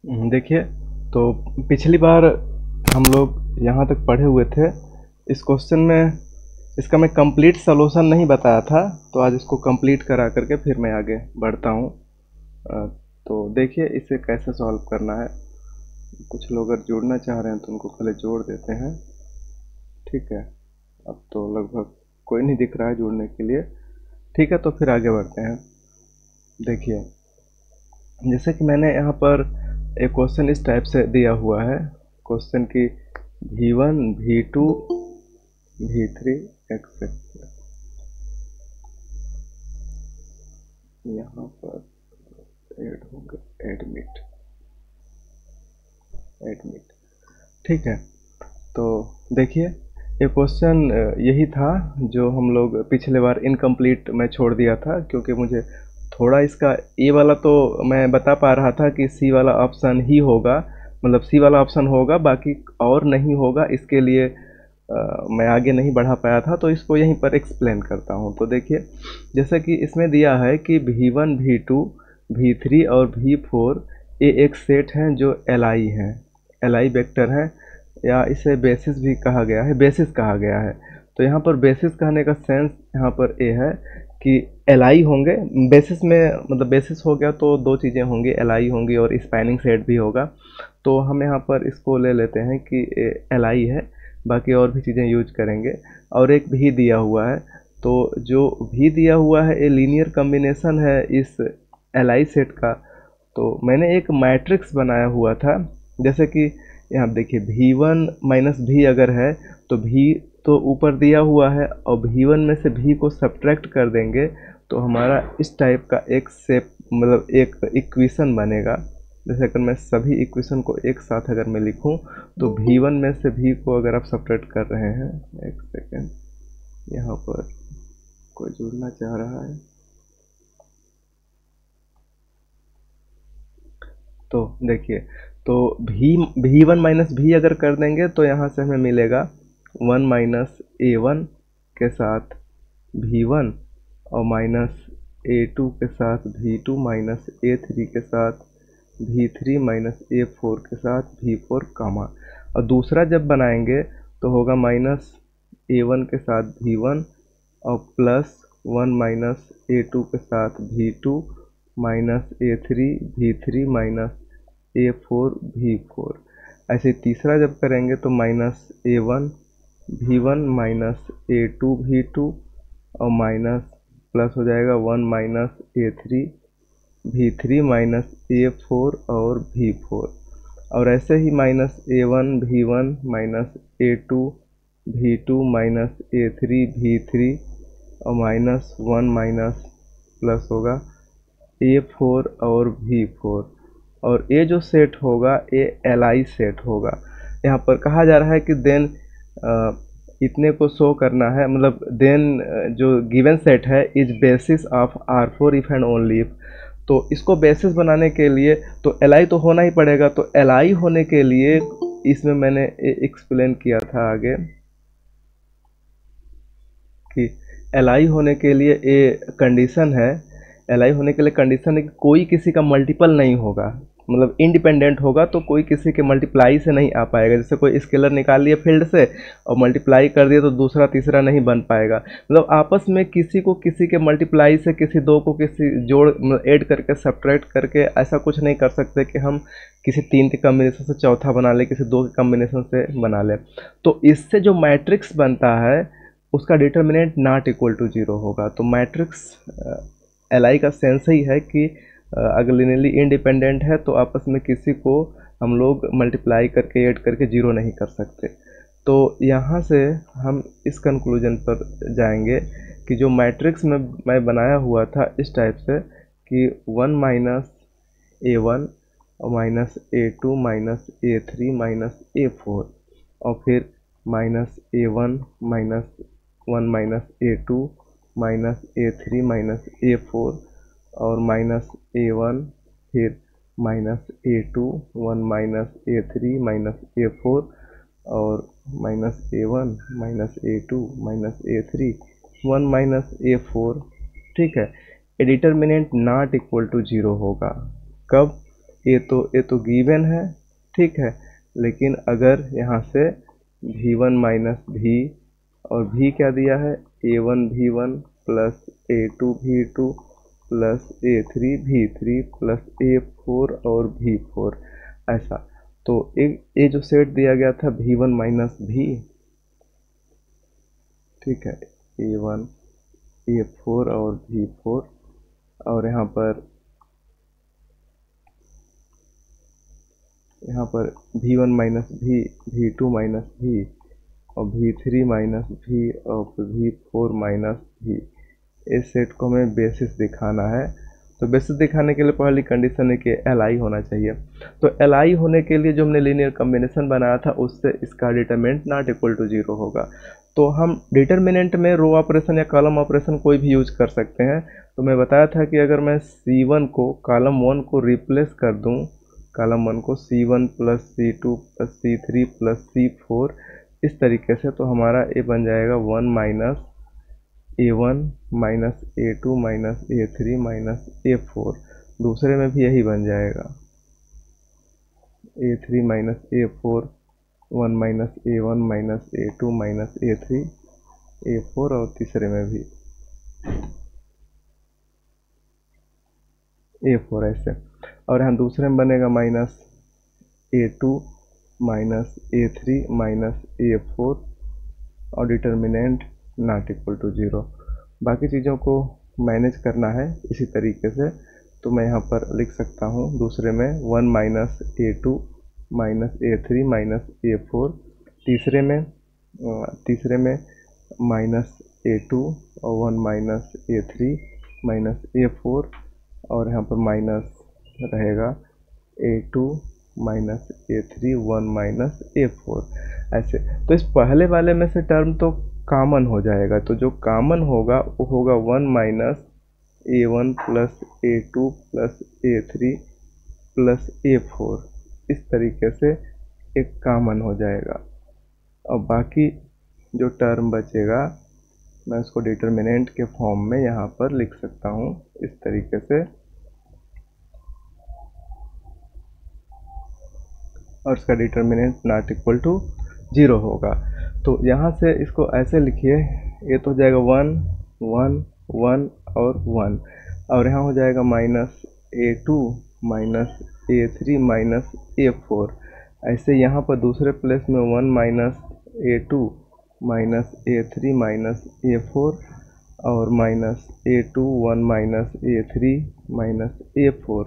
देखिए, तो पिछली बार हम लोग यहाँ तक पढ़े हुए थे। इस क्वेश्चन में इसका मैं कंप्लीट सॉल्यूशन नहीं बताया था, तो आज इसको कंप्लीट करा करके फिर मैं आगे बढ़ता हूँ। तो देखिए इसे कैसे सॉल्व करना है। कुछ लोग अगर जोड़ना चाह रहे हैं तो उनको पहले जोड़ देते हैं। ठीक है, अब तो लगभग कोई नहीं दिख रहा है जोड़ने के लिए। ठीक है, तो फिर आगे बढ़ते हैं। देखिए, जैसे कि मैंने यहाँ पर एक क्वेश्चन इस टाइप से दिया हुआ है। क्वेश्चन की V1 V2 V3 एक्सेट्रा। यहाँ पर ऐड होगा एडमिट। ठीक है, तो देखिए ये क्वेश्चन यही था जो हम लोग पिछले बार इनकम्प्लीट मैं छोड़ दिया था, क्योंकि मुझे थोड़ा इसका ए वाला तो मैं बता पा रहा था कि सी वाला ऑप्शन ही होगा, मतलब सी वाला ऑप्शन होगा, बाकी और नहीं होगा। इसके लिए मैं आगे नहीं बढ़ा पाया था, तो इसको यहीं पर एक्सप्लेन करता हूँ। तो देखिए, जैसे कि इसमें दिया है कि V1 V2 V3 और V4 ये एक सेट हैं जो LI हैं, LI वेक्टर हैं, या इसे बेसिस भी कहा गया है, बेसिस कहा गया है। तो यहाँ पर बेसिस कहने का सेंस यहाँ पर ये है कि LI होंगे बेसिस में, मतलब बेसिस हो गया तो दो चीज़ें होंगी, LI होंगी और स्पैनिंग सेट भी होगा। तो हम यहाँ पर इसको ले लेते हैं कि LI है, बाकी और भी चीज़ें यूज करेंगे। और एक भी दिया हुआ है, तो जो भी दिया हुआ है ये लीनियर कम्बिनेशन है इस LI सेट का। तो मैंने एक मैट्रिक्स बनाया हुआ था, जैसे कि यहाँ देखिए V1 माइनस भी अगर है तो भी तो ऊपर दिया हुआ है, और V1 में से भी को सब्ट्रैक्ट कर देंगे तो हमारा इस टाइप का एक सेप, मतलब एक इक्वेशन बनेगा। जैसे अगर मैं सभी इक्वेशन को एक साथ अगर मैं लिखूं तो V1 में से भी को अगर आप सब्ट्रैक्ट कर रहे हैं, एक सेकेंड, यहाँ पर कोई जुड़ना चाह रहा है तो देखिए, तो V1 माइनस भी अगर कर देंगे तो यहाँ से हमें मिलेगा 1 माइनस A1 के साथ V1 और माइनस A2 के साथ V2 माइनस A3 के साथ V3 माइनस A4 के साथ V4 कामा। और दूसरा जब बनाएंगे तो होगा माइनस A1 के साथ V1 और प्लस 1 माइनस A2 के साथ V2 minus A3 V3 minus A4 V4। ऐसे तीसरा जब करेंगे तो minus A1 V1 minus A2 V2 और माइनस प्लस हो जाएगा 1 minus A3 V3 minus A4 और V4। और ऐसे ही minus A1 V1 minus A2 V2 minus A3 V3 और माइनस 1 माइनस प्लस होगा A4 और V4। और ये जो सेट होगा ये LI सेट होगा। यहाँ पर कहा जा रहा है कि देन इतने को शो करना है, मतलब देन जो गिवन सेट है is basis of R4 if and only if. तो इसको बेसिस बनाने के लिए तो LI तो होना ही पड़ेगा। तो LI होने के लिए इसमें मैंने एक्सप्लेन किया था आगे कि LI होने के लिए ये कंडीशन है, LI होने के लिए कंडीशन है कि कोई किसी का मल्टीपल नहीं होगा, मतलब इंडिपेंडेंट होगा, तो कोई किसी के मल्टीप्लाई से नहीं आ पाएगा। जैसे कोई स्केलर निकाल लिया फील्ड से और मल्टीप्लाई कर दिया तो दूसरा तीसरा नहीं बन पाएगा। मतलब आपस में किसी को किसी के मल्टीप्लाई से, किसी दो को किसी जोड़ ऐड करके सब्ट्रैक्ट करके ऐसा कुछ नहीं कर सकते कि हम किसी तीन के कम्बिनेशन से चौथा बना ले, किसी दो के कम्बिनेशन से बना ले। तो इससे जो मैट्रिक्स बनता है उसका डिटर्मिनेंट नॉट इक्वल टू 0 होगा। तो मैट्रिक्स LI का सेंस ही है कि अगर लिनियरली इंडिपेंडेंट है तो आपस में किसी को हम लोग मल्टीप्लाई करके ऐड करके 0 नहीं कर सकते। तो यहाँ से हम इस कंक्लूजन पर जाएंगे कि जो मैट्रिक्स में मैं बनाया हुआ था इस टाइप से कि 1 माइनस A1 और minus A2 minus A3 minus A4 और फिर minus A1 minus 1 minus A2 minus A3 minus A4 और माइनस A1 फिर minus A2 1 minus A3 minus A4 और minus A1 minus A2 minus A3 1 minus A4। ठीक है, ये determinant not equal to 0 होगा। कब? ए तो गिवन है, ठीक है, लेकिन अगर यहाँ से v1 माइनस v और v क्या दिया है, a1 v1 plus a2 v2 plus a3 v3 plus a4 और v4, ऐसा। तो ये जो सेट दिया गया था v1 माइनस v, ठीक है, a1 a4 और v4, और यहाँ पर v1 minus v, v2 minus v और v3 माइनस v और v4 माइनस v, इस सेट को हमें बेसिस दिखाना है। तो बेसिस दिखाने के लिए पहली कंडीशन है कि li होना चाहिए। तो li होने के लिए जो हमने लीनियर कॉम्बिनेशन बनाया था उससे इसका डिटरमिनेंट नॉट इक्वल टू 0 होगा। तो हम डिटरमिनेंट में रो ऑपरेशन या कॉलम ऑपरेशन कोई भी यूज कर सकते हैं। तो मैं बताया था कि अगर मैं c1 को कॉलम 1 को रिप्लेस कर दूं, कॉलम 1 को c1 plus c2 plus c3 plus c4 इस तरीके से, तो हमारा ये बन जाएगा 1 minus a1 minus a2 minus a3 minus a4। दूसरे में भी यही बन जाएगा a3 minus a4, 1 minus a1 minus a2 minus a3 a4, और तीसरे में भी a4 ऐसे। और यहाँ दूसरे में बनेगा minus a2 minus a3 minus a4 और डिटरमिनेंट नॉट इक्वल टू 0। बाकी चीज़ों को मैनेज करना है इसी तरीके से। तो मैं यहाँ पर लिख सकता हूँ दूसरे में 1 minus a2 minus a3 minus a4, तीसरे में माइनस a2 और 1 माइनस a3 माइनस a4, और यहाँ पर माइनस रहेगा a2 minus a3 1 minus a4, ऐसे। तो इस पहले वाले में से टर्म तो कॉमन हो जाएगा, तो जो कॉमन होगा वो होगा 1 minus a1 plus a2 plus a3 plus a4, इस तरीके से एक कॉमन हो जाएगा। और बाकी जो टर्म बचेगा मैं उसको डिटरमिनेंट के फॉर्म में यहाँ पर लिख सकता हूँ इस तरीके से, और इसका डिटरमिनेंट नॉट इक्वल टू 0 होगा। तो यहाँ से इसको ऐसे लिखिए, ये तो हो जाएगा 1 1 1 और 1, और यहाँ हो जाएगा minus a2 minus a3 minus a4। ऐसे यहाँ पर दूसरे प्लेस में 1 minus a2 minus a3 minus a4 और minus a2 1 minus a3 minus a4,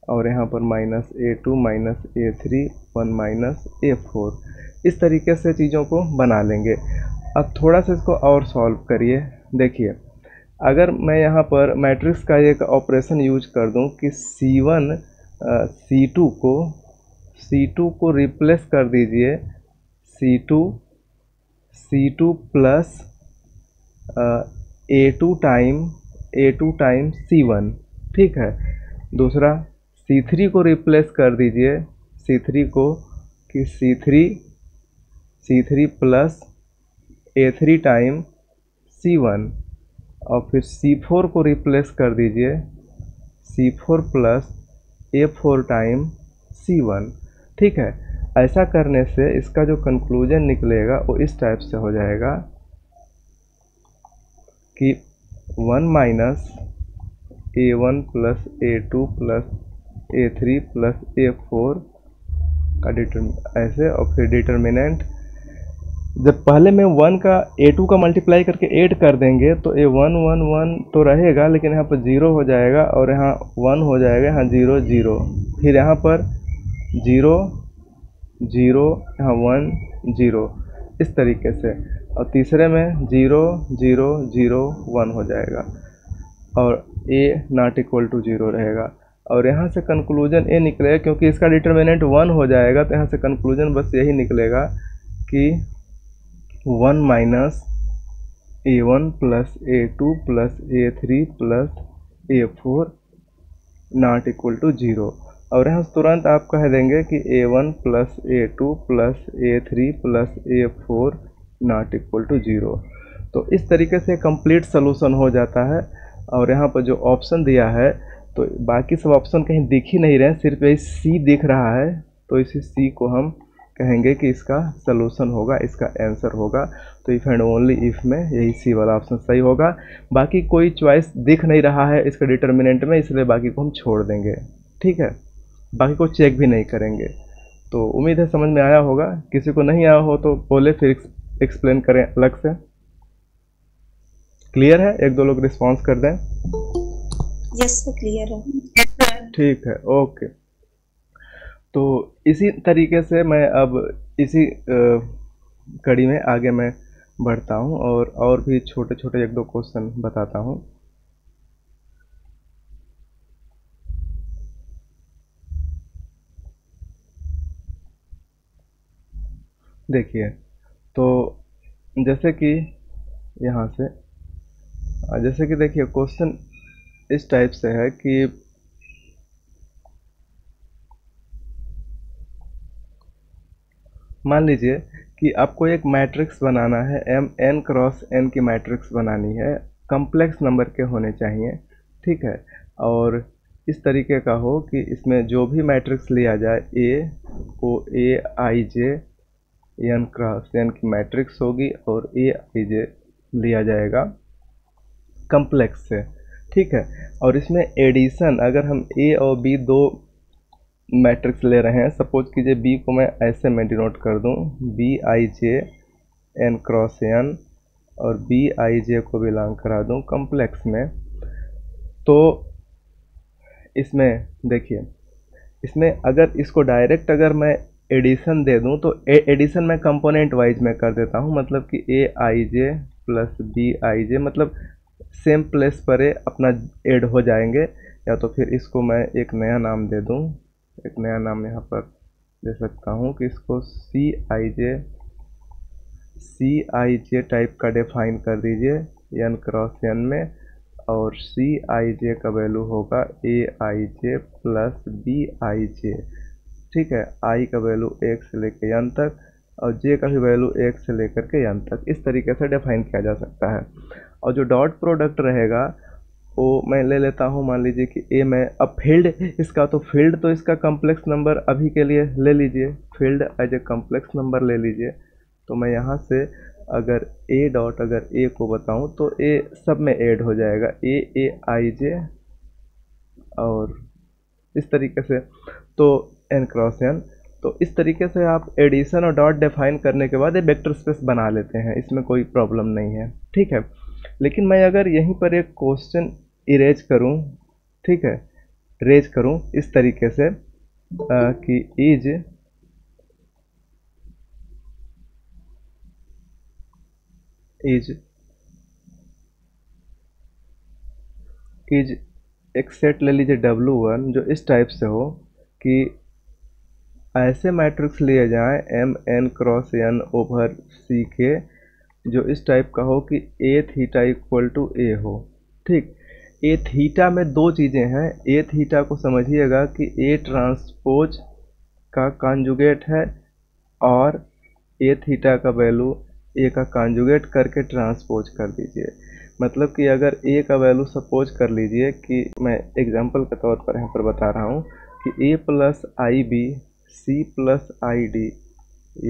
और यहाँ पर minus a2 minus a3 1 minus a4। इस तरीके से चीज़ों को बना लेंगे। अब थोड़ा सा इसको और सॉल्व करिए। देखिए, अगर मैं यहाँ पर मैट्रिक्स का एक ऑपरेशन यूज कर दूँ कि C2 को रिप्लेस कर दीजिए C2 plus A2 time C1, ठीक है। दूसरा C3 को रिप्लेस कर दीजिए C3 को कि C3 plus A3 time C1, और फिर C4 को रिप्लेस कर दीजिए C4 plus A4 time C1, ठीक है। ऐसा करने से इसका जो कंक्लूजन निकलेगा वो इस टाइप से हो जाएगा कि 1 minus A1 plus A2 plus A3 plus A4 का ऐसे, और फिर डिटरमिनेंट जब पहले में 1 का A2 का मल्टीप्लाई करके 8 कर देंगे तो ये 1 1 1 तो रहेगा, लेकिन यहाँ पर 0 हो जाएगा, और यहाँ 1 हो जाएगा, यहाँ 0 0, फिर यहाँ पर 0 0, यहाँ 1 0, इस तरीके से। और तीसरे में 0 0 0 1 हो जाएगा, और a नॉट इक्वल टू 0 रहेगा। और यहाँ से कंक्लूजन ये निकलेगा, क्योंकि इसका डिटरमिनेंट 1 हो जाएगा, तो यहाँ से कंक्लूजन बस यही निकलेगा कि 1 minus a1 plus a2 plus a3 plus a4 not equal to 0। और यहाँ तुरंत आप कह देंगे कि a1 plus a2 plus a3 plus a4 not equal to 0। तो इस तरीके से कंप्लीट सोल्यूशन हो जाता है। और यहाँ पर जो ऑप्शन दिया है तो बाकी सब ऑप्शन कहीं दिख ही नहीं रहे हैं, सिर्फ यही सी दिख रहा है। तो इसी सी को हम कहेंगे कि इसका सलूशन होगा, इसका आंसर होगा। तो इफ़ एंड ओनली इफ़ में यही सी वाला ऑप्शन सही होगा। बाकी कोई चॉइस दिख नहीं रहा है इसका डिटर्मिनेंट में, इसलिए बाकी को हम छोड़ देंगे। ठीक है, बाकी को चेक भी नहीं करेंगे। तो उम्मीद है समझ में आया होगा। किसी को नहीं आया हो तो बोले, फिर एक्सप्लेन करें अलग से। क्लियर है? एक दो लोग रिस्पॉन्स कर दें। यस सर, क्लियर है। ठीक है, ओके। तो इसी तरीके से मैं अब इसी कड़ी में आगे मैं बढ़ता हूँ और भी छोटे छोटे एक दो क्वेश्चन बताता हूँ। देखिए, तो जैसे कि यहाँ से जैसे कि देखिए क्वेश्चन इस टाइप से है कि मान लीजिए कि आपको एक मैट्रिक्स बनाना है, एम एन क्रॉस एन की मैट्रिक्स बनानी है, कम्प्लेक्स नंबर के होने चाहिए। ठीक है, और इस तरीके का हो कि इसमें जो भी मैट्रिक्स लिया जाए वो ए आई जे एन क्रॉस एन की मैट्रिक्स होगी और ए आई जे लिया जाएगा कम्प्लेक्स से। ठीक है, और इसमें एडिशन, अगर हम ए और बी दो मैट्रिक्स ले रहे हैं, सपोज कीजिए बी को मैं ऐसे में डिनोट कर दूं, B I J N cross N, और बी आई जे को बिलोंग करा दूं कम्प्लेक्स में। तो इसमें देखिए, इसमें अगर इसको डायरेक्ट अगर मैं एडिशन दे दूं तो एडिशन मैं कंपोनेंट वाइज में कर देता हूं, मतलब कि ए आई जे प्लस बी आई जे, मतलब सेम प्लेस पर अपना ऐड हो जाएंगे। या तो फिर इसको मैं एक नया नाम दे दूं, एक नया नाम यहाँ पर दे सकता हूँ कि इसको सी आई जे टाइप का डिफाइन कर दीजिए एन क्रॉस एन में, और सी आई जे का वैल्यू होगा ए आई जे प्लस बी आई जे। ठीक है, आई का वैल्यू एक से लेकर एन तक और जे का भी वैल्यू एक से लेकर के एन तक, इस तरीके से डिफाइन किया जा सकता है। और जो डॉट प्रोडक्ट रहेगा वो मैं ले लेता हूँ, मान लीजिए कि ए में, अब फील्ड इसका, तो फील्ड तो इसका कम्प्लेक्स नंबर अभी के लिए ले लीजिए, field as a complex number ले लीजिए। तो मैं यहाँ से अगर ए डॉट अगर ए को बताऊँ तो ए सब में ऐड हो जाएगा, ए आई जे और इस तरीके से, तो एन क्रॉस एन। तो इस तरीके से आप एडिशन और डॉट डिफाइन करने के बाद एक वेक्टर स्पेस बना लेते हैं, इसमें कोई प्रॉब्लम नहीं है। ठीक है, लेकिन मैं अगर यहीं पर एक क्वेश्चन इरेज करूं, ठीक है, रेज करूं इस तरीके से कि इज एक सेट ले लीजिए W1 जो इस टाइप से हो कि ऐसे मैट्रिक्स लिए जाएं M N cross N over C के, जो इस टाइप का हो कि ए थीटा इक्वल टू ए हो। ठीक, ए थीटा में दो चीज़ें हैं, ए थीटा को समझिएगा कि ए ट्रांसपोज का कॉन्जुगेट है, और ए थीटा का वैल्यू ए का कॉन्जुगेट करके ट्रांसपोज कर दीजिए। मतलब कि अगर ए का वैल्यू सपोज कर लीजिए कि मैं एग्जांपल के तौर पर यहाँ पर बता रहा हूँ कि A plus I B C plus I D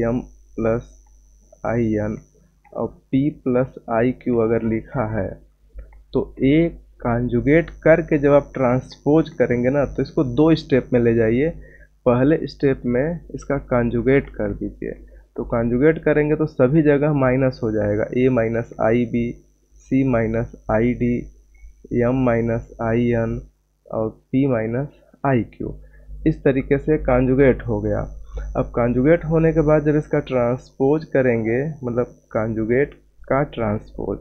M plus I N और P प्लस आई क्यू अगर लिखा है, तो A कॉन्जुगेट करके जब आप ट्रांसपोज करेंगे ना, तो इसको दो स्टेप में ले जाइए। पहले स्टेप में इसका कॉन्जुगेट कर दीजिए, तो कॉन्जुगेट करेंगे तो सभी जगह माइनस हो जाएगा, A minus I B, C minus I D, M minus I N और P माइनस आई क्यू। इस तरीके से कॉन्जुगेट हो गया। अब कॉन्जुगेट होने के बाद जब इसका ट्रांसपोज करेंगे, मतलब कॉन्जुगेट का ट्रांसपोज,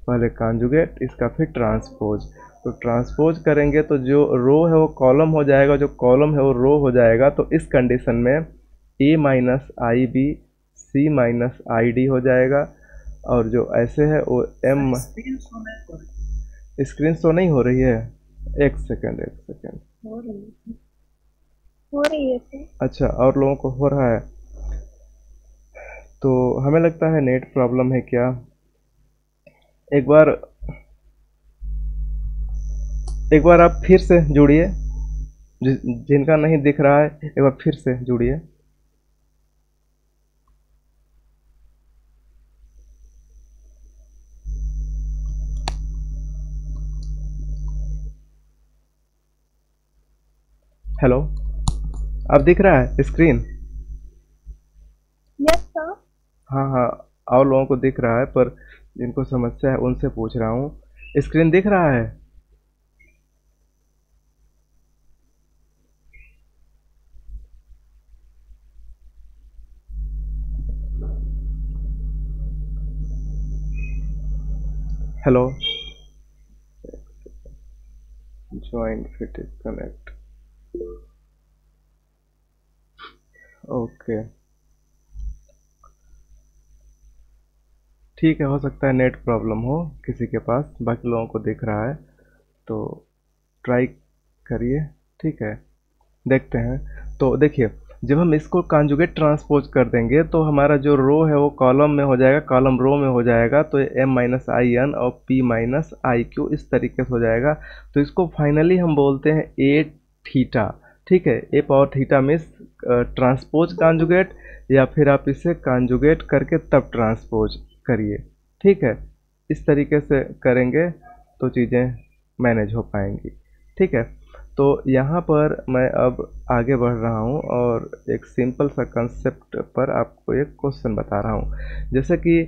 पहले कॉन्जुगेट इसका फिर ट्रांसपोज, तो ट्रांसपोज करेंगे तो जो रो है वो कॉलम हो जाएगा, जो कॉलम है वो रो हो जाएगा। तो इस कंडीशन में A minus I B C minus I D हो जाएगा, और जो ऐसे है वो एम। स्क्रीन शो नहीं हो रही है? एक सेकेंड हो रही है। अच्छा, और लोगों को हो रहा है? तो हमें लगता है नेट प्रॉब्लम है क्या। एक बार एक बार आप फिर से जुड़िए, जिनका नहीं दिख रहा है एक बार फिर से जुड़िए। हेलो, अब दिख रहा है स्क्रीन? Yes sir. हाँ हाँ, और लोगों को दिख रहा है, पर जिनको समस्या है उनसे पूछ रहा हूँ, स्क्रीन दिख रहा है? Hello, join fit connect, okay ठीक है, हो सकता है नेट प्रॉब्लम हो किसी के पास, बाकी लोगों को दिख रहा है तो ट्राई करिए। ठीक है, देखते हैं। तो देखिए, जब हम इसको कॉन्जुगेट ट्रांसपोज कर देंगे तो हमारा जो रो है वो कॉलम में हो जाएगा, कॉलम रो में हो जाएगा, तो ये m माइनस आई एन और p माइनस आई क्यू इस तरीके से हो जाएगा। तो इसको फाइनली हम बोलते हैं ए थीटा। ठीक है, A power theta means transpose conjugate, या फिर आप इसे कॉन्जुगेट करके तब ट्रांसपोज करिए। ठीक है, इस तरीके से करेंगे तो चीज़ें मैनेज हो पाएंगी। ठीक है, तो यहाँ पर मैं अब आगे बढ़ रहा हूँ और एक सिंपल सा कंसेप्ट पर आपको एक क्वेश्चन बता रहा हूँ। जैसे कि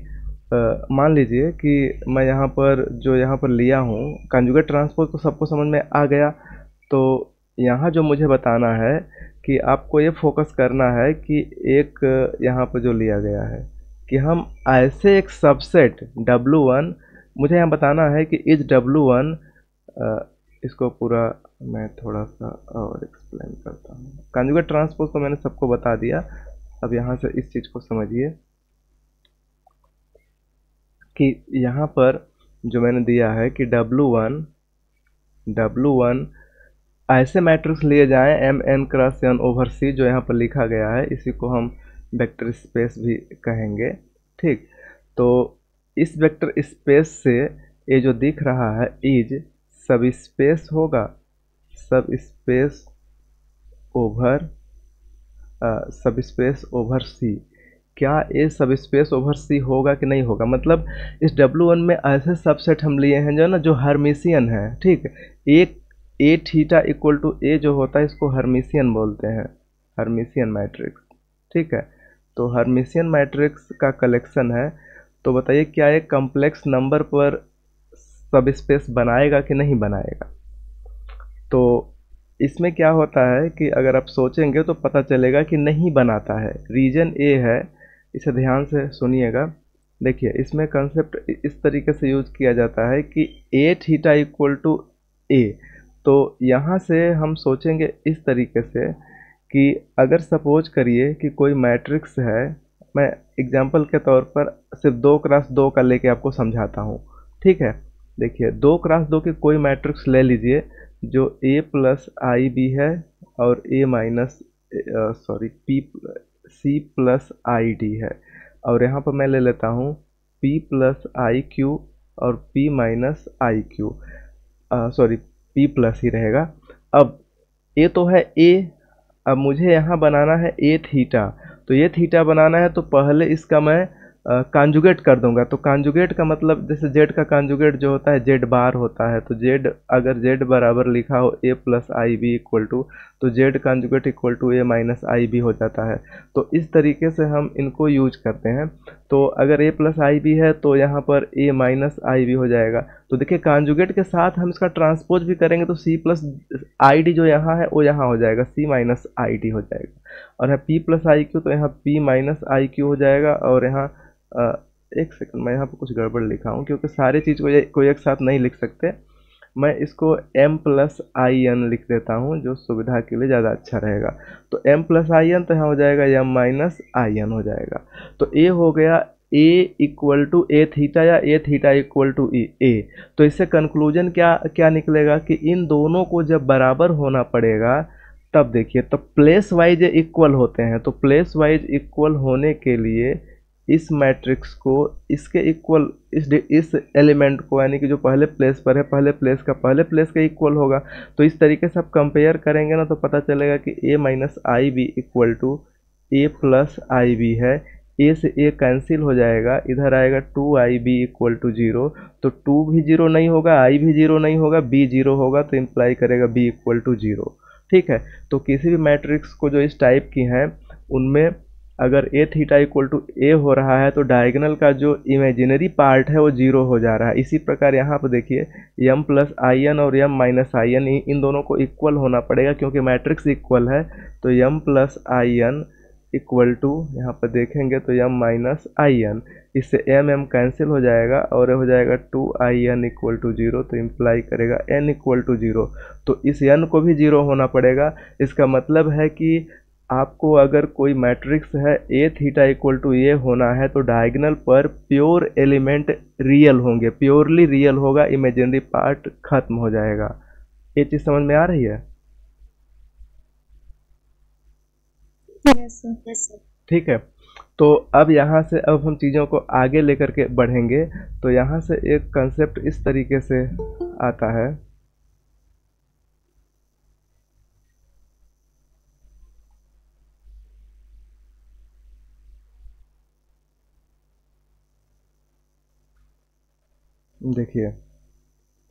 मान लीजिए कि मैं यहाँ पर जो यहाँ पर लिया हूँ कॉन्जुगेट ट्रांसपोज, तो सबको समझ में आ गया। तो यहाँ जो मुझे बताना है कि आपको ये फोकस करना है कि एक यहाँ पर जो लिया गया है कि हम ऐसे एक सबसेट W1, मुझे यहाँ बताना है कि इस W1, इसको पूरा मैं थोड़ा सा और एक्सप्लेन करता हूँ। कॉन्जुगेट ट्रांसपोज तो मैंने सबको बता दिया, अब यहाँ से इस चीज़ को समझिए कि यहाँ पर जो मैंने दिया है कि W1 ऐसे मैट्रिक्स लिए जाएं m n cross n over c, जो यहाँ पर लिखा गया है, इसी को हम वेक्टर स्पेस भी कहेंगे। ठीक, तो इस वेक्टर स्पेस से ये जो दिख रहा है इज सब स्पेस होगा, सब स्पेस ओवर सी। क्या ये सब स्पेस ओवर सी होगा कि नहीं होगा? मतलब इस W1 में ऐसे सबसेट हम लिए हैं जो ना जो हर्मिशियन है। ठीक, एक ए थीटा इक्वल टू ए जो होता है इसको हर्मिशियन बोलते हैं, हर्मिशियन मैट्रिक्स। ठीक है, तो हर्मिशियन मैट्रिक्स का कलेक्शन है। तो बताइए क्या एक कम्प्लेक्स नंबर पर सब स्पेस बनाएगा कि नहीं बनाएगा? तो इसमें क्या होता है कि अगर आप सोचेंगे तो पता चलेगा कि नहीं बनाता है। रीजन ए है, इसे ध्यान से सुनिएगा। देखिए, इसमें कंसेप्ट इस तरीके से यूज किया जाता है कि A theta equal to A. तो यहाँ से हम सोचेंगे इस तरीके से कि अगर सपोज करिए कि कोई मैट्रिक्स है, मैं एग्जांपल के तौर पर सिर्फ 2x2 का लेके आपको समझाता हूँ। ठीक है, देखिए 2x2 की कोई मैट्रिक्स ले लीजिए जो a प्लस आई बी है और a minus p c plus I D है, और यहाँ पर मैं ले लेता हूँ p प्लस आई क्यू और p minus I Q, p plus ही रहेगा। अब a तो है a, अब मुझे यहाँ बनाना है ए थीटा, तो ये थीटा बनाना है तो पहले इसका मैं कॉन्जुगेट कर दूंगा। तो कॉन्जुगेट का मतलब जैसे जेड का कॉन्जुगेट जो होता है जेड बार होता है, तो जेड अगर जेड बराबर लिखा हो A plus I B equal to, तो Z conjugate equal to A minus I B हो जाता है। तो इस तरीके से हम इनको यूज करते हैं। तो अगर ए प्लस आई बी है तो यहाँ पर ए माइनस आई बी हो जाएगा। तो देखिए कॉन्जुगेट के साथ हम इसका ट्रांसपोज भी करेंगे तो सी प्लस आई डी जो यहाँ है वो यहाँ हो जाएगा, सी माइनस आई डी हो जाएगा, और यहाँ पी प्लस आई क्यू तो यहाँ पी माइनस आई क्यू हो जाएगा। और यहाँ एक सेकंड, मैं यहाँ पर कुछ गड़बड़ लिखा हूँ क्योंकि सारी चीज़ को कोई एक साथ नहीं लिख सकते, मैं इसको m प्लस आई एन लिख देता हूँ जो सुविधा के लिए ज़्यादा अच्छा रहेगा। तो m प्लस आई एन तो यहाँ हो जाएगा m माइनस आई एन हो जाएगा। तो a हो गया a equal to A theta या A theta equal to A. तो इससे कंक्लूजन क्या क्या निकलेगा कि इन दोनों को जब बराबर होना पड़ेगा तब देखिए, तो प्लेस वाइज इक्वल होते हैं, तो प्लेस वाइज इक्वल होने के लिए इस मैट्रिक्स को इसके इक्वल, इस एलिमेंट को यानी कि जो पहले प्लेस पर है पहले प्लेस का पहले प्लेस के इक्वल होगा। तो इस तरीके से आप कंपेयर करेंगे ना तो पता चलेगा कि a minus I B equal to A plus I B है। ए से ए कैंसिल हो जाएगा, इधर आएगा 2ib इक्वल टू 0। तो 2 भी 0 नहीं होगा, i भी 0 नहीं होगा, b 0 होगा, तो इम्प्लाई करेगा b इक्वल टू 0। ठीक है, तो किसी भी मैट्रिक्स को जो इस टाइप की हैं उनमें अगर ए थीटा इक्वल टू ए हो रहा है तो डायगोनल का जो इमेजिनरी पार्ट है वो 0 हो जा रहा है। इसी प्रकार यहाँ पर देखिए m प्लस आई एन और m माइनस आई एन इन दोनों को इक्वल होना पड़ेगा क्योंकि मैट्रिक्स इक्वल है। तो m plus I N equal to यहाँ पर देखेंगे तो m माइनस आई एन, इससे m कैंसिल हो जाएगा और हो जाएगा 2in इक्वल टू 0। तो इम्प्लाई करेगा n इक्वल टू 0। तो इस n को भी 0 होना पड़ेगा। इसका मतलब है कि आपको अगर कोई मैट्रिक्स है a थीटा इक्वल टू ए होना है तो डायगोनल पर प्योर एलिमेंट रियल होंगे, प्योरली रियल होगा, इमेजिनरी पार्ट खत्म हो जाएगा। ये चीज़ समझ में आ रही है? Yes sir. ठीक है, तो अब यहाँ से अब हम चीज़ों को आगे लेकर के बढ़ेंगे। तो यहाँ से एक कंसेप्ट इस तरीके से आता है, देखिए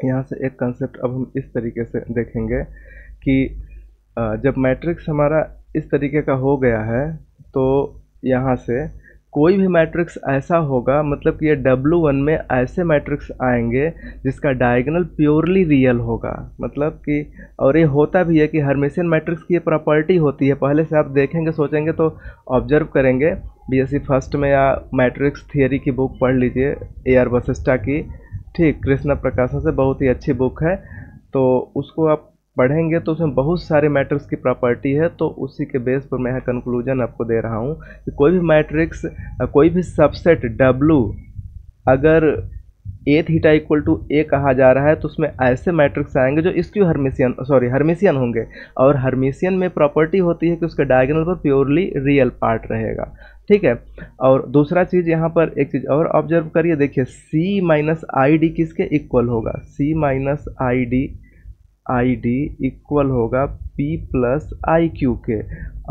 यहाँ से एक कंसेप्ट अब हम इस तरीके से देखेंगे कि जब मैट्रिक्स हमारा इस तरीके का हो गया है तो यहाँ से कोई भी मैट्रिक्स ऐसा होगा, मतलब कि ये W1 में ऐसे मैट्रिक्स आएंगे जिसका डायगोनल प्योरली रियल होगा। मतलब कि और ये होता भी है कि हर्मिशियन मैट्रिक्स की ये प्रॉपर्टी होती है, पहले से आप देखेंगे सोचेंगे तो ऑब्जर्व करेंगे। बीएससी फर्स्ट में या मैट्रिक्स थियरी की बुक पढ़ लीजिए AR वशिष्ठा की, ठीक, कृष्णा प्रकाशन से, बहुत ही अच्छी बुक है। तो उसको आप पढ़ेंगे तो उसमें बहुत सारे मैट्रिक्स की प्रॉपर्टी है। तो उसी के बेस पर मैं यहाँ कंक्लूजन आपको दे रहा हूँ कि कोई भी मैट्रिक्स, कोई भी सबसेट W अगर ए थीटा इक्वल टू ए कहा जा रहा है तो उसमें ऐसे मैट्रिक्स आएंगे जो स्क्यू हर्मिशियन होंगे। और हर्मिशियन में प्रॉपर्टी होती है कि उसके डायगोनल पर प्योरली रियल पार्ट रहेगा। ठीक है, और दूसरा चीज़ यहाँ पर एक चीज़ और ऑब्जर्व करिए, देखिए C माइनस आई डी किसके इक्वल होगा? C minus I D equal होगा P प्लस आई क्यू के।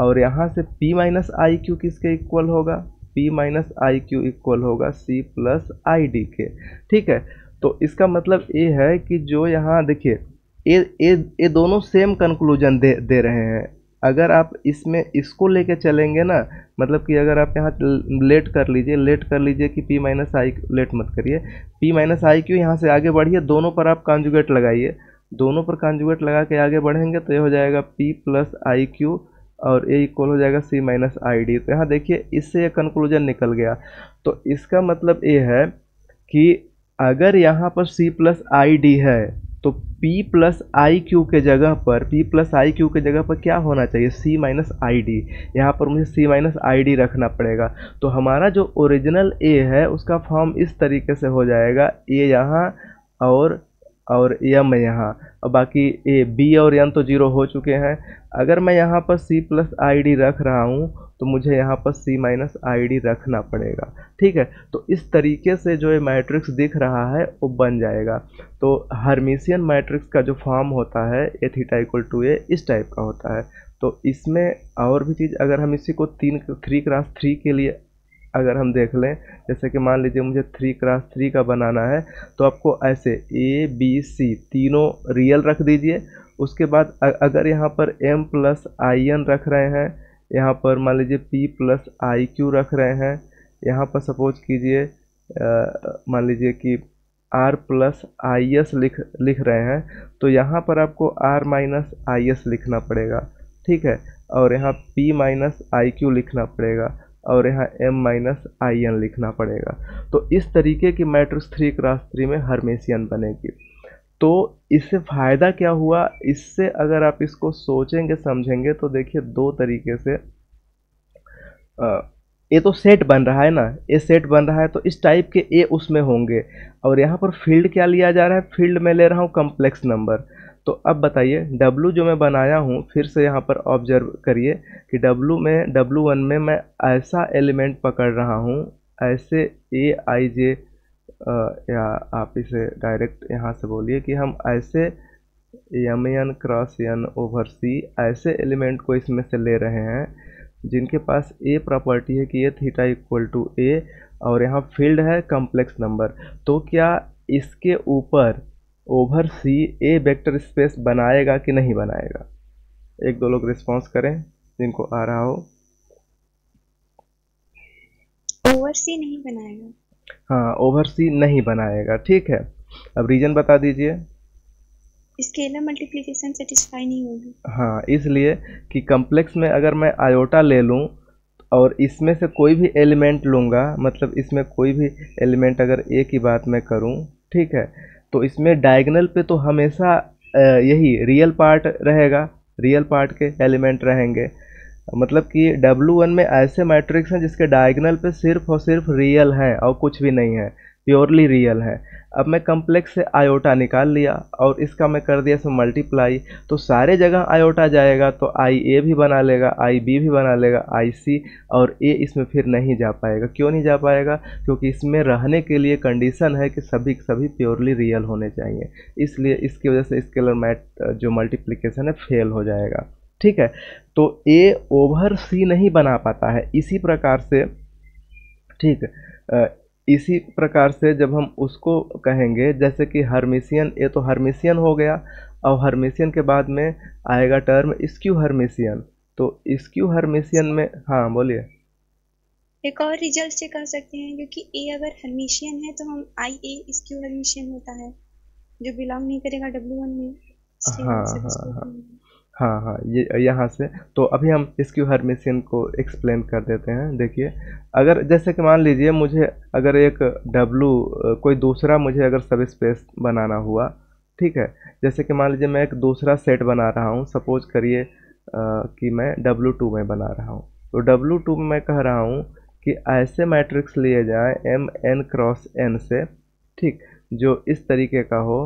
और यहाँ से P माइनस आई क्यू किसके इक्वल होगा? P minus I Q equal होगा C प्लस आई डी के। ठीक है, तो इसका मतलब ये है कि जो यहाँ देखिए ये दोनों सेम कंक्लूजन दे रहे हैं। अगर आप इसमें इसको लेके चलेंगे ना, मतलब कि अगर आप यहाँ लेट कर लीजिए कि P माइनस आई, लेट मत करिए, P माइनस आई क्यू, यहाँ से आगे बढ़िए, दोनों पर आप कॉन्जुगेट लगाइए, दोनों पर कॉन्जुगेट लगा के आगे बढ़ेंगे तो ये हो जाएगा P प्लस आई क्यू और ए इक्वल हो जाएगा C माइनस आई डी। तो यहाँ देखिए इससे ये कंक्लूजन निकल गया। तो इसका मतलब ये है कि अगर यहाँ पर C प्लस आई डी है तो P प्लस आई क्यू के जगह पर क्या होना चाहिए? C minus I D. यहाँ पर मुझे C माइनस आई डी रखना पड़ेगा। तो हमारा जो ओरिजिनल A है उसका फॉर्म इस तरीके से हो जाएगा, A यहाँ और M यहाँ, और बाकी A, B और N तो 0 हो चुके हैं। अगर मैं यहाँ पर C प्लस आई डी रख रहा हूँ तो मुझे यहाँ पर C माइनस आई डी रखना पड़ेगा। ठीक है, तो इस तरीके से जो ये मैट्रिक्स दिख रहा है वो बन जाएगा। तो हर्मिशियन मैट्रिक्स का जो फॉर्म होता है ए थीटा इक्वल टू ए, इस टाइप का होता है। तो इसमें और भी चीज़, अगर हम इसी को 3x3 के लिए अगर हम देख लें, जैसे कि मान लीजिए मुझे 3x3 का बनाना है तो आपको ऐसे A B C तीनों रियल रख दीजिए। उसके बाद अगर यहाँ पर M प्लस आई एन रख रहे हैं, यहाँ पर मान लीजिए P प्लस आई क्यू रख रहे हैं, यहाँ पर सपोज कीजिए मान लीजिए कि R प्लस आई एस लिख रहे हैं, तो यहाँ पर आपको R माइनस आई एस लिखना पड़ेगा। ठीक है, और यहाँ P माइनस आई क्यू लिखना पड़ेगा और यहाँ M माइनस आई एन लिखना पड़ेगा। तो इस तरीके की मैट्रिक्स 3x3 में हर्मिशियन बनेगी। तो इससे फ़ायदा क्या हुआ? इससे अगर आप इसको सोचेंगे समझेंगे तो देखिए दो तरीके से, ये तो सेट बन रहा है ना, ये सेट बन रहा है तो इस टाइप के ए उसमें होंगे। और यहाँ पर फील्ड क्या लिया जा रहा है? फील्ड में ले रहा हूँ कम्प्लेक्स नंबर। तो अब बताइए W जो मैं बनाया हूँ, फिर से यहाँ पर ऑब्जर्व करिए कि W1 में मैं ऐसा एलिमेंट पकड़ रहा हूँ, ऐसे ए आई जे, या आप इसे डायरेक्ट यहाँ से बोलिए कि हम ऐसे M N cross N over C ऐसे एलिमेंट को इसमें से ले रहे हैं जिनके पास ए प्रॉपर्टी है कि ये थीटा इक्वल टू ए, और यहाँ फील्ड है कॉम्प्लेक्स नंबर। तो क्या इसके ऊपर ओवर सी ए वेक्टर स्पेस बनाएगा कि नहीं बनाएगा? एक दो लोग रिस्पॉन्स करें जिनको आ रहा हो। ओवर सी नहीं बनाएगा। हाँ, ओवर सी नहीं बनाएगा, ठीक है। अब रीजन बता दीजिए। स्केलर मल्टीप्लिकेशन सेटिस्फाई नहीं होगी। हाँ, इसलिए कि कॉम्प्लेक्स में अगर मैं आयोटा ले लूँ और इसमें से कोई भी एलिमेंट लूँगा, मतलब इसमें कोई भी एलिमेंट अगर ए की बात मैं करूँ, ठीक है, तो इसमें डायगोनल पे तो हमेशा यही रियल पार्ट रहेगा, रियल पार्ट के एलिमेंट रहेंगे। मतलब कि W1 में ऐसे मैट्रिक्स हैं जिसके डायगोनल पे सिर्फ और सिर्फ रियल हैं और कुछ भी नहीं है, प्योरली रियल है। अब मैं कॉम्प्लेक्स से आयोटा निकाल लिया और इसका मैं कर दिया इसमें मल्टीप्लाई, तो सारे जगह आयोटा जाएगा तो आई ए भी बना लेगा, आई बी भी बना लेगा, आई सी, और ए इसमें फिर नहीं जा पाएगा। क्यों नहीं जा पाएगा? क्योंकि इसमें रहने के लिए कंडीशन है कि सभी सभी प्योरली रियल होने चाहिए, इसलिए इसकी वजह से स्केलर मैट जो मल्टीप्लिकेशन है फेल हो जाएगा, ठीक है। तो ए ओवर सी नहीं बना पाता है। इसी प्रकार से, ठीक, इसी प्रकार से जब हम उसको कहेंगे, जैसे कि हर्मिशियन, ए तो हर्मिशियन हो गया, और हर्मिशियन के बाद में आएगा टर्म स्क्यू हर्मिशियन। तो स्क्यू हर्मिशियन में, हाँ बोलिए। एक और रिजल्ट से कह सकते हैं, क्योंकि ए अगर हर्मिशियन है तो हम आई ए स्क्यू हर्मिशियन होता है जो बिलोंग नहीं करेगा W1 में। हाँ हाँ हाँ हाँ हाँ, ये यहाँ से तो अभी हम स्क्यू हर्मिशियन को एक्सप्लेन कर देते हैं। देखिए, अगर जैसे कि मान लीजिए मुझे अगर एक कोई दूसरा मुझे अगर सब स्पेस बनाना हुआ, ठीक है, जैसे कि मान लीजिए मैं एक दूसरा सेट बना रहा हूँ, सपोज करिए कि मैं W2 में बना रहा हूँ। तो W2 में मैं कह रहा हूँ कि ऐसे मैट्रिक्स लिए जाएं एम एन क्रॉस एन से, ठीक, जो इस तरीके का हो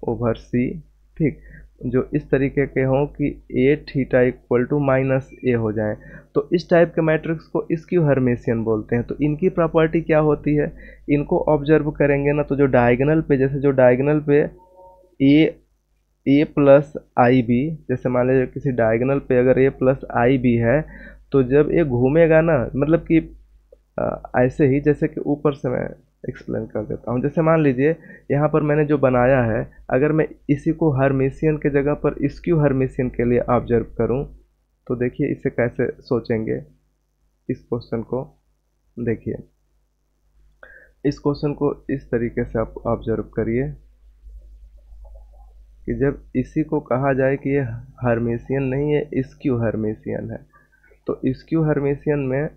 ओवर सी, ठीक, जो इस तरीके के हों कि A theta equal to minus ए हो जाए। तो इस टाइप के मैट्रिक्स को स्क्यू हर्मिशियन बोलते हैं। तो इनकी प्रॉपर्टी क्या होती है, इनको ऑब्जर्व करेंगे ना, तो जो डायगोनल पे, जैसे जो डायगोनल पे ए प्लस आई बी, जैसे मान लीजिए किसी डायगोनल पे अगर ए प्लस आई बी है, तो जब ये घूमेगा ना, मतलब कि ऐसे ही जैसे कि ऊपर से मैं एक्सप्लेन कर देता हूँ। जैसे मान लीजिए यहाँ पर मैंने जो बनाया है, अगर मैं इसी को हर्मिशियन के जगह पर स्क्यू हर्मिशियन के लिए ऑब्जर्व करूँ, तो देखिए इसे कैसे सोचेंगे। इस क्वेश्चन को देखिए, इस क्वेश्चन को इस तरीके से आप ऑब्जर्व करिए कि जब इसी को कहा जाए कि ये हर्मिशियन नहीं है, स्क्यू हर्मिशियन है, तो स्क्यू हर्मिशियन में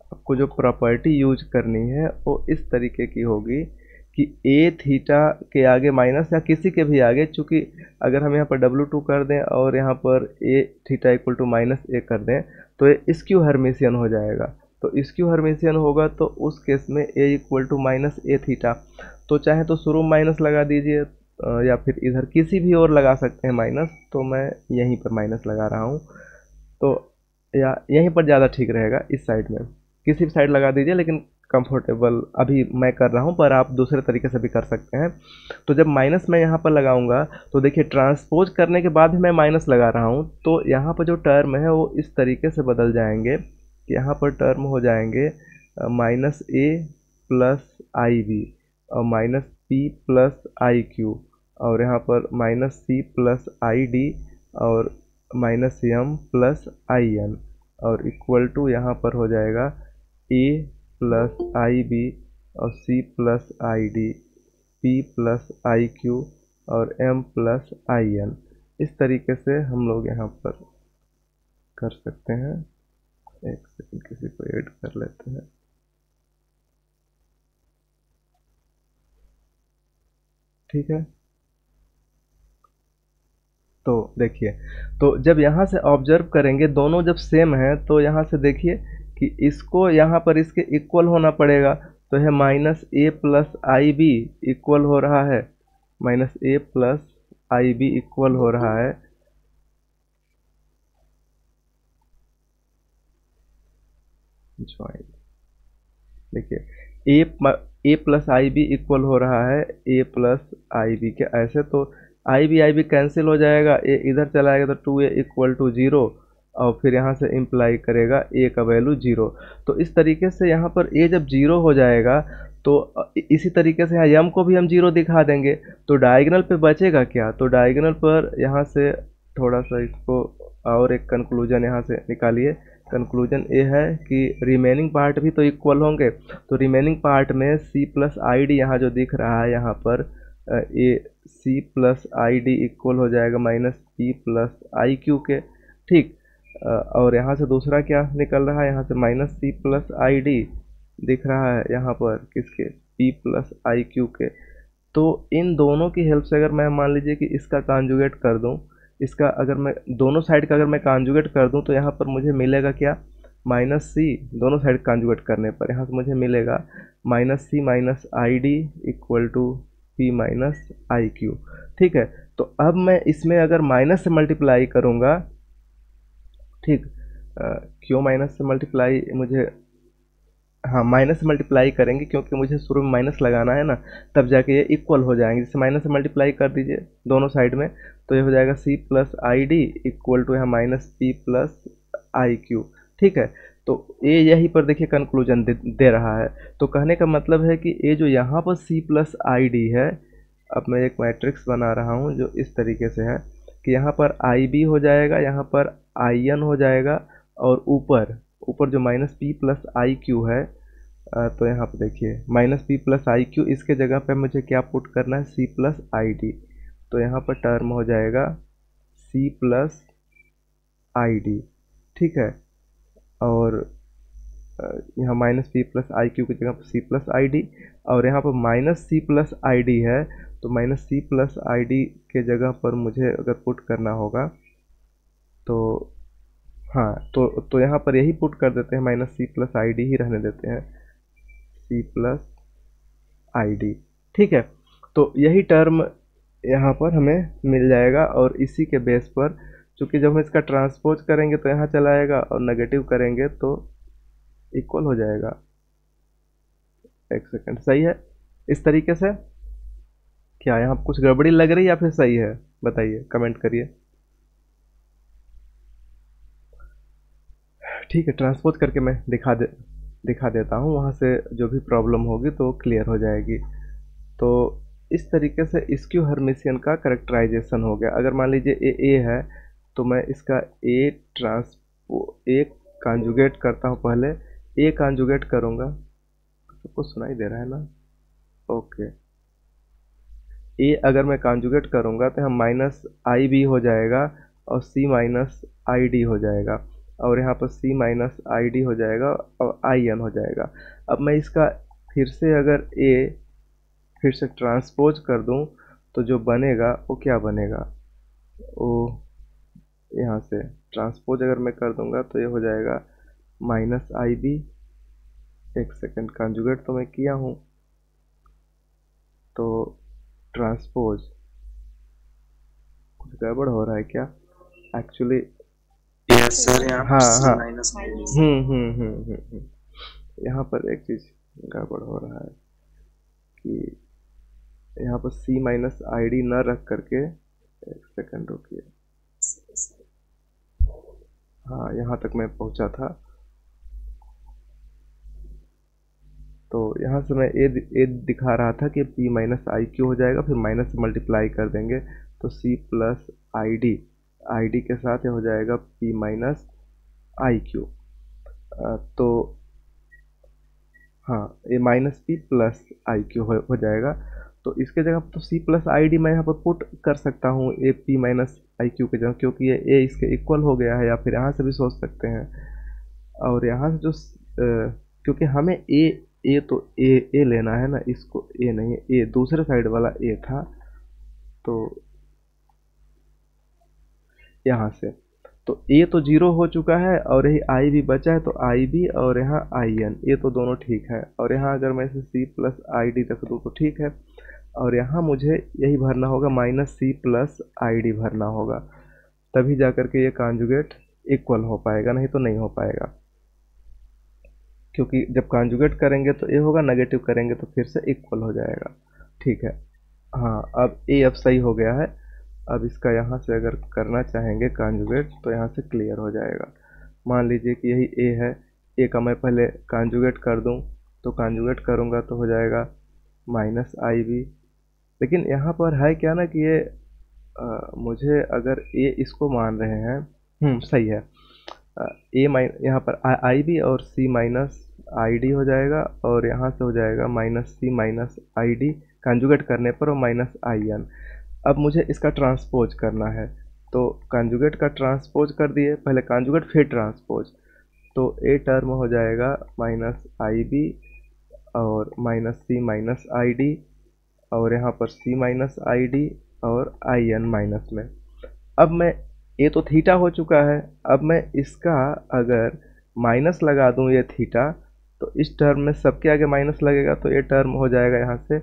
आपको जो प्रॉपर्टी यूज करनी है वो इस तरीके की होगी कि ए थीटा के आगे माइनस या किसी के भी आगे, चूँकि अगर हम यहाँ पर W2 कर दें और यहाँ पर ए थीटा इक्वल टू माइनस ए कर दें तो ये स्क्यू हर्मिशियन हो जाएगा। तो स्क्यू हर्मिशियन होगा तो उस केस में A equal to minus A theta, तो चाहे तो शुरू माइनस लगा दीजिए या फिर इधर किसी भी और लगा सकते हैं माइनस, तो मैं यहीं पर माइनस लगा रहा हूँ। तो या यहीं पर ज़्यादा ठीक रहेगा, इस साइड में किसी भी साइड लगा दीजिए, लेकिन कंफर्टेबल अभी मैं कर रहा हूं, पर आप दूसरे तरीके से भी कर सकते हैं। तो जब माइनस मैं यहां पर लगाऊंगा तो देखिए ट्रांसपोज करने के बाद भी मैं माइनस लगा रहा हूं, तो यहां पर जो टर्म है वो इस तरीके से बदल जाएंगे कि यहाँ पर टर्म हो जाएंगे minus A plus I B और minus P plus I Q, और यहाँ पर minus C plus I D और minus M plus I N, और इक्वल टू यहाँ पर हो जाएगा ए प्लस आई बी और C plus I D, P plus I Q और एम प्लस आई एन। इस तरीके से हम लोग यहाँ पर कर सकते हैं। एक सेकंड, किसी को ऐड कर लेते हैं। ठीक है, तो देखिए, तो जब यहाँ से ऑब्जर्व करेंगे दोनों जब सेम है, तो यहाँ से देखिए कि इसको यहाँ पर इसके इक्वल होना पड़ेगा, तो है minus A plus I B equal हो रहा है, minus A plus I B equal हो रहा है ज्वाइन। देखिए ए प्लस आई बी इक्वल हो रहा है ए प्लस आई बी के। ऐसे तो आई बी कैंसिल हो जाएगा, ए इधर चला आएगा तो 2a इक्वल टू 0, और फिर यहाँ से इम्प्लाई करेगा ए का वैल्यू 0। तो इस तरीके से यहाँ पर ए जब 0 हो जाएगा तो इसी तरीके से यहाँ यम को भी हम 0 दिखा देंगे। तो डायगोनल पे बचेगा क्या? तो डायगोनल पर यहाँ से थोड़ा सा इसको और एक कंक्लूजन यहाँ से निकालिए। कंक्लूजन ये है कि रिमेनिंग पार्ट भी तो इक्वल होंगे। तो रिमेनिंग पार्ट में सी प्लस आई डी यहाँ जो दिख रहा है यहाँ पर A C plus I D equal हो जाएगा minus P plus I Q के। ठीक, और यहाँ से दूसरा क्या निकल रहा है, यहाँ से minus C plus I D दिख रहा है यहाँ पर किसके, पी प्लस आई क्यू के। तो इन दोनों की हेल्प से अगर मैं मान लीजिए कि इसका कॉन्जुगेट कर दूं, इसका अगर मैं दोनों साइड का अगर मैं कॉन्जुगेट कर दूं तो यहाँ पर मुझे मिलेगा क्या, माइनस सी। दोनों साइड कॉन्जुगेट करने पर यहाँ से मुझे मिलेगा minus C minus I D equal to P minus I Q. ठीक है, तो अब मैं इसमें अगर माइनस से मल्टीप्लाई करूँगा, ठीक, क्यों माइनस से मल्टीप्लाई मुझे, हाँ माइनस से मल्टीप्लाई करेंगे क्योंकि मुझे शुरू में माइनस लगाना है ना, तब जाके ये इक्वल हो जाएंगे। जैसे माइनस से मल्टीप्लाई कर दीजिए दोनों साइड में, तो ये हो जाएगा C plus I D equal to यहाँ minus P plus I Q. ठीक है, तो ये यहीं पर देखिए कंक्लूजन दे रहा है। तो कहने का मतलब है कि ये जो यहाँ पर सी प्लस आई डी है, अब मैं एक मैट्रिक्स बना रहा हूँ जो इस तरीके से है कि यहाँ पर आई बी हो जाएगा, यहाँ पर आई एन हो जाएगा, और ऊपर ऊपर जो minus P plus I Q है, तो यहाँ पर देखिए minus P plus I Q, इसके जगह पे मुझे क्या पुट करना है, सी प्लस आई डी। तो यहाँ पर टर्म हो जाएगा सी प्लस आई डी। ठीक है, और यहाँ minus P plus I Q की जगह पर सी प्लस आई डी, और यहाँ पर minus C plus I D है, तो minus C plus I D के जगह पर मुझे अगर पुट करना होगा तो हाँ, तो यहाँ पर यही पुट कर देते हैं, minus C plus I D ही रहने देते हैं, सी प्लस आई डी। ठीक है, तो यही टर्म यहाँ पर हमें मिल जाएगा, और इसी के बेस पर चूँकि जब हम इसका ट्रांसपोज करेंगे तो यहाँ चला आएगा, और नेगेटिव करेंगे तो इक्वल हो जाएगा। एक सेकंड, सही है इस तरीके से? क्या यहाँ कुछ गड़बड़ी लग रही है या फिर सही है? बताइए, कमेंट करिए। ठीक है, ट्रांसपोज करके मैं दिखा देता हूँ, वहाँ से जो भी प्रॉब्लम होगी तो क्लियर हो जाएगी। तो इस तरीके से स्क्यू हर्मिशियन का करेक्टराइजेशन हो गया। अगर मान लीजिए ए है तो मैं इसका ए कॉन्जुगेट करता हूँ, पहले ए कॉन्जुगेट करूँगा, सबको सुनाई दे रहा है ना? ओके, ए अगर मैं कॉन्जुगेट करूँगा तो हम माइनस आई बी हो जाएगा, और सी माइनस आई डी हो जाएगा, और यहाँ पर सी माइनस आई डी हो जाएगा, और आई एन हो जाएगा। अब मैं इसका फिर से अगर ए फिर से ट्रांसपोज कर दूं तो जो बनेगा वो क्या बनेगा, वो यहाँ से ट्रांसपोज अगर मैं कर दूंगा तो ये हो जाएगा माइनस आई बी। एक सेकंड, कॉन्जुगेट तो मैं किया हूँ, तो ट्रांसपोज कुछ गड़बड़ हो रहा है क्या एक्चुअली? यस सर, यहाँ हाँ हाँ, माइनस यहाँ पर एक चीज़ गड़बड़ हो रहा है कि यहाँ पर सी माइनस आई डी न रख करके, एक सेकंड रुकिए, हाँ यहाँ तक मैं पहुँचा था। तो यहाँ से मैं ए दिखा रहा था कि पी माइनस आई क्यू हो जाएगा, फिर माइनस से मल्टीप्लाई कर देंगे तो सी प्लस आई डी के साथ ये हो जाएगा पी माइनस आई क्यू। तो हाँ, ये minus P plus I Q हो जाएगा। तो इसके जगह तो सी प्लस आई डी मैं यहाँ पर पुट कर सकता हूँ A P minus I Q के जगह, क्योंकि ये ए इसके इक्वल हो गया है, या फिर यहाँ से भी सोच सकते हैं। और यहाँ से जो क्योंकि हमें ए तो ए लेना है ना, इसको ए नहीं, ए दूसरे साइड वाला ए था, तो यहाँ से तो ए तो 0 हो चुका है, और यही आई भी बचा है, तो आई बी और यहाँ आई एन, ये तो दोनों ठीक है। और यहाँ अगर मैं इसे सी प्लस आई डी रख दूँ तो ठीक है, और यहाँ मुझे यही भरना होगा, minus C plus I D भरना होगा, तभी जा कर के ये कॉन्जुगेट इक्वल हो पाएगा, नहीं तो नहीं हो पाएगा। क्योंकि जब कॉन्जुगेट करेंगे तो ए होगा, नेगेटिव करेंगे तो फिर से इक्वल हो जाएगा। ठीक है, हाँ अब ए अब सही हो गया है। अब इसका यहाँ से अगर करना चाहेंगे कॉन्जुगेट तो यहाँ से क्लियर हो जाएगा। मान लीजिए कि यही ए है, ए का मैं पहले कॉन्जुगेट कर दूँ, तो कॉन्जुगेट करूँगा तो हो जाएगा माइनस आई बी। लेकिन यहाँ पर है क्या ना कि ये मुझे अगर ए इसको मान रहे हैं, सही है, ए यहाँ पर आई बी और सी माइनस आई डी हो जाएगा, और यहाँ से हो जाएगा minus C minus I D conjugate करने पर, और माइनस आई एन। अब मुझे इसका ट्रांसपोज करना है, तो कॉन्जुगेट का ट्रांसपोज कर दिए, पहले कॉन्जुगेट फिर ट्रांसपोज, तो ए टर्म हो जाएगा माइनस आई बी और minus C minus I D, और यहाँ पर सी माइनस आई डी और आई एन माइनस में। अब मैं ये तो थीटा हो चुका है, अब मैं इसका अगर माइनस लगा दूं ये थीटा, तो इस टर्म में सबके आगे माइनस लगेगा, तो ये टर्म हो जाएगा यहाँ से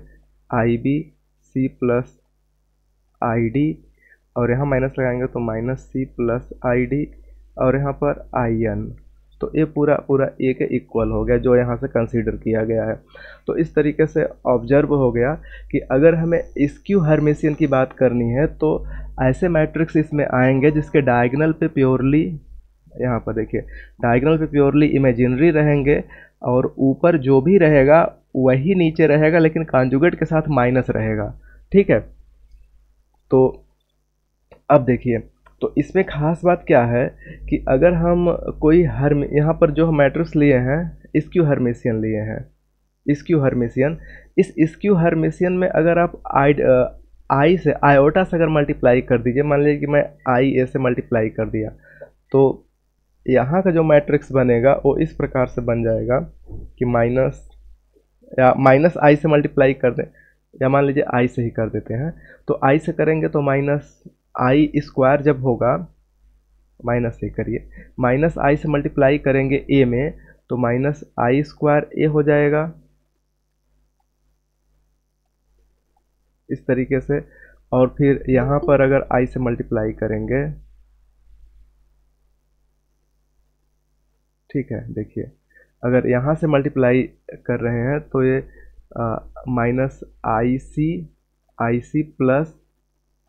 I B C plus I D, और यहाँ माइनस लगाएंगे तो minus C plus I D, और यहाँ पर आई एन। तो ये पूरा पूरा ए के इक्वल हो गया जो यहाँ से कंसीडर किया गया है। तो इस तरीके से ऑब्जर्व हो गया कि अगर हमें स्क्यू हर्मिशियन की बात करनी है तो ऐसे मैट्रिक्स इसमें आएंगे जिसके डायगोनल पे प्योरली, यहाँ पर देखिए डायगोनल पे प्योरली इमेजिनरी रहेंगे, और ऊपर जो भी रहेगा वही नीचे रहेगा लेकिन कॉन्जुगेट के साथ माइनस रहेगा। ठीक है, तो अब देखिए, तो इसमें खास बात क्या है कि अगर हम कोई यहाँ पर जो हम मैट्रिक्स लिए हैं स्क्यू हर्मिशियन लिए हैं, स्क्यू हर्मिशियन, इस स्क्यू हर्मिशियन में अगर आप आई से आयोटा से अगर मल्टीप्लाई कर दीजिए, मान लीजिए कि मैं आई ए से मल्टीप्लाई कर दिया, तो यहाँ का जो मैट्रिक्स बनेगा वो इस प्रकार से बन जाएगा कि माइनस या माइनस आई से मल्टीप्लाई कर दें, या मान लीजिए आई से ही कर देते हैं, तो आई से करेंगे तो माइनस आई स्क्वायर जब होगा, माइनस से करिए, माइनस आई से मल्टीप्लाई करेंगे ए में तो माइनस आई स्क्वायर ए हो जाएगा इस तरीके से। और फिर यहाँ पर अगर आई से मल्टीप्लाई करेंगे, ठीक है, देखिए अगर यहाँ से मल्टीप्लाई कर रहे हैं तो ये माइनस आई सी प्लस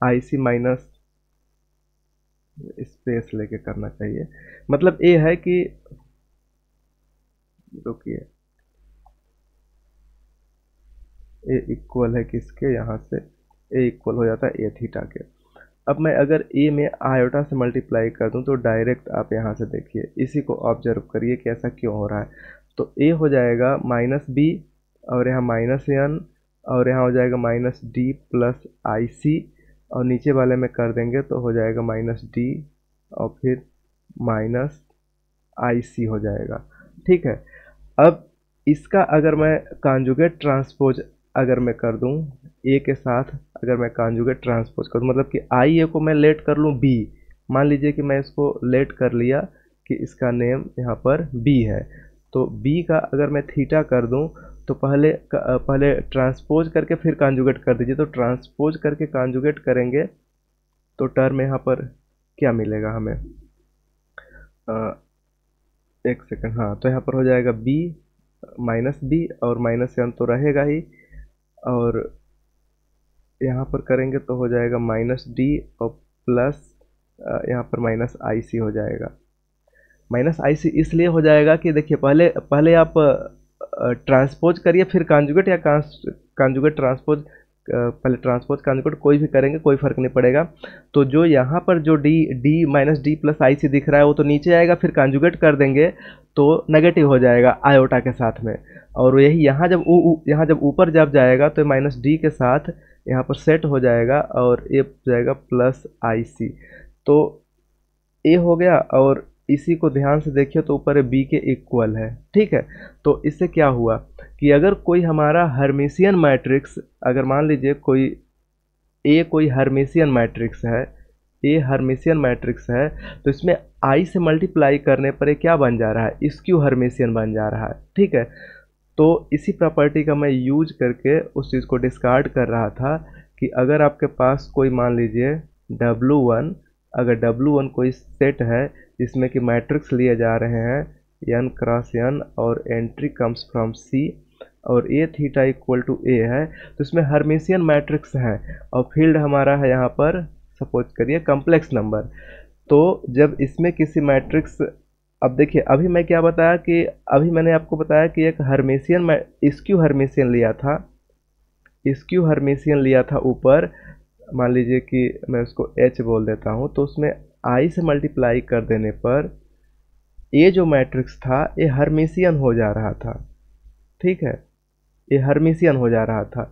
आई सी माइनस, स्पेस लेके करना चाहिए, मतलब ये है कि रुकिए, ए इक्वल है किसके, यहाँ से ए इक्वल हो जाता है ए थीटा के। अब मैं अगर ए में आयोटा से मल्टीप्लाई कर दूं तो डायरेक्ट आप यहाँ से देखिए, इसी को ऑब्जर्व करिए कि ऐसा क्यों हो रहा है। तो ए हो जाएगा माइनस बी, और यहाँ माइनस एन, और यहाँ हो जाएगा माइनस डी प्लस आई सी, और नीचे वाले में कर देंगे तो हो जाएगा माइनस डी और फिर माइनस आई सी हो जाएगा। ठीक है, अब इसका अगर मैं कॉन्जुगेट ट्रांसपोज अगर मैं कर दूं ए के साथ, अगर मैं कॉन्जुगेट ट्रांसपोज करूं, मतलब कि आई ए को मैं लेट कर लूं बी, मान लीजिए कि मैं इसको लेट कर लिया कि इसका नेम यहाँ पर बी है, तो बी का अगर मैं थीटा कर दूं तो पहले ट्रांसपोज करके फिर कॉन्जुगेट कर दीजिए, तो ट्रांसपोज करके कॉन्जुगेट करेंगे तो टर्म यहाँ पर क्या मिलेगा हमें, एक सेकंड, हाँ, तो यहाँ पर हो जाएगा बी माइनस बी और माइनस एन तो रहेगा ही, और यहाँ पर करेंगे तो हो जाएगा माइनस डी और प्लस यहाँ पर माइनस आई सी हो जाएगा। माइनस आई सी इसलिए हो जाएगा कि देखिए पहले आप ट्रांसपोज करिए फिर कॉन्जुगेट, या कॉन्जुगेट ट्रांसपोज, पहले ट्रांसपोज कॉन्जुगेट कोई भी करेंगे कोई फर्क नहीं पड़ेगा। तो जो यहाँ पर जो डी माइनस डी प्लस आई सी दिख रहा है वो तो नीचे आएगा, फिर कॉन्जुगेट कर देंगे तो नेगेटिव हो जाएगा आयोटा के साथ में, और यही यहाँ जब ऊपर जब जाएगा तो माइनस डी के साथ यहाँ पर सेट हो जाएगा और ये हो जाएगा प्लस आई सी। तो ए हो गया, और इसी को ध्यान से देखिए तो ऊपर बी के इक्वल है। ठीक है, तो इससे क्या हुआ कि अगर कोई हमारा हर्मिशियन मैट्रिक्स, अगर मान लीजिए कोई हर्मिशियन मैट्रिक्स है, ए हर्मिशियन मैट्रिक्स है, तो इसमें आई से मल्टीप्लाई करने पर ये क्या बन जा रहा है, स्क्यू हर्मिशियन बन जा रहा है। ठीक है, तो इसी प्रॉपर्टी का मैं यूज करके उस चीज़ को डिस्कार्ड कर रहा था कि अगर आपके पास कोई मान लीजिए W1, अगर W1 कोई सेट है जिसमें कि मैट्रिक्स लिए जा रहे हैं n क्रॉस n और एंट्री कम्स फ्रॉम C और ए थीटा इक्वल टू ए है, तो इसमें हर्मिशियन मैट्रिक्स है और फील्ड हमारा है यहाँ पर सपोज करिए कॉम्प्लेक्स नंबर। तो जब इसमें किसी मैट्रिक्स, अब देखिए अभी मैं क्या बताया कि अभी मैंने आपको बताया कि एक हर्मिशियन स्क्यू हर्मिशियन लिया था, स्क्यू हर्मिशियन लिया था ऊपर, मान लीजिए कि मैं उसको H बोल देता हूँ, तो उसमें I से मल्टीप्लाई कर देने पर ये जो मैट्रिक्स था ये हर्मिशियन हो जा रहा था, ठीक है, ये हर्मिशियन हो जा रहा था।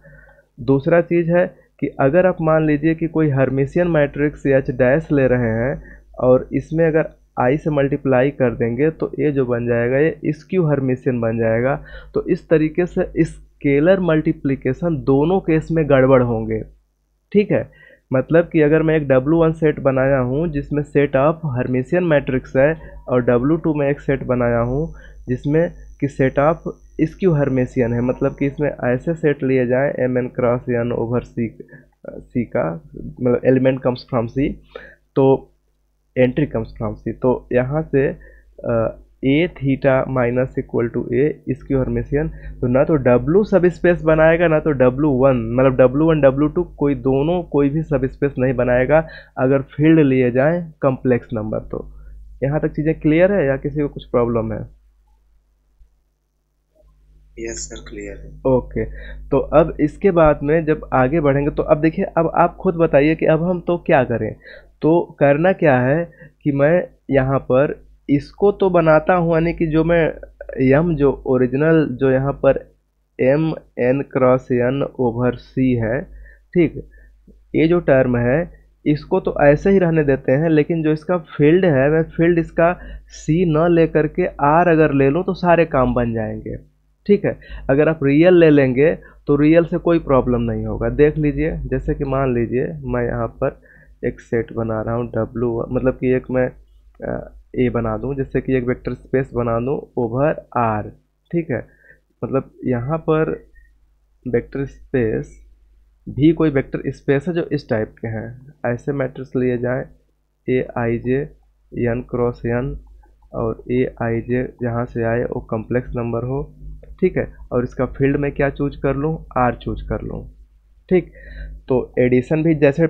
दूसरा चीज़ है कि अगर आप मान लीजिए कि कोई हर्मिशियन मैट्रिक्स H डैश ले रहे हैं और इसमें अगर I से मल्टीप्लाई कर देंगे तो ये जो बन जाएगा ये स्क्यू हर्मिशियन बन जाएगा। तो इस तरीके से स्केलर मल्टीप्लिकेशन दोनों केस में गड़बड़ होंगे, ठीक है। मतलब कि अगर मैं एक W1 सेट बनाया हूँ जिसमें सेट ऑफ हर्मिशियन मैट्रिक्स है और W2 में एक सेट बनाया हूँ जिसमें कि सेट ऑफ स्क्यू हर्मिशियन है, मतलब कि इसमें ऐसे सेट लिए जाएं mn cross n over C का, मतलब एलिमेंट कम्स फ्रॉम C तो एंट्री कम्स फ्रॉम C, तो यहाँ से A theta minus equal to A skew Hermitian, तो ना तो W सब स्पेस बनाएगा ना तो W1, मतलब W1 W2 कोई भी सब स्पेस नहीं बनाएगा अगर फील्ड लिए जाएं कॉम्प्लेक्स नंबर। तो यहाँ तक चीज़ें क्लियर है या किसी को कुछ प्रॉब्लम है? यस सर क्लियर है। ओके, तो अब इसके बाद में जब आगे बढ़ेंगे तो अब देखिए, अब आप खुद बताइए कि अब हम तो क्या करें। तो करना क्या है कि मैं यहाँ पर इसको तो बनाता हूँ, यानी कि जो मैं m जो ओरिजिनल जो यहाँ पर m n cross n over C है, ठीक, ये जो टर्म है इसको तो ऐसे ही रहने देते हैं, लेकिन जो इसका फील्ड है मैं फील्ड इसका C न लेकर के R अगर ले लूँ तो सारे काम बन जाएंगे, ठीक है। अगर आप रियल ले लेंगे तो रियल से कोई प्रॉब्लम नहीं होगा। देख लीजिए, जैसे कि मान लीजिए मैं यहाँ पर एक सेट बना रहा हूँ W, मतलब कि एक मैं ए बना दूँ, जैसे कि एक वेक्टर स्पेस बना दूँ ओवर R, ठीक है। मतलब यहाँ पर वेक्टर स्पेस भी कोई वेक्टर स्पेस है जो इस टाइप के हैं, ऐसे मैट्रिक्स लिए जाएं ए आई जे n क्रॉस n और ए आई जे जहाँ से आए वो कॉम्प्लेक्स नंबर हो, ठीक है, और इसका फील्ड में क्या चूज कर लूँ, R चूज कर लूँ, ठीक। तो एडिशन भी जैसे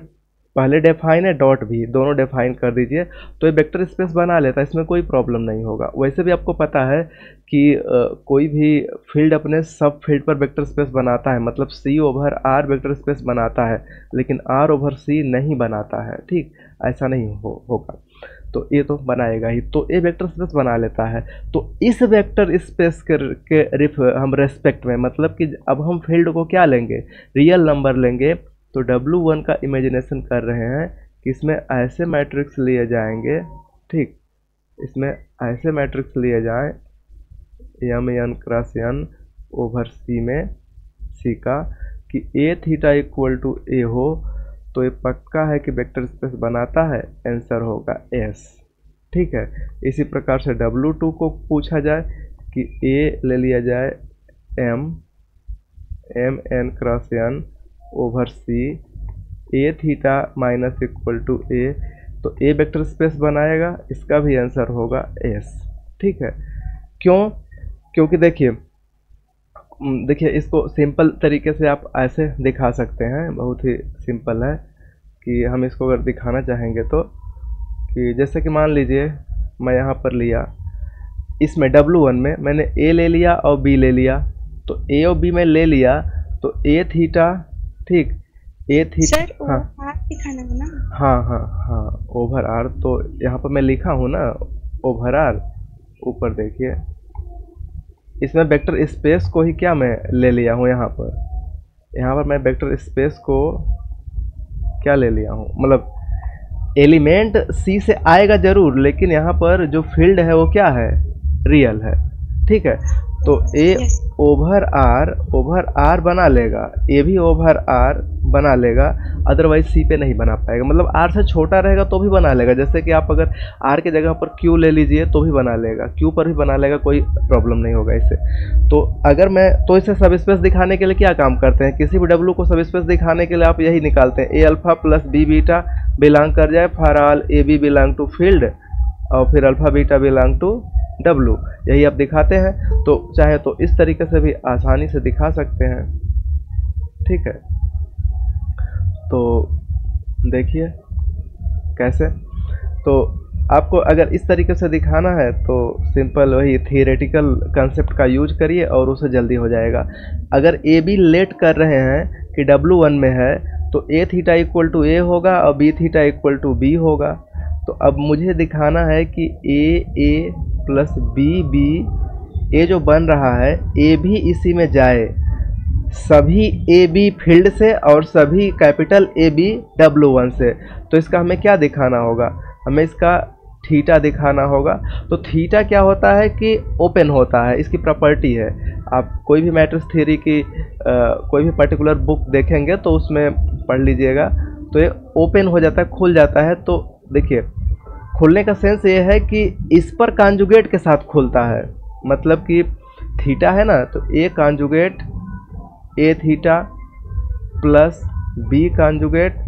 पहले डिफाइन है, डॉट भी, दोनों डिफाइन कर दीजिए तो ये वेक्टर स्पेस बना लेता है, इसमें कोई प्रॉब्लम नहीं होगा। वैसे भी आपको पता है कि कोई भी फील्ड अपने सब फील्ड पर वेक्टर स्पेस बनाता है, मतलब C over R vector space बनाता है लेकिन R ओवर C नहीं बनाता है, ठीक, ऐसा नहीं होगा। तो ये तो बनाएगा ही, तो ये वेक्टर स्पेस बना लेता है। तो इस वेक्टर स्पेस के हम रेस्पेक्ट में, मतलब कि अब हम फील्ड को क्या लेंगे, रियल नंबर लेंगे। तो W1 का इमेजिनेशन कर रहे हैं कि इसमें ऐसे मैट्रिक्स लिए जाएंगे, ठीक, इसमें ऐसे मैट्रिक्स लिए जाएं m n cross n over C में C का कि ए थीटा इक्वल टू ए हो, तो ये पक्का है कि वेक्टर स्पेस बनाता है, आंसर होगा S, ठीक है। इसी प्रकार से W2 को पूछा जाए कि A ले लिया जाए m n cross n over C A theta minus equal to A, तो ए वेक्टर स्पेस बनाएगा, इसका भी आंसर होगा S, ठीक है। क्यों? क्योंकि देखिए इसको सिंपल तरीके से आप ऐसे दिखा सकते हैं, बहुत ही सिंपल है कि हम इसको अगर दिखाना चाहेंगे तो, कि जैसे कि मान लीजिए मैं यहाँ पर लिया, इसमें W1 में मैंने A ले लिया और B ले लिया, तो A और B में ले लिया तो A थीटा, ठीक, A थीटा, हाँ दिखाना है ना, हाँ ओवर R, तो यहाँ पर मैं लिखा हूँ ना ओवर R, ऊपर देखिए इसमें वेक्टर स्पेस को ही क्या मैं ले लिया हूँ, यहाँ पर मैं वेक्टर स्पेस को क्या ले लिया हूँ, मतलब एलिमेंट C से आएगा जरूर, लेकिन यहाँ पर जो फील्ड है वो क्या है, रियल है, ठीक है। तो A ओवर R बना लेगा, A भी ओवर R बना लेगा, अदरवाइज C पे नहीं बना पाएगा, मतलब R से छोटा रहेगा तो भी बना लेगा। जैसे कि आप अगर R के जगह पर Q ले लीजिए तो भी बना लेगा, Q पर भी बना लेगा, कोई प्रॉब्लम नहीं होगा इससे। तो अगर मैं तो इसे सब स्पेस दिखाने के लिए क्या काम करते हैं, किसी भी W को सब स्पेस दिखाने के लिए आप यही निकालते हैं, A alpha plus B beta belong कर जाए for all AB belong to field, और फिर alpha beta belong to W, यही आप दिखाते हैं। तो चाहे तो इस तरीके से भी आसानी से दिखा सकते हैं, ठीक है। तो देखिए कैसे, तो आपको अगर इस तरीके से दिखाना है तो सिंपल वही थियोरेटिकल कंसेप्ट का यूज करिए और उसे जल्दी हो जाएगा। अगर ए बी लेट कर रहे हैं कि W1 में है तो A theta equal to A होगा और B theta equal to B होगा। तो अब मुझे दिखाना है कि ए प्लस बी, ए जो बन रहा है ए भी इसी में जाए, सभी ए बी फील्ड से और सभी कैपिटल ए बी W1 से। तो इसका हमें क्या दिखाना होगा, हमें इसका थीटा दिखाना होगा। तो थीटा क्या होता है कि ओपन होता है, इसकी प्रॉपर्टी है। आप कोई भी मैट्रिक्स थ्योरी की कोई भी पर्टिकुलर बुक देखेंगे तो उसमें पढ़ लीजिएगा, तो ये ओपन हो जाता है, खुल जाता है। तो देखिए खुलने का सेंस ये है कि इस पर कॉन्जुगेट के साथ खुलता है, मतलब कि थीटा है ना, तो A conjugate A theta plus B conjugate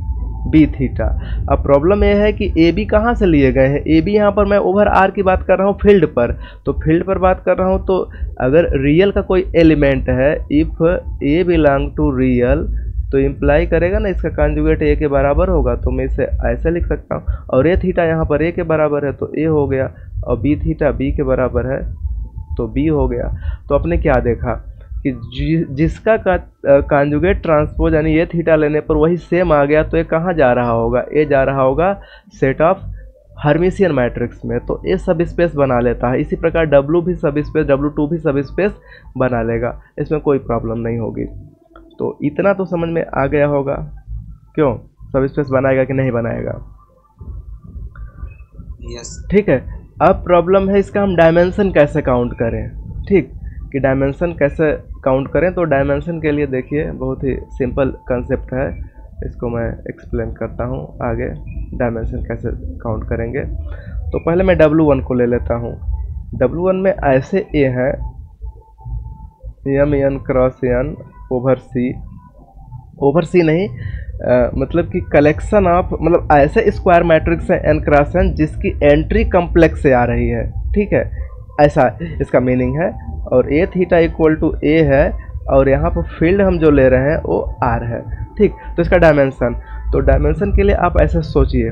B theta. अब प्रॉब्लम यह है कि ए बी कहाँ से लिए गए हैं, ए बी यहाँ पर मैं ओवर आर की बात कर रहा हूँ फील्ड पर, तो फील्ड पर बात कर रहा हूँ। तो अगर रियल का कोई एलिमेंट है, if A belong to real, तो इम्प्लाई करेगा ना इसका कॉन्जुगेट ए के बराबर होगा। तो मैं इसे ऐसे लिख सकता हूँ, और ए थीटा यहाँ पर ए के बराबर है तो ए हो गया, और बी थीटा बी के बराबर है तो बी हो गया। तो आपने क्या देखा कि जिसका कॉन्जुगेट ट्रांसपोज यानी ये थीटा लेने पर वही सेम आ गया, तो ये कहाँ जा रहा होगा, ये जा रहा होगा सेट ऑफ हर्मिशियन मैट्रिक्स में, तो ये सब स्पेस बना लेता है। इसी प्रकार W भी सब स्पेस, W2 भी सब स्पेस बना लेगा, इसमें कोई प्रॉब्लम नहीं होगी। तो इतना तो समझ में आ गया होगा, क्यों सब स्पेस बनाएगा कि नहीं बनाएगा। यस ठीक है, अब प्रॉब्लम है इसका हम डायमेंशन कैसे काउंट करें। ठीक, कि डायमेंशन कैसे काउंट करें, तो डायमेंशन के लिए देखिए बहुत ही सिंपल कंसेप्ट है, इसको मैं एक्सप्लेन करता हूँ आगे डायमेंशन कैसे काउंट करेंगे। तो पहले मैं W1 को ले लेता हूँ। W1 में ऐसे ए है m n cross n over C नहीं, मतलब कि कलेक्शन ऑफ, मतलब ऐसे स्क्वायर मैट्रिक्स है n क्रॉस n जिसकी एंट्री कम्प्लेक्स से आ रही है। ठीक है, ऐसा इसका मीनिंग है। और ए थीटा इक्वल टू ए है, और यहाँ पर फील्ड हम जो ले रहे हैं वो आर है। ठीक, तो इसका डायमेंशन, तो डायमेंशन के लिए आप ऐसे सोचिए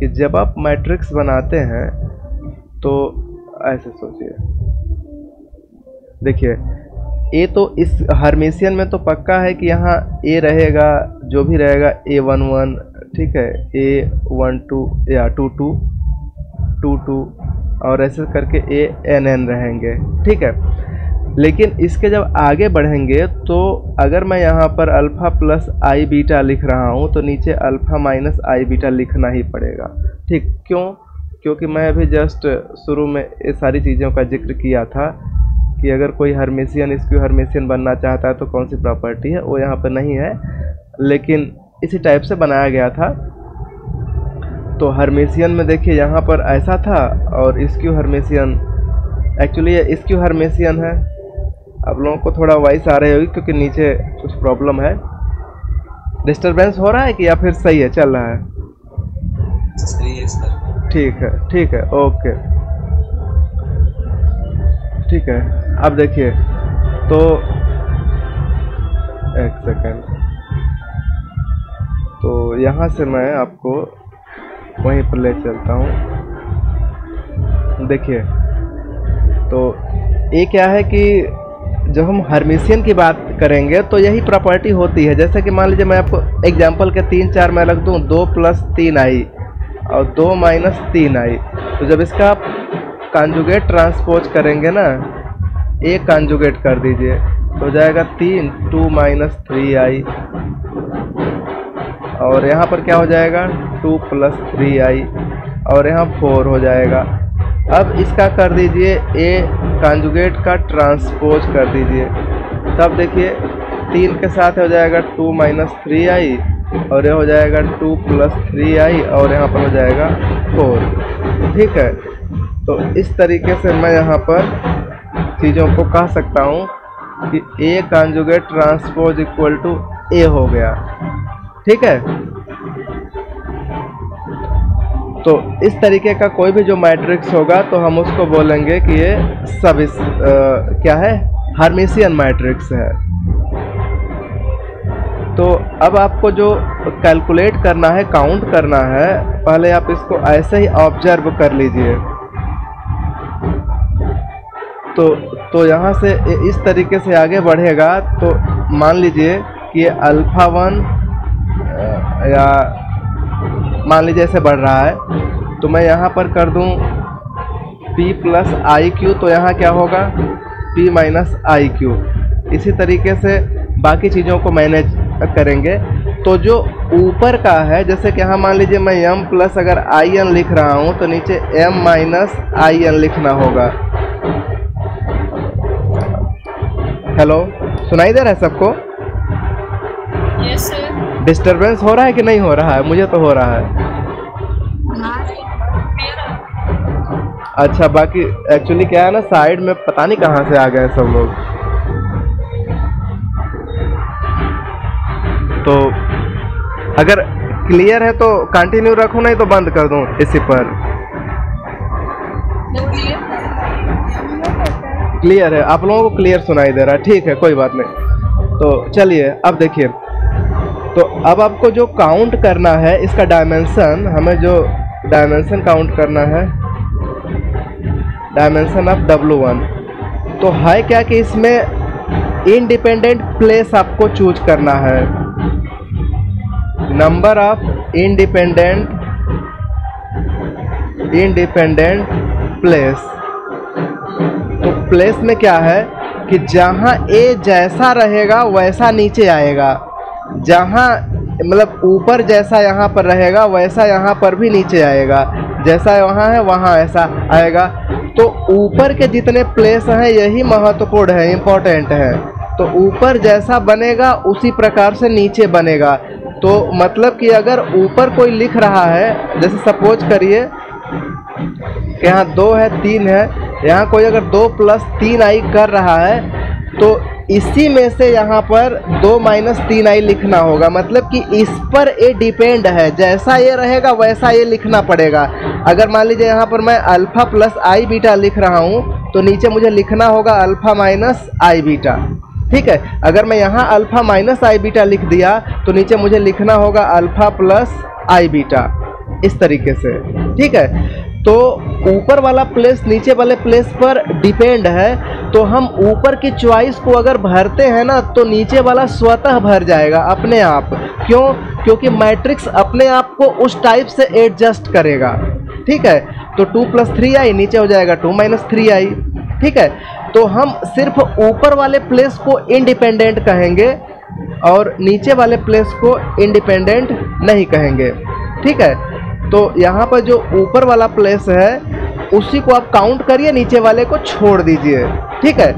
कि जब आप मैट्रिक्स बनाते हैं तो ऐसे सोचिए, देखिए ए तो इस हर्मिशियन में तो पक्का है कि यहाँ ए रहेगा, जो भी रहेगा A11, ठीक है, A12 या 22 और ऐसे करके ANN रहेंगे। ठीक है, लेकिन इसके जब आगे बढ़ेंगे तो अगर मैं यहाँ पर अल्फ़ा प्लस आई बीटा लिख रहा हूँ तो नीचे अल्फ़ा माइनस आई बीटा लिखना ही पड़ेगा। ठीक, क्यों, क्योंकि मैं अभी जस्ट शुरू में ये सारी चीज़ों का जिक्र किया था कि अगर कोई हर्मिशियन स्क्यू हर्मिशियन बनना चाहता है तो कौन सी प्रॉपर्टी है, वो यहाँ पर नहीं है, लेकिन इसी टाइप से बनाया गया था। तो हर्मिशियन में देखिए यहाँ पर ऐसा था, और स्क्यू हर्मिशियन, एक्चुअली ये स्क्यू हर्मिशियन है। आप लोगों को थोड़ा वॉइस आ रही होगी क्योंकि नीचे कुछ प्रॉब्लम है, डिस्टरबेंस हो रहा है कि या फिर सही है, चल रहा है? सही है सर। ठीक है, ठीक है, ओके, ठीक है। अब देखिए, तो एक सेकेंड, तो यहाँ से मैं आपको वहीं पर ले चलता हूँ। देखिए, तो ये क्या है कि जब हम हर्मिशियन की बात करेंगे तो यही प्रॉपर्टी होती है। जैसे कि मान लीजिए मैं आपको एग्जांपल के 3-4 मैं रख दूँ, 2 + 3 आई और 2 - 3 आई, तो जब इसका आप कॉन्जुगेट ट्रांसपोज करेंगे ना, ए कॉन्जुगेट कर दीजिए तो हो जाएगा 3 2 - 3 आई, और यहाँ पर क्या हो जाएगा 2 + 3 आई, और यहाँ 4 हो जाएगा। अब इसका कर दीजिए ए कॉन्जुगेट का ट्रांसपोज कर दीजिए, तब देखिए 3 के साथ हो जाएगा 2 - 3 आई, और ये हो जाएगा 2 + 3 आई, और यहाँ पर हो जाएगा 4। ठीक है, तो इस तरीके से मैं यहाँ पर चीज़ों को कह सकता हूँ कि A conjugate transpose equal to ए हो गया। ठीक है, तो इस तरीके का कोई भी जो मैट्रिक्स होगा तो हम उसको बोलेंगे कि ये क्या है, हर्मिशियन मैट्रिक्स है। तो अब आपको जो कैलकुलेट करना है, काउंट करना है, पहले आप इसको ऐसे ही ऑब्जर्व कर लीजिए। तो यहाँ से इस तरीके से आगे बढ़ेगा। तो मान लीजिए कि अल्फा 1 या मान लीजिए ऐसे बढ़ रहा है, तो मैं यहाँ पर कर दूँ p प्लस आई क्यू, तो यहाँ क्या होगा p माइनस आई क्यू। इसी तरीके से बाकी चीज़ों को मैनेज करेंगे। तो जो ऊपर का है, जैसे कि यहाँ मान लीजिए मैं m प्लस अगर आई एन लिख रहा हूँ तो नीचे m माइनस आई एन लिखना होगा। हेलो, सुनाई दे रहा है सबको? Yes sir. डिस्टरबेंस हो रहा है कि नहीं हो रहा है? मुझे तो हो रहा है। अच्छा, बाकी एक्चुअली क्या है ना, साइड में पता नहीं कहाँ से आ गए सब लोग। तो अगर क्लियर है तो कंटिन्यू रखूँ, नहीं तो बंद कर दूँ इसी पर। क्लियर है? आप लोगों को क्लियर सुनाई दे रहा है? ठीक है, कोई बात नहीं। तो चलिए अब देखिए। तो अब आपको जो काउंट करना है इसका डायमेंशन, हमें जो डायमेंशन काउंट करना है, डायमेंशन ऑफ W1, तो है क्या कि इसमें इंडिपेंडेंट प्लेस आपको चूज करना है। Number of independent place. तो प्लेस में क्या है कि जहाँ A जैसा रहेगा वैसा नीचे आएगा, जहाँ मतलब ऊपर जैसा यहाँ पर रहेगा वैसा यहाँ पर भी नीचे आएगा, जैसा वहाँ है वहाँ ऐसा आएगा। तो ऊपर के जितने प्लेस हैं यही महत्वपूर्ण है, इम्पोर्टेंट है। तो ऊपर जैसा बनेगा उसी प्रकार से नीचे बनेगा। तो मतलब कि अगर ऊपर कोई लिख रहा है, जैसे सपोज करिए कि यहाँ 2 है 3 है, यहाँ कोई अगर 2 प्लस 3 आई कर रहा है तो इसी में से यहाँ पर 2 माइनस 3 आई लिखना होगा। मतलब कि इस पर ए डिपेंड है, जैसा ये रहेगा वैसा ये लिखना पड़ेगा। अगर मान लीजिए यहाँ पर मैं अल्फ़ा प्लस आई बीटा लिख रहा हूँ तो नीचे मुझे लिखना होगा अल्फ़ा माइनस आई बीटा। ठीक है, अगर मैं यहाँ अल्फ़ा माइनस आई बीटा लिख दिया तो नीचे मुझे लिखना होगा अल्फ़ा प्लस आई बीटा, इस तरीके से। ठीक है, तो ऊपर वाला प्लेस नीचे वाले प्लेस पर डिपेंड है। तो हम ऊपर की चॉइस को अगर भरते हैं ना तो नीचे वाला स्वतः भर जाएगा अपने आप। क्यों? क्योंकि मैट्रिक्स अपने आप को उस टाइप से एडजस्ट करेगा। ठीक है, तो 2 प्लस 3 आई नीचे हो जाएगा 2 माइनस 3 आई। ठीक है, तो हम सिर्फ ऊपर वाले प्लेस को इंडिपेंडेंट कहेंगे और नीचे वाले प्लेस को इंडिपेंडेंट नहीं कहेंगे। ठीक है, तो यहाँ पर जो ऊपर वाला प्लेस है उसी को आप काउंट करिए, नीचे वाले को छोड़ दीजिए। ठीक है,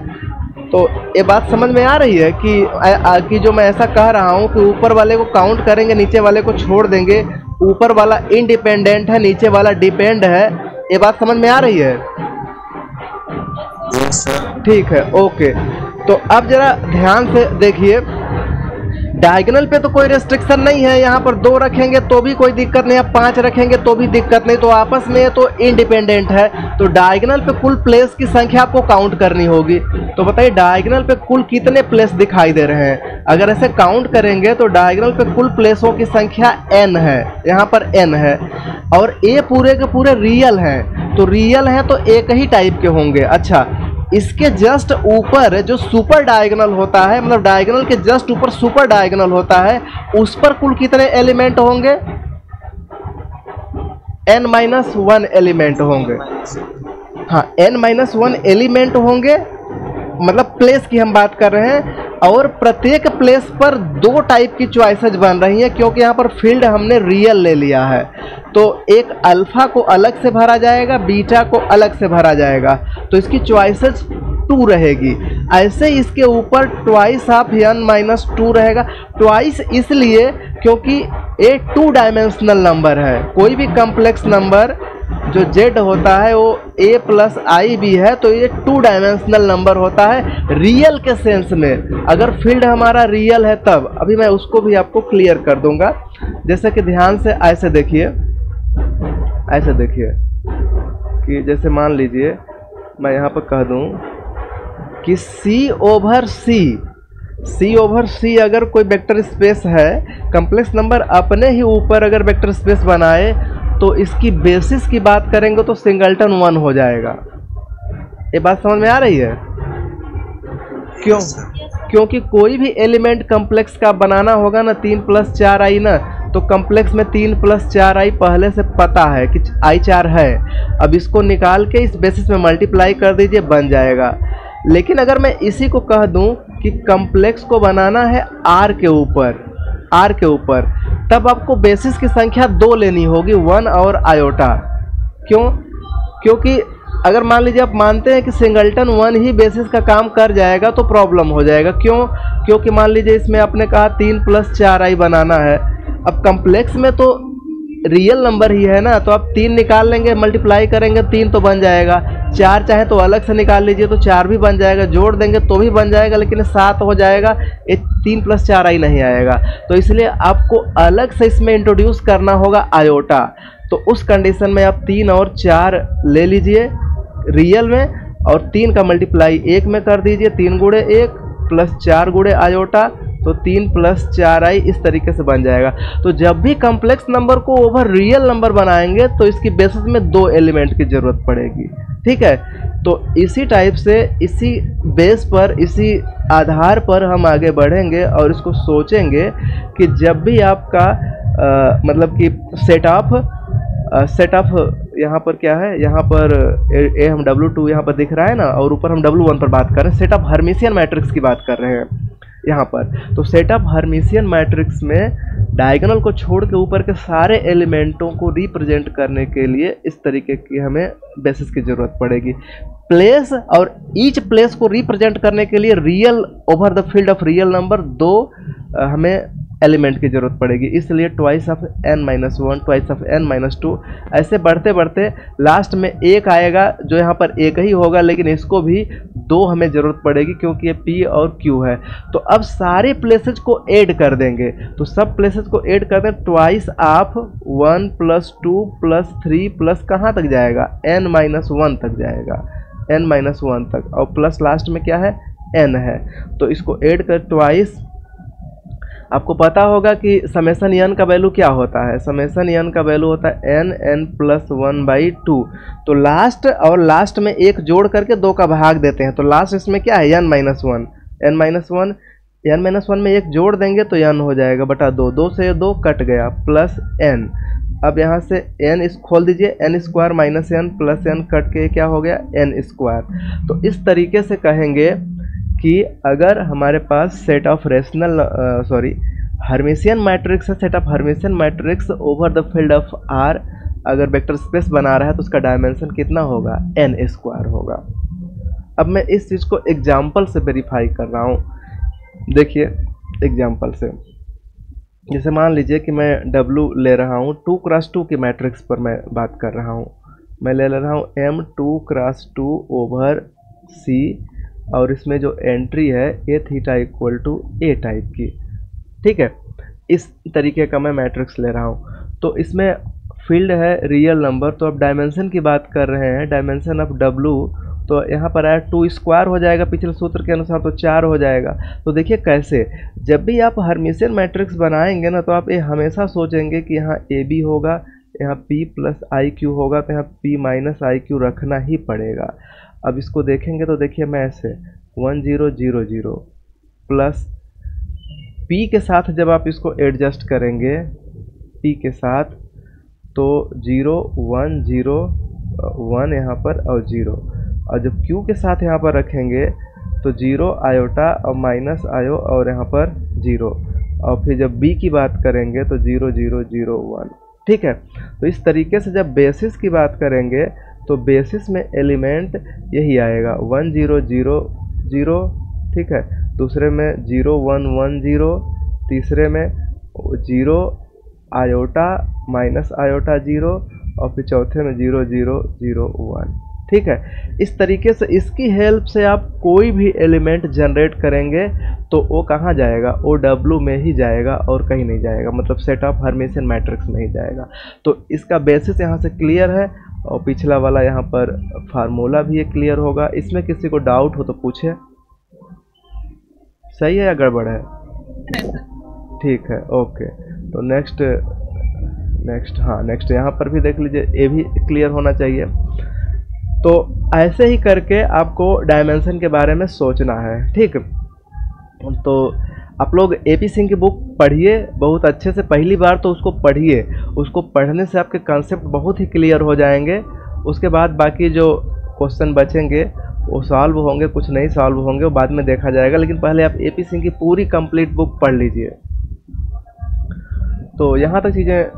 तो ये बात समझ में आ रही है कि जो मैं ऐसा कह रहा हूँ कि ऊपर वाले को काउंट करेंगे, नीचे वाले को छोड़ देंगे, ऊपर वाला इंडिपेंडेंट है, नीचे वाला डिपेंड है। ये बात समझ में आ रही है? ठीक है, ओके। तो अब जरा ध्यान से देखिए, डायगोनल पे तो कोई रेस्ट्रिक्शन नहीं है। यहाँ पर 2 रखेंगे तो भी कोई दिक्कत नहीं है, 5 रखेंगे तो भी दिक्कत नहीं। तो आपस में तो इंडिपेंडेंट है। तो डायगोनल पे कुल प्लेस की संख्या आपको काउंट करनी होगी। तो बताइए डायगोनल पे कुल कितने प्लेस दिखाई दे रहे हैं? अगर ऐसे काउंट करेंगे तो डायगोनल पे कुल प्लेसों की संख्या n है, यहाँ पर n है। और ए पूरे के पूरे रियल हैं, तो रियल हैं तो एक ही टाइप के होंगे। अच्छा, इसके जस्ट ऊपर जो सुपर डायगोनल होता है, मतलब डायगोनल के जस्ट ऊपर सुपर डायगोनल होता है, उस पर कुल कितने एलिमेंट होंगे? n-1 एलिमेंट होंगे। हाँ, n-1 एलिमेंट होंगे, मतलब प्लेस की हम बात कर रहे हैं। और प्रत्येक प्लेस पर 2 टाइप की चॉइसेस बन रही हैं, क्योंकि यहाँ पर फील्ड हमने रियल ले लिया है। तो एक अल्फा को अलग से भरा जाएगा, बीटा को अलग से भरा जाएगा। तो इसकी चॉइसेस 2 रहेगी। ऐसे इसके ऊपर ट्वाइस ऑफ n-2 रहेगा। ट्वाइस इसलिए क्योंकि ये 2 डायमेंशनल नंबर है। कोई भी कम्प्लेक्स नंबर जो z होता है वो a प्लस आई भी है, तो ये 2 डायमेंशनल नंबर होता है रियल के सेंस में। अगर फील्ड हमारा रियल है तब, अभी मैं उसको भी आपको क्लियर कर दूंगा। जैसे कि ध्यान से ऐसे देखिए, ऐसे देखिए कि जैसे मान लीजिए मैं यहाँ पर कह दूँ कि सी ओवर सी अगर कोई वेक्टर स्पेस है, कॉम्प्लेक्स नंबर अपने ही ऊपर अगर वेक्टर स्पेस बनाए तो इसकी बेसिस की बात करेंगे तो सिंगलटन 1 हो जाएगा। ये बात समझ में आ रही है? क्यों? क्योंकि कोई भी एलिमेंट कॉम्प्लेक्स का बनाना होगा ना 3 + 4 आई ना, तो कॉम्प्लेक्स में 3 + 4 आई पहले से पता है कि आई 4 है। अब इसको निकाल के इस बेसिस में मल्टीप्लाई कर दीजिए, बन जाएगा। लेकिन अगर मैं इसी को कह दूं कि कॉम्प्लेक्स को बनाना है आर के ऊपर, तब आपको बेसिस की संख्या 2 लेनी होगी, 1 और आयोटा। क्यों? क्योंकि अगर मान लीजिए आप मानते हैं कि सिंगलटन 1 ही बेसिस का काम कर जाएगा तो प्रॉब्लम हो जाएगा। क्यों? क्योंकि मान लीजिए इसमें आपने कहा 3 + 4 आई बनाना है। अब कॉम्प्लेक्स में तो रियल नंबर ही है ना, तो आप 3 निकाल लेंगे, मल्टीप्लाई करेंगे 3 तो बन जाएगा। 4 चाहे तो अलग से निकाल लीजिए तो 4 भी बन जाएगा, जोड़ देंगे तो भी बन जाएगा, लेकिन 7 हो जाएगा। ये 3 + 4 आई नहीं आएगा। तो इसलिए आपको अलग से इसमें इंट्रोड्यूस करना होगा आयोटा। तो उस कंडीशन में आप 3 और 4 ले लीजिए रियल में, और 3 का मल्टीप्लाई 1 में कर दीजिए, 3 × 1 + 4 × आयोटा, तो 3 + 4 आई इस तरीके से बन जाएगा। तो जब भी कॉम्प्लेक्स नंबर को ओवर रियल नंबर बनाएंगे तो इसकी बेसिस में 2 एलिमेंट की जरूरत पड़ेगी। ठीक है, तो इसी टाइप से इसी बेस पर, इसी आधार पर हम आगे बढ़ेंगे और इसको सोचेंगे कि जब भी आपका मतलब कि सेट ऑफ यहाँ पर क्या है, यहाँ पर ए हम W2 यहाँ पर दिख रहा है ना, और ऊपर हम W1 पर बात कर रहे हैं, सेट ऑफ हर्मिशियन मैट्रिक्स की बात कर रहे हैं यहाँ पर। तो सेट ऑफ हर्मिशियन मैट्रिक्स में डायगोनल को छोड़ के ऊपर के सारे एलिमेंटों को रिप्रेजेंट करने के लिए इस तरीके की हमें बेसिस की जरूरत पड़ेगी। प्लेस और ईच प्लेस को रिप्रेजेंट करने के लिए real over the field of real number 2 हमें एलिमेंट की जरूरत पड़ेगी। इसलिए twice of n-1, twice of n-2, ऐसे बढ़ते बढ़ते लास्ट में 1 आएगा, जो यहाँ पर 1 ही होगा, लेकिन इसको भी 2 हमें ज़रूरत पड़ेगी क्योंकि ये p और q है। तो अब सारे प्लेसेज को ऐड कर देंगे, तो सब प्लेसेज को ऐड कर दें। ट्वाइस ऑफ 1 + 2 + 3 प्लस कहाँ तक जाएगा, n-1 तक जाएगा, n-1 तक, और प्लस लास्ट में क्या है, n है। तो इसको ऐड कर ट्वाइस, आपको पता होगा कि समेसन n का वैल्यू क्या होता है, समेसन n का वैल्यू होता है n+1/2। तो लास्ट में 1 जोड़ करके 2 का भाग देते हैं, तो लास्ट इसमें क्या है, n-1 में 1 जोड़ देंगे तो n हो जाएगा बटा 2, 2 से 2 कट गया, प्लस n। अब यहाँ से n इस खोल दीजिए, n² - n plus n cut के क्या हो गया, n²। तो इस तरीके से कहेंगे कि अगर हमारे पास सेट ऑफ हर्मिशियन मैट्रिक्स है, set of Hermitian matrix over the field of R अगर वेक्टर स्पेस बना रहा है तो उसका डायमेंशन कितना होगा, n² होगा। अब मैं इस चीज़ को एग्जाम्पल से वेरीफाई कर रहा हूँ। देखिए एग्जाम्पल से, जैसे मान लीजिए कि मैं W ले रहा हूँ, 2 × 2 की मैट्रिक्स पर मैं बात कर रहा हूँ। मैं ले रहा हूँ M 2 × 2 ओवर C, और इसमें जो एंट्री है A थीटा = A टाइप की। ठीक है, इस तरीके का मैं मैट्रिक्स ले रहा हूँ। तो इसमें फील्ड है रियल नंबर, तो अब डायमेंशन की बात कर रहे हैं, डायमेंशन ऑफ W, तो यहाँ पर आया 2² हो जाएगा पिछले सूत्र के अनुसार, तो 4 हो जाएगा। तो देखिए कैसे, जब भी आप हर्मिशियन मैट्रिक्स बनाएंगे ना, तो आप ये हमेशा सोचेंगे कि यहाँ AB होगा, यहाँ P + IQ होगा, तो यहाँ P - IQ रखना ही पड़ेगा। अब इसको देखेंगे तो देखिए मैं ऐसे 1 0 0 0 प्लस P के साथ जब आप इसको एडजस्ट करेंगे P के साथ, तो 0 1 0 1 यहाँ पर और 0, और जब Q के साथ यहाँ पर रखेंगे तो 0 आयोटा और माइनस आयो और यहाँ पर 0, और फिर जब B की बात करेंगे तो 0 0 0 1। ठीक है, तो इस तरीके से जब बेसिस की बात करेंगे तो बेसिस में एलिमेंट यही आएगा 1 0 0 0। ठीक है, दूसरे में 0 1 1 0, तीसरे में 0 आयोटा माइनस आयोटा 0, और फिर चौथे में 0 0 0 1। ठीक है। इस तरीके से इसकी हेल्प से आप कोई भी एलिमेंट जनरेट करेंगे तो वो कहाँ जाएगा, वो डब्ल्यू में ही जाएगा और कहीं नहीं जाएगा, मतलब सेट ऑफ हर्मिशियन मैट्रिक्स में ही जाएगा। तो इसका बेसिस यहाँ से क्लियर है और पिछला वाला यहाँ पर फार्मूला भी ये क्लियर होगा। इसमें किसी को डाउट हो तो पूछे। सही है या गड़बड़ है? ठीक है, ओके। तो नेक्स्ट हाँ, नेक्स्ट यहाँ पर भी देख लीजिए, ये भी क्लियर होना चाहिए। तो ऐसे ही करके आपको डायमेंशन के बारे में सोचना है, ठीक। तो आप लोग एपी सिंह की बुक पढ़िए बहुत अच्छे से, पहली बार तो उसको पढ़िए, उसको पढ़ने से आपके कॉन्सेप्ट बहुत ही क्लियर हो जाएंगे। उसके बाद बाकी जो क्वेश्चन बचेंगे वो सॉल्व होंगे, कुछ नहीं सॉल्व होंगे, वो बाद में देखा जाएगा। लेकिन पहले आप एपी सिंह की पूरी कंप्लीट बुक पढ़ लीजिए। तो यहाँ तक चीज़ें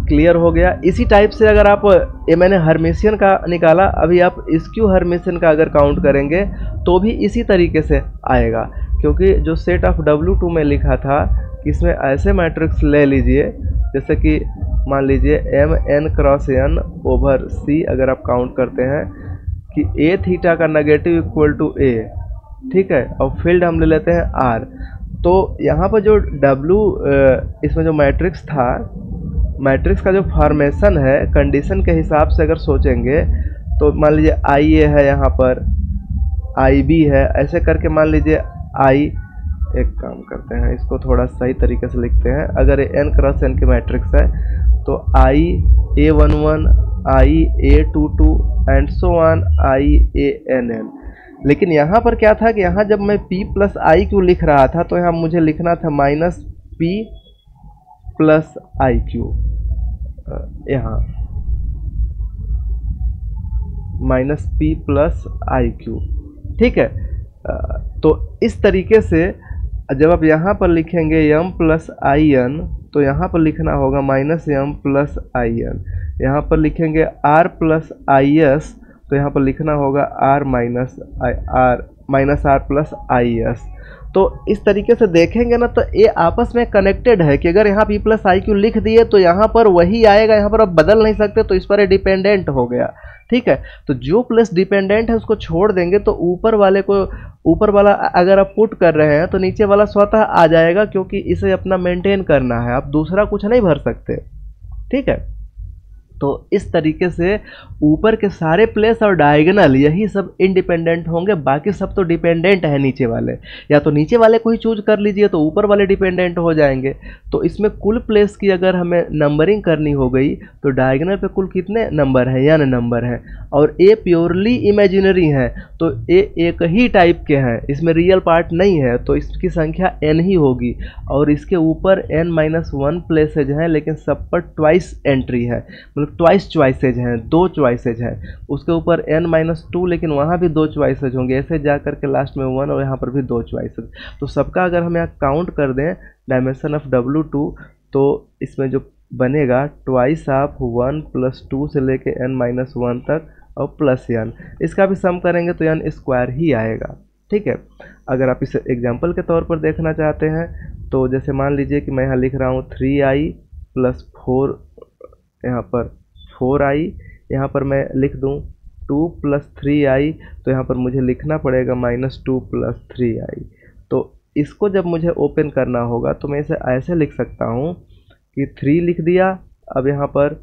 क्लियर हो गया। इसी टाइप से अगर आप, ये मैंने हर्मिशियन का निकाला, अभी आप स्क्यू हर्मिशियन का अगर काउंट करेंगे तो भी इसी तरीके से आएगा, क्योंकि जो सेट ऑफ W2 में लिखा था कि इसमें ऐसे मैट्रिक्स ले लीजिए जैसे कि मान लीजिए M(n×n) ओवर C अगर आप काउंट करते हैं कि A थीटा का नेगेटिव इक्वल टू A, ठीक है, और फील्ड हम ले लेते हैं R। तो यहाँ पर जो W इसमें जो मैट्रिक्स था, मैट्रिक्स का जो फॉर्मेशन है कंडीशन के हिसाब से अगर सोचेंगे तो मान लीजिए IA है, यहाँ पर IB है, ऐसे करके मान लीजिए एक काम करते हैं, इसको थोड़ा सही तरीके से लिखते हैं। अगर ये n×n की मैट्रिक्स है तो IA11, IA22 and so on IANN। लेकिन यहाँ पर क्या था कि यहाँ जब मैं P प्लस आई क्यू लिख रहा था तो यहाँ मुझे लिखना था -P प्लस आई क्यू, यहाँ -P प्लस आई क्यू, ठीक है। तो इस तरीके से जब आप यहाँ पर लिखेंगे m प्लस आई एन तो यहाँ पर लिखना होगा -m प्लस आई एन। यहाँ पर लिखेंगे r प्लस आई एस तो यहाँ पर लिखना होगा r प्लस आई एस। तो इस तरीके से देखेंगे ना तो ये आपस में कनेक्टेड है कि अगर यहाँ P प्लस आई क्यू लिख दिए तो यहाँ पर वही आएगा, यहाँ पर आप बदल नहीं सकते, तो इस पर ये डिपेंडेंट हो गया, ठीक है। तो जो प्लस डिपेंडेंट है उसको छोड़ देंगे तो ऊपर वाला अगर आप पुट कर रहे हैं तो नीचे वाला स्वतः आ जाएगा, क्योंकि इसे अपना मेंटेन करना है, आप दूसरा कुछ नहीं भर सकते, ठीक है। तो इस तरीके से ऊपर के सारे प्लेस और डायगोनल यही सब इंडिपेंडेंट होंगे, बाकी सब तो डिपेंडेंट है नीचे वाले। या तो नीचे वाले को ही चूज कर लीजिए तो ऊपर वाले डिपेंडेंट हो जाएंगे। तो इसमें कुल प्लेस की अगर हमें नंबरिंग करनी हो गई तो डायगोनल पे कुल कितने नंबर है, n नंबर है, और ए प्योरली इमेजिनरी है तो ए एक ही टाइप के हैं, इसमें रियल पार्ट नहीं है, तो इसकी संख्या n ही होगी। और इसके ऊपर n-1 प्लेसेज हैं, लेकिन सब पर ट्वाइस एंट्री है, मतलब ट्वाइस चॉइसेज हैं, 2 चॉइसेज हैं। उसके ऊपर n-2 लेकिन वहाँ भी 2 चॉइसेज होंगे, ऐसे जा करके लास्ट में 1 और यहाँ पर भी 2 चॉइसेज। तो सबका अगर हम यहाँ काउंट कर दें डायमेंशन ऑफ W2 तो इसमें जो बनेगा ट्वाइस ऑफ 1 प्लस 2 से लेके n-1 तक और प्लस n, इसका भी सम करेंगे तो n स्क्वायर ही आएगा, ठीक है। अगर आप इसे एग्जाम्पल के तौर पर देखना चाहते हैं तो जैसे मान लीजिए कि मैं यहाँ लिख रहा हूँ 3i प्लस 4, यहाँ पर 4i, यहाँ पर मैं लिख दूँ 2 प्लस 3i, तो यहाँ पर मुझे लिखना पड़ेगा -2 प्लस 3i। तो इसको जब मुझे ओपन करना होगा तो मैं इसे ऐसे लिख सकता हूँ कि 3 लिख दिया, अब यहाँ पर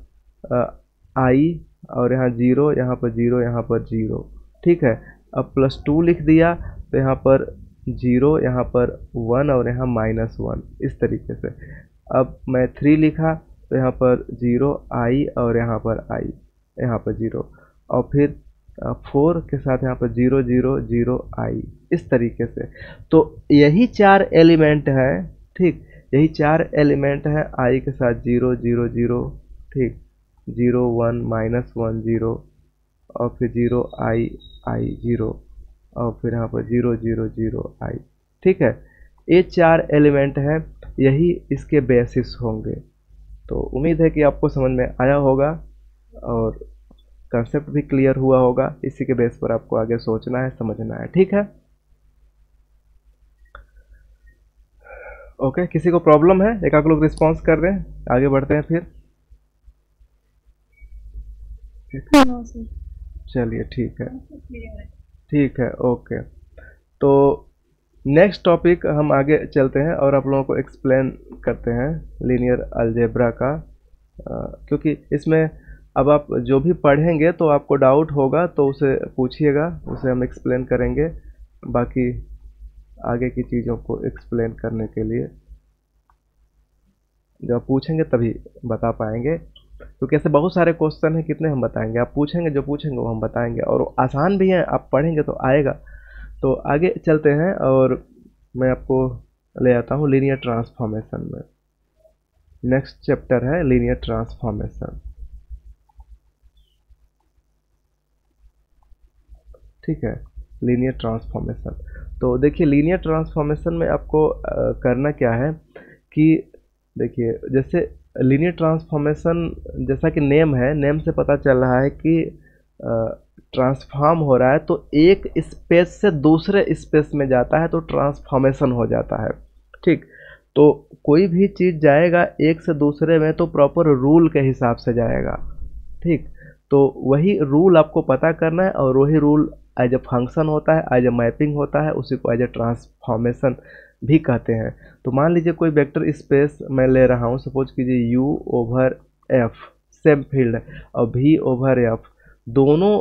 i और यहाँ 0, यहाँ पर 0, यहाँ पर 0, ठीक है। अब +2 लिख दिया तो यहाँ पर 0, यहाँ पर 1 और यहाँ -1, इस तरीके से। अब मैं 3 लिखा तो यहाँ पर 0i और यहाँ पर i, यहाँ पर 0, और फिर 4 के साथ यहाँ पर 0 0 0 i, इस तरीके से। तो यही 4 एलिमेंट हैं, ठीक, यही 4 एलिमेंट हैं, i के साथ 0 0 0, ठीक, 0 1 -1 0 और फिर 0 i i 0 और फिर यहाँ पर 0 0 0 i, ठीक है। ये 4 एलिमेंट हैं, यही इसके बेसिस होंगे। तो उम्मीद है कि आपको समझ में आया होगा और कंसेप्ट भी क्लियर हुआ होगा। इसी के बेस पर आपको आगे सोचना है, समझना है, ठीक है। ओके, किसी को प्रॉब्लम है? एक आध लोग रिस्पॉन्स कर रहे हैं, आगे बढ़ते हैं फिर। चलिए ठीक है, ठीक है, ओके। तो नेक्स्ट टॉपिक हम आगे चलते हैं और आप लोगों को एक्सप्लेन करते हैं लीनियर अलजेब्रा का, क्योंकि इसमें अब आप जो भी पढ़ेंगे तो आपको डाउट होगा तो उसे पूछिएगा, उसे हम एक्सप्लेन करेंगे। बाकी आगे की चीज़ों को एक्सप्लेन करने के लिए जब आप पूछेंगे तभी बता पाएंगे, क्योंकि ऐसे बहुत सारे क्वेश्चन हैं, कितने हम बताएंगे। आप पूछेंगे, जो पूछेंगे वो हम बताएंगे, और वो आसान भी हैं, आप पढ़ेंगे तो आएगा। तो आगे चलते हैं और मैं आपको ले आता हूँ लीनियर ट्रांसफॉर्मेशन में। नेक्स्ट चैप्टर है लीनियर ट्रांसफॉर्मेशन, ठीक है, लीनियर ट्रांसफॉर्मेशन। तो देखिए लीनियर ट्रांसफॉर्मेशन में आपको करना क्या है कि देखिए, जैसे लीनियर ट्रांसफॉर्मेशन जैसा कि नेम है, नेम से पता चल रहा है कि ट्रांसफॉर्म हो रहा है, तो एक स्पेस से दूसरे स्पेस में जाता है तो ट्रांसफॉर्मेशन हो जाता है, ठीक। तो कोई भी चीज़ जाएगा एक से दूसरे में तो प्रॉपर रूल के हिसाब से जाएगा, ठीक। तो वही रूल आपको पता करना है, और वही रूल एज ए फंक्शन होता है, एज ए मैपिंग होता है, उसी को एज ए ट्रांसफॉर्मेशन भी कहते हैं। तो मान लीजिए कोई वेक्टर स्पेस मैं ले रहा हूँ, सपोज कीजिए U over F same field है, और V ओवर F दोनों,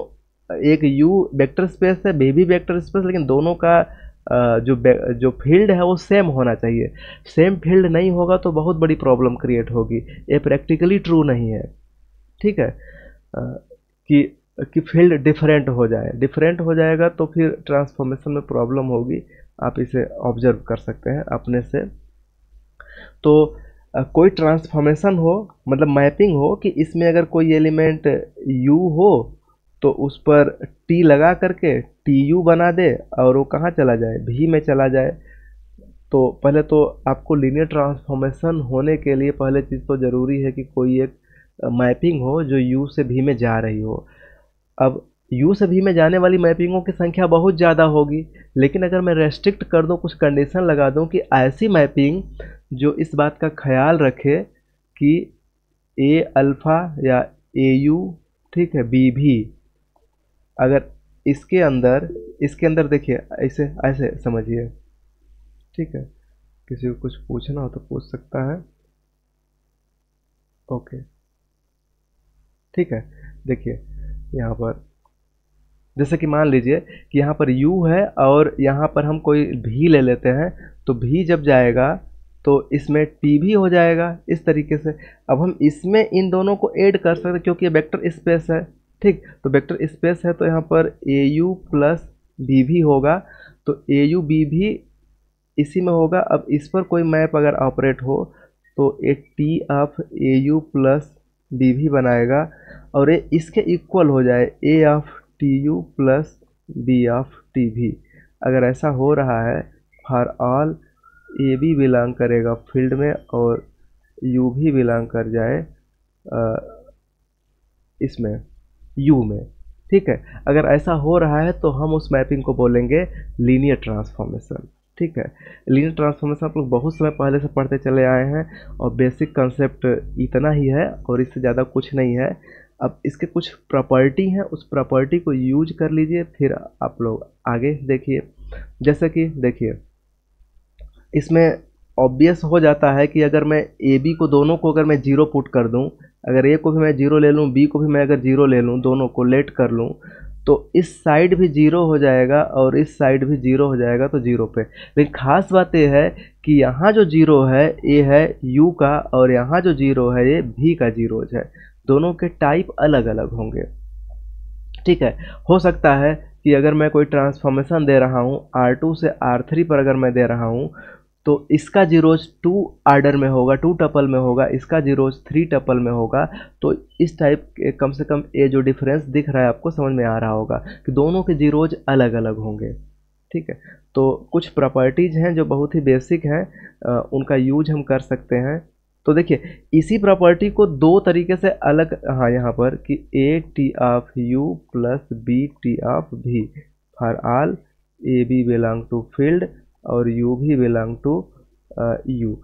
एक U वेक्टर स्पेस है, V भी वेक्टर स्पेस, लेकिन दोनों का जो फील्ड है वो सेम होना चाहिए। सेम फील्ड नहीं होगा तो बहुत बड़ी प्रॉब्लम क्रिएट होगी, ये प्रैक्टिकली ट्रू नहीं है, ठीक है। कि फील्ड डिफरेंट हो जाए, डिफरेंट हो जाएगा तो फिर ट्रांसफॉर्मेशन में प्रॉब्लम होगी। आप इसे ऑब्जर्व कर सकते हैं अपने से। तो कोई ट्रांसफॉर्मेशन हो, मतलब मैपिंग हो, कि इसमें अगर कोई एलिमेंट U हो तो उस पर T लगा करके TU बना दे, और वो कहाँ चला जाए, V में चला जाए। तो पहले तो आपको लीनियर ट्रांसफॉर्मेशन होने के लिए पहले चीज़ तो ज़रूरी है कि कोई एक मैपिंग हो जो U से V में जा रही हो। अब U से V में जाने वाली मैपिंगों की संख्या बहुत ज़्यादा होगी, लेकिन अगर मैं रेस्ट्रिक्ट कर दूं, कुछ कंडीशन लगा दूं कि ऐसी मैपिंग जो इस बात का ख्याल रखे कि A अल्फ़ा या AU, ठीक है, B भी, अगर इसके अंदर देखिए, ऐसे ऐसे समझिए, ठीक है। किसी को कुछ पूछना हो तो पूछ सकता है, ओके, ठीक है। देखिए यहाँ पर जैसे कि मान लीजिए कि यहाँ पर U है और यहाँ पर हम कोई V ले लेते हैं, तो V जब जाएगा तो इसमें T भी हो जाएगा, इस तरीके से। अब हम इसमें इन दोनों को ऐड कर सकते हैं क्योंकि ये वेक्टर स्पेस है, ठीक। तो वेक्टर स्पेस है तो यहाँ पर AU प्लस B भी होगा, तो AU B भी इसी में होगा। अब इस पर कोई मैप अगर ऑपरेट हो तो एक T of AU plus B भी बनाएगा, और ये इसके इक्वल हो जाए A of TU plus B of TV। अगर ऐसा हो रहा है, फॉर ऑल ए भी बिलोंग करेगा फील्ड में और U भी बिलोंग कर जाए इसमें U में, ठीक है। अगर ऐसा हो रहा है तो हम उस मैपिंग को बोलेंगे लीनियर ट्रांसफॉर्मेशन, ठीक है। लीनियर ट्रांसफॉर्मेशन आप लोग बहुत समय पहले से पढ़ते चले आए हैं, और बेसिक कंसेप्ट इतना ही है और इससे ज़्यादा कुछ नहीं है। अब इसके कुछ प्रॉपर्टी हैं, उस प्रॉपर्टी को यूज कर लीजिए, फिर आप लोग आगे देखिए। जैसे कि देखिए, इसमें ऑब्वियस हो जाता है कि अगर मैं ए बी को, दोनों को अगर मैं जीरो पुट कर दूं, अगर ए को भी मैं जीरो ले लूं, बी को भी मैं अगर जीरो ले लूं, दोनों को लेट कर लूं, तो इस साइड भी जीरो हो जाएगा और इस साइड भी जीरो हो जाएगा, तो जीरो पे। लेकिन खास बात यह है कि यहाँ जो जीरो है ये है यू का, और यहाँ जो जीरो है ये भी का जीरोज है। दोनों के टाइप अलग अलग होंगे, ठीक है। हो सकता है कि अगर मैं कोई ट्रांसफॉर्मेशन दे रहा हूँ R2 से R3 पर, अगर मैं दे रहा हूँ तो इसका जीरोज 2 आर्डर में होगा, 2 टपल में होगा, इसका जीरोज 3 टपल में होगा। तो इस टाइप के कम से कम ये जो डिफरेंस दिख रहा है आपको समझ में आ रहा होगा कि दोनों के जीरोज अलग अलग होंगे, ठीक है। तो कुछ प्रॉपर्टीज हैं जो बहुत ही बेसिक हैं, उनका यूज हम कर सकते हैं। तो देखिए, इसी प्रॉपर्टी को दो तरीके से अलग, हाँ, यहाँ पर कि a T of u plus b T of भी, for all a b belong to field और यू भी बिलोंग टू यू।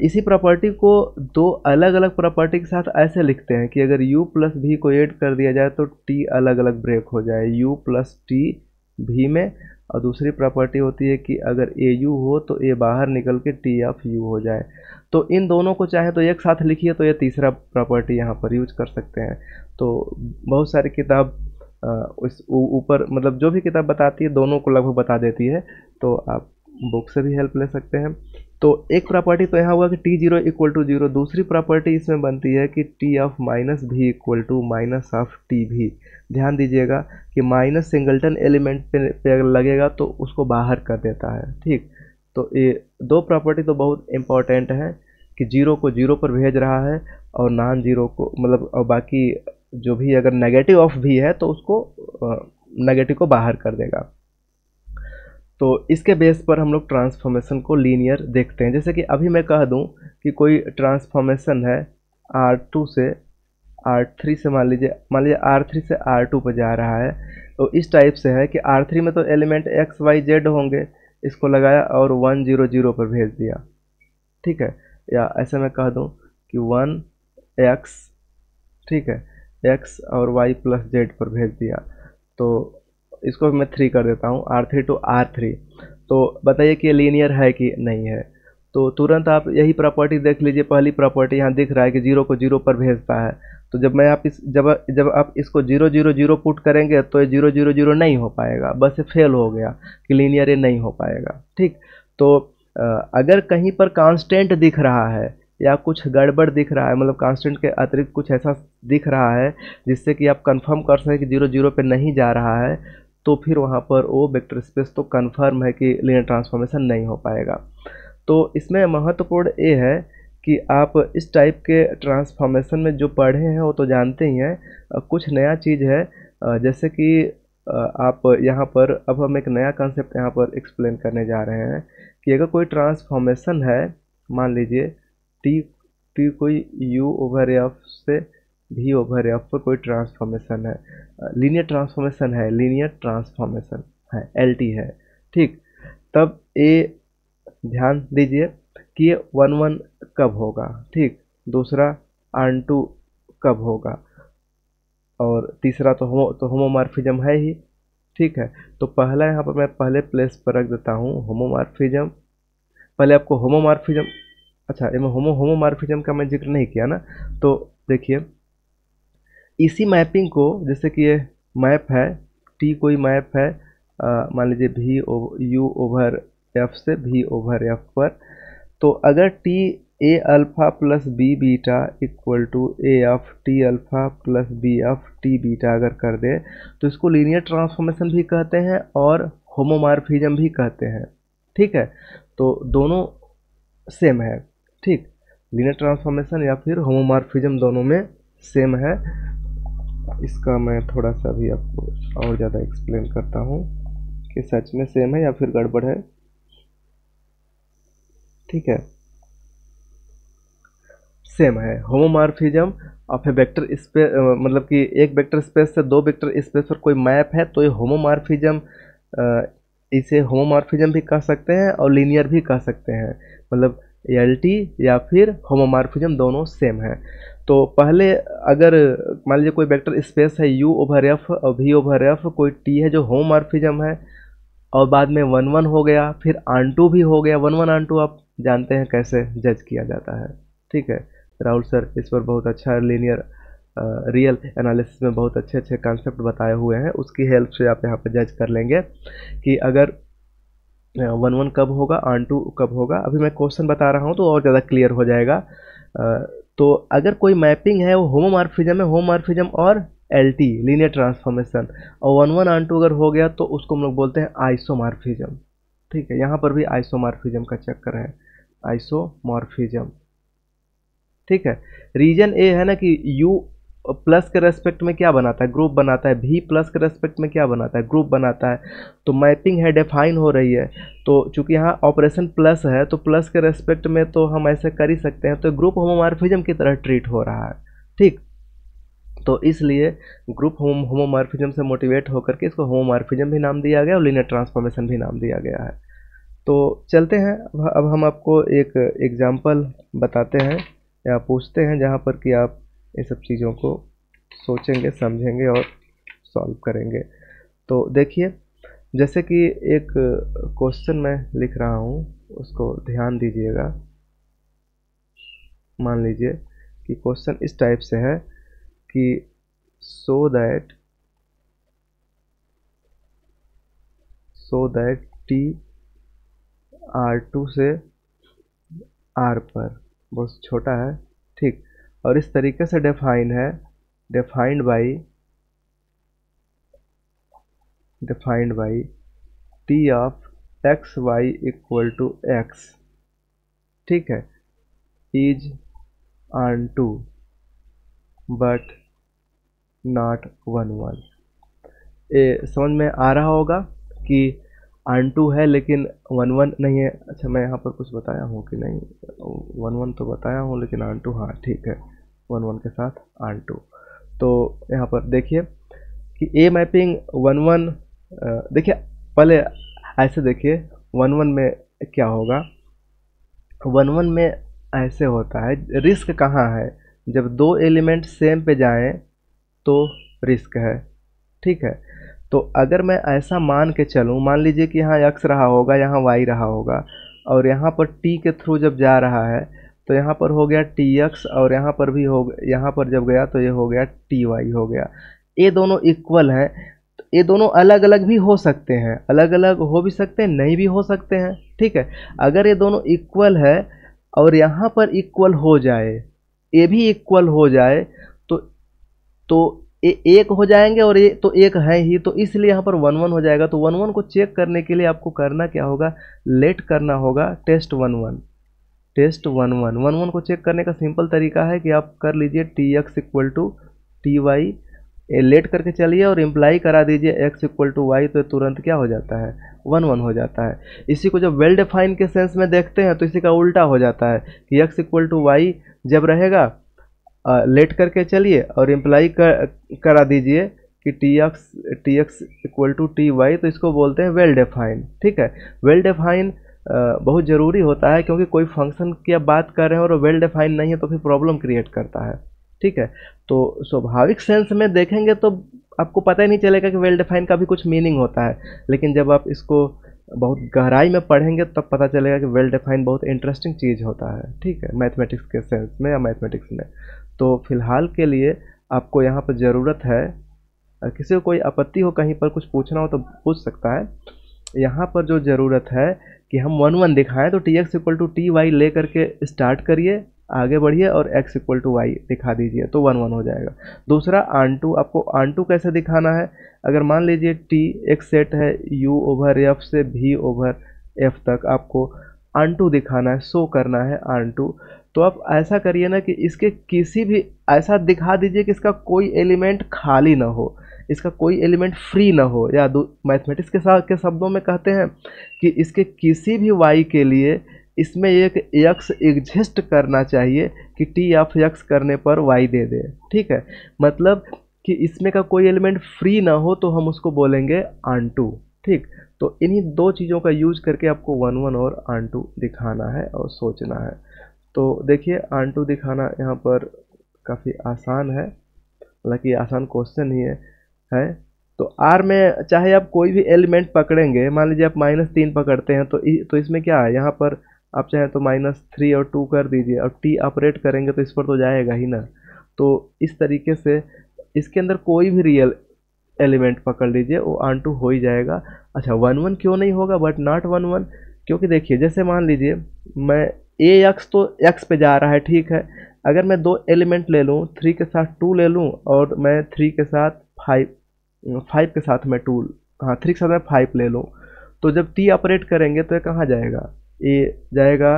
इसी प्रॉपर्टी को दो अलग अलग प्रॉपर्टी के साथ ऐसे लिखते हैं कि अगर u प्लस भी को ऐड कर दिया जाए तो t अलग अलग ब्रेक हो जाए u प्लस टी भी में, और दूसरी प्रॉपर्टी होती है कि अगर ए यू हो तो ए बाहर निकल के टी ऑफ यू हो जाए। तो इन दोनों को चाहे तो एक साथ लिखिए तो ये तीसरा प्रॉपर्टी यहाँ पर यूज कर सकते हैं। तो बहुत सारी किताब उस ऊपर मतलब जो भी किताब बताती है दोनों को लगभग बता देती है, तो आप बुक से भी हेल्प ले सकते हैं। तो एक प्रॉपर्टी तो यहाँ हुआ कि T zero equal to zero, दूसरी प्रॉपर्टी इसमें बनती है कि टी ऑफ माइनस भी equal to minus of T भी। ध्यान दीजिएगा कि माइनस सिंगलटन एलिमेंट पे अगर लगेगा तो उसको बाहर कर देता है, ठीक। तो ये दो प्रॉपर्टी तो बहुत इंपॉर्टेंट है कि जीरो को जीरो पर भेज रहा है और नॉन जीरो को मतलब, और बाकी जो भी अगर नेगेटिव ऑफ भी है तो उसको नेगेटिव को बाहर कर देगा। तो इसके बेस पर हम लोग ट्रांसफॉर्मेशन को लीनियर देखते हैं। जैसे कि अभी मैं कह दूं कि कोई ट्रांसफॉर्मेशन है R2 से R3 से, मान लीजिए R3 से R2 पर जा रहा है, तो इस टाइप से है कि R3 में तो एलिमेंट x y z होंगे, इसको लगाया और 1 0 0 पर भेज दिया, ठीक है। या ऐसे मैं कह दूं कि 1x, ठीक है, x और y प्लस z पर भेज दिया, तो इसको मैं 3 कर देता हूँ R3 to R3। तो बताइए कि ये लीनियर है कि नहीं है। तो तुरंत आप यही प्रॉपर्टी देख लीजिए, पहली प्रॉपर्टी यहाँ दिख रहा है कि जीरो को जीरो पर भेजता है। तो जब आप इसको 0 0 0 पुट करेंगे तो ये 0 0 0 नहीं हो पाएगा, बस ये फेल हो गया कि लीनियर ये नहीं हो पाएगा, ठीक। तो अगर कहीं पर कांस्टेंट दिख रहा है या कुछ गड़बड़ दिख रहा है, मतलब कांस्टेंट के अतिरिक्त कुछ ऐसा दिख रहा है जिससे कि आप कंफर्म कर सकें कि 0 0 पे नहीं जा रहा है, तो फिर वहाँ पर वो वेक्टर स्पेस तो कंफर्म है कि लीनियर ट्रांसफॉर्मेशन नहीं हो पाएगा। तो इसमें महत्वपूर्ण ये है कि आप इस टाइप के ट्रांसफॉर्मेशन में जो पढ़े हैं वो तो जानते ही हैं, कुछ नया चीज़ है। जैसे कि आप यहाँ पर अब हम एक नया कॉन्सेप्ट यहाँ पर एक्सप्लेन करने जा रहे हैं कि अगर कोई ट्रांसफॉर्मेशन है, मान लीजिए टी कोई u ओवर एफ से v ओवर एफ पर कोई ट्रांसफॉर्मेशन है, लीनियर ट्रांसफॉर्मेशन है, लीनियर ट्रांसफॉर्मेशन है, LT है, ठीक। तब ए ध्यान दीजिए कि ये 1 1 कब होगा, ठीक, दूसरा R2 कब होगा, और तीसरा तो होमोमॉर्फिज्म है ही, ठीक है। तो पहला यहाँ पर मैं पहले प्लेस पर रख देता हूँ होमोमॉर्फिज्म। पहले आपको होमोमॉर्फिज्म, अच्छा इसमें होमोमॉर्फिज्म का मैं जिक्र नहीं किया ना। तो देखिए इसी मैपिंग को, जैसे कि ये मैप है, टी कोई मैप है, मान लीजिए यू ओवर एफ से v ओवर एफ पर, तो अगर T A alpha plus B beta equal to A of T alpha plus B of T beta अगर कर दे तो इसको लीनियर ट्रांसफॉर्मेशन भी कहते हैं और होमोमॉर्फिज्म भी कहते हैं, ठीक है। तो दोनों सेम है, ठीक, लीनियर ट्रांसफॉर्मेशन या फिर होमोमॉर्फिज्म दोनों में सेम है। इसका मैं थोड़ा सा भी आपको और ज़्यादा एक्सप्लेन करता हूँ कि सच में सेम है या फिर गड़बड़ है, ठीक है। सेम है homomorphism of A vector space, मतलब कि एक वेक्टर स्पेस से दो वेक्टर स्पेस पर कोई मैप है तो ये होमोमॉर्फिज्म, इसे होमोमॉर्फिज्म भी कह सकते हैं और लीनियर भी कह सकते हैं, मतलब LT या फिर होमोमॉर्फिज्म दोनों सेम है। तो पहले अगर मान लीजिए कोई वेक्टर स्पेस है U ओवर F और V ओवर F, कोई T है जो होमोमॉर्फिज्म है, और बाद में 1 1 हो गया, फिर R2 भी हो गया। 1 1 R2 आप जानते हैं कैसे जज किया जाता है, ठीक है। राहुल सर इस पर बहुत अच्छा लीनियर रियल एनालिसिस में बहुत अच्छे अच्छे कॉन्सेप्ट बताए हुए हैं, उसकी हेल्प से आप यहाँ पर जज कर लेंगे कि अगर 1 1 कब होगा, R2 कब होगा। अभी मैं क्वेश्चन बता रहा हूँ तो और ज़्यादा क्लियर हो जाएगा। तो अगर कोई मैपिंग है वो होमोमॉर्फिज्म है, होमोमॉर्फिज्म और LT लीनियर ट्रांसफॉर्मेशन, और 1 1 R2 अगर हो गया तो उसको हम लोग बोलते हैं आइसोमॉर्फिज्म, ठीक है। यहाँ पर भी आइसोमॉर्फिज्म का चक्कर है, आइसोमॉर्फिज्म, ठीक है। रीजन ए है ना कि U प्लस के रेस्पेक्ट में क्या बनाता है, ग्रुप बनाता है, V प्लस के रेस्पेक्ट में क्या बनाता है, ग्रुप बनाता है। तो मैपिंग है, डिफाइन हो रही है, तो चूंकि यहाँ ऑपरेशन प्लस है तो प्लस के रेस्पेक्ट में तो हम ऐसे कर ही सकते हैं, तो ग्रुप होमोमॉर्फिज्म की तरह ट्रीट हो रहा है, ठीक। तो इसलिए ग्रुप होमोमॉर्फिज्म से मोटिवेट होकर के इसको होमोमॉर्फिज्म भी नाम दिया गया और लीनियर ट्रांसफॉर्मेशन भी नाम दिया गया है। तो चलते हैं, अब हम आपको एक एग्जांपल बताते हैं या पूछते हैं जहाँ पर कि आप ये सब चीज़ों को सोचेंगे, समझेंगे और सॉल्व करेंगे। तो देखिए, जैसे कि एक क्वेश्चन मैं लिख रहा हूँ, उसको ध्यान दीजिएगा। मान लीजिए कि क्वेश्चन इस टाइप से है कि सो दैट टी R2 से R पर बहुत छोटा है, ठीक, और इस तरीके से डिफाइंड है, defined by T of X Y equal to X, ठीक है, is onto but not 1 1। ये समझ में आ रहा होगा कि ऑन टू है लेकिन 1 1 नहीं है। अच्छा, मैं यहाँ पर कुछ बताया हूँ कि नहीं? 1 1 तो बताया हूँ लेकिन ऑन टू, हाँ ठीक है, 1 1 के साथ ऑन टू। तो यहाँ पर देखिए कि ए मैपिंग 1 1, देखिए पहले ऐसे देखिए 1 1 में क्या होगा। 1 1 में ऐसे होता है, रिस्क कहाँ है? जब दो एलिमेंट सेम पे जाएं तो रिस्क है, ठीक है। तो अगर मैं ऐसा मान के चलूँ, मान लीजिए कि यहाँ x रहा होगा, यहाँ y रहा होगा, और यहाँ पर t के थ्रू जब जा रहा है तो यहाँ पर हो गया tx, और यहाँ पर भी हो, यहाँ पर जब गया तो ये हो गया ty हो गया। ये दोनों इक्वल हैं, तो ये दोनों अलग अलग भी हो सकते हैं, अलग अलग हो भी सकते हैं, नहीं भी हो सकते हैं, ठीक है। अगर ये दोनों इक्वल है और यहाँ पर इक्वल हो जाए, ये भी इक्वल हो जाए, तो एक हो जाएंगे, और ये तो एक है ही, तो इसलिए यहाँ पर 1 1 हो जाएगा। तो 1 1 को चेक करने के लिए आपको करना क्या होगा? लेट करना होगा टेस्ट 1 1, टेस्ट 1 1। 1 1 को चेक करने का सिंपल तरीका है कि आप कर लीजिए T X equal to T Y, let करके चलिए और इम्प्लाई करा दीजिए x इक्वल टू वाई, तो तुरंत क्या हो जाता है? 1 1 हो जाता है। इसी को जब वेल डिफाइन के सेंस में देखते हैं तो इसी का उल्टा हो जाता है कि x इक्वल टू वाई जब रहेगा, लेट करके चलिए और इम्प्लाई करा दीजिए कि T X equal to T Y, तो इसको बोलते हैं वेल डिफाइन, ठीक है। वेल डिफाइन बहुत ज़रूरी होता है, क्योंकि कोई फंक्शन की आप बात कर रहे हैं और वेल डिफाइन नहीं है तो फिर प्रॉब्लम क्रिएट करता है, ठीक है। तो स्वाभाविक सेंस में देखेंगे तो आपको पता ही नहीं चलेगा कि वेल डिफाइन का भी कुछ मीनिंग होता है, लेकिन जब आप इसको बहुत गहराई में पढ़ेंगे तब पता चलेगा कि वेल डिफाइन बहुत इंटरेस्टिंग चीज़ होता है, ठीक है, मैथमेटिक्स के सेंस में या मैथमेटिक्स में। तो फिलहाल के लिए आपको यहाँ पर ज़रूरत है, किसी को कोई आपत्ति हो कहीं पर कुछ पूछना हो तो पूछ सकता है। यहाँ पर जो ज़रूरत है कि हम 1 1 दिखाएं, तो T X equal to T Y ले करके स्टार्ट करिए, आगे बढ़िए और x इक्वल टू वाई दिखा दीजिए, तो 1 1 हो जाएगा। दूसरा ऑन टू, आपको ऑन टू कैसे दिखाना है? अगर मान लीजिए t एक सेट है u ओवर f से v ओवर f तक, आपको ऑन टू दिखाना है, शो करना है ऑन टू। तो आप ऐसा करिए ना कि इसके किसी भी, ऐसा दिखा दीजिए कि इसका कोई एलिमेंट खाली ना हो, इसका कोई एलिमेंट फ्री ना हो, या मैथमेटिक्स के शब्दों में कहते हैं कि इसके किसी भी y के लिए इसमें एक x एग्जिस्ट करना चाहिए कि t ऑफ x करने पर y दे दे, ठीक है। मतलब कि इसमें का कोई एलिमेंट फ्री ना हो तो हम उसको बोलेंगे ऑन टू, ठीक। तो इन्हीं दो चीज़ों का यूज करके आपको 1 1 और ऑन टू दिखाना है और सोचना है। तो देखिए ऑन टू दिखाना यहाँ पर काफ़ी आसान है, हालांकि आसान क्वेश्चन ही है। तो R में चाहे आप कोई भी एलिमेंट पकड़ेंगे, मान लीजिए आप -3 पकड़ते हैं, तो इसमें क्या है, यहाँ पर आप चाहें तो -3 और 2 कर दीजिए, और t ऑपरेट करेंगे तो इस पर तो जाएगा ही ना। तो इस तरीके से इसके अंदर कोई भी रियल एलिमेंट पकड़ लीजिए, वो ऑन टू हो ही जाएगा। अच्छा, 1 1 क्यों नहीं होगा बट नॉट 1 1? क्योंकि देखिए, जैसे मान लीजिए मैं ax तो x पे जा रहा है, ठीक है। अगर मैं दो एलिमेंट ले लूँ, 3 के साथ 2 ले लूँ, और मैं 3 के साथ 5 के साथ मैं 2, हाँ 3 के साथ मैं 5 ले लूँ, तो जब t ऑपरेट करेंगे तो ये कहाँ जाएगा? ये जाएगा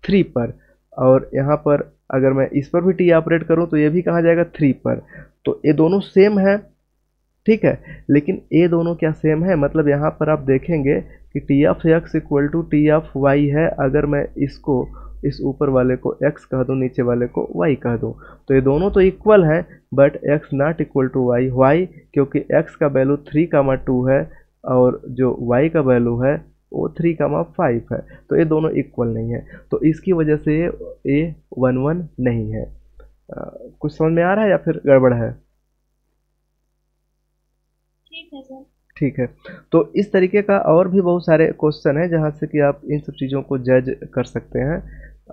3 पर, और यहाँ पर अगर मैं इस पर भी t ऑपरेट करूँ तो ये भी कहाँ जाएगा? 3 पर। तो ये दोनों सेम है, ठीक है, लेकिन ये दोनों क्या सेम है? मतलब यहाँ पर आप देखेंगे कि T of X equal to T of Y है। अगर मैं इसको, इस ऊपर वाले को x कह दूँ, नीचे वाले को y कह दूँ, तो ये दोनों तो इक्वल हैं, but x not equal to Y. Y क्योंकि x का वैल्यू 3, 2 है और जो y का वैल्यू है O3, 5 है, तो ये दोनों इक्वल नहीं है, तो इसकी वजह से ये 1 1 नहीं है। कुछ समझ में आ रहा है या फिर गड़बड़ है? ठीक है सर। ठीक है, तो इस तरीके का और भी बहुत सारे क्वेश्चन हैं जहाँ से कि आप इन सब चीज़ों को जज कर सकते हैं।